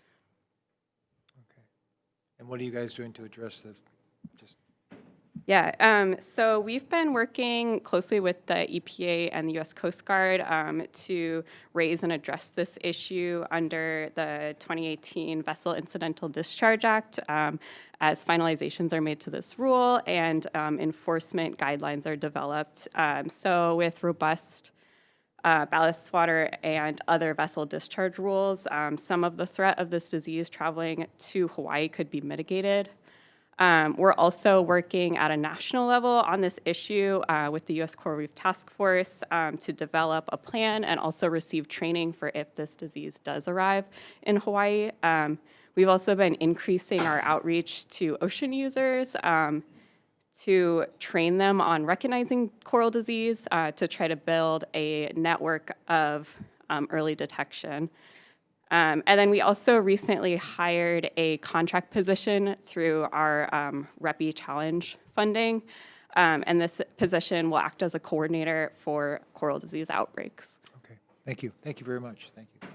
And what are you guys doing to address the, Yeah, so we've been working closely with the EPA and the U.S. Coast Guard to raise and address this issue under the 2018 Vessel Incidental Discharge Act as finalizations are made to this rule and enforcement guidelines are developed. So with robust ballast water and other vessel discharge rules, some of the threat of this disease traveling to Hawaii could be mitigated. We're also working at a national level on this issue with the U.S. Coral Reef Task Force to develop a plan and also receive training for if this disease does arrive in Hawaii. We've also been increasing our outreach to ocean users to train them on recognizing coral disease to try to build a network of early detection. And then we also recently hired a contract position through our REPI Challenge funding. And this position will act as a coordinator for coral disease outbreaks. okay, thank you. Thank you very much. Thank you.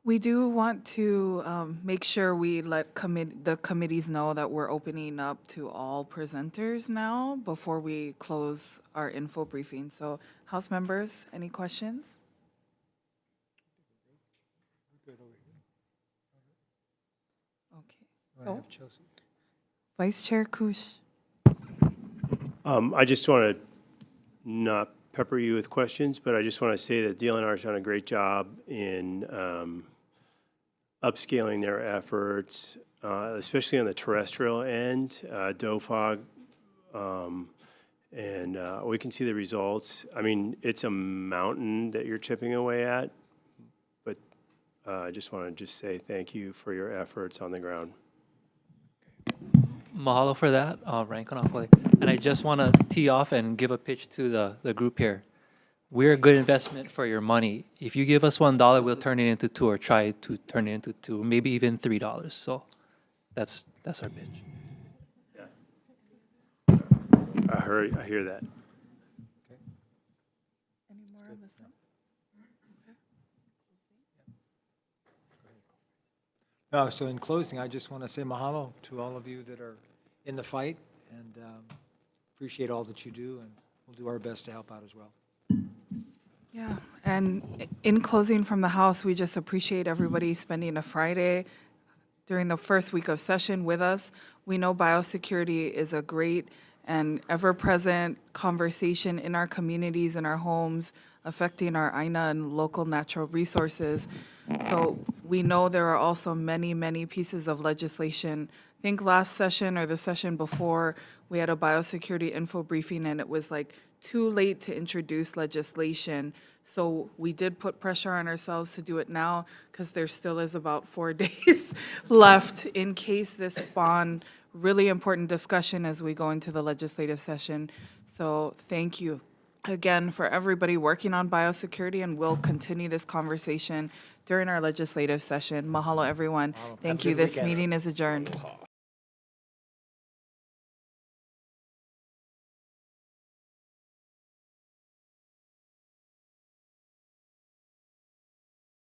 We do want to make sure we let the committees know that we're opening up to all presenters now before we close our info briefing. So House members, any questions? Okay. Vice Chair Kush. I just want to not pepper you with questions, but I just want to say that DLNR has done a great job in upscaling their efforts, especially on the terrestrial end, DOFOG, and we can see the results. I mean, it's a mountain that you're chipping away at, but I just want to say thank you for your efforts on the ground. Mahalo for that, Ryan Kanafole. And I just want to tee off and give a pitch to the group here. We're a good investment for your money. If you give us $1, we'll turn it into $2 or try to turn it into $2, maybe even $3. So that's our pitch. Yeah. I hear that. Any more on this one? No, so in closing, I just want to say mahalo to all of you that are in the fight, and appreciate all that you do, and we'll do our best to help out as well. Yeah, and in closing from the House, we just appreciate everybody spending a Friday during the first week of session with us. We know biosecurity is a great and ever-present conversation in our communities and our homes, affecting our AINA and local natural resources. So we know there are also many, many pieces of legislation. I think last session or the session before, we had a biosecurity info briefing, and it was like too late to introduce legislation. So we did put pressure on ourselves to do it now, because there still is about 4 days left in case this spawn really important discussion as we go into the legislative session. So thank you again for everybody working on biosecurity, and we'll continue this conversation during our legislative session. Mahalo, everyone. Thank you. good This weekend. meeting is adjourned.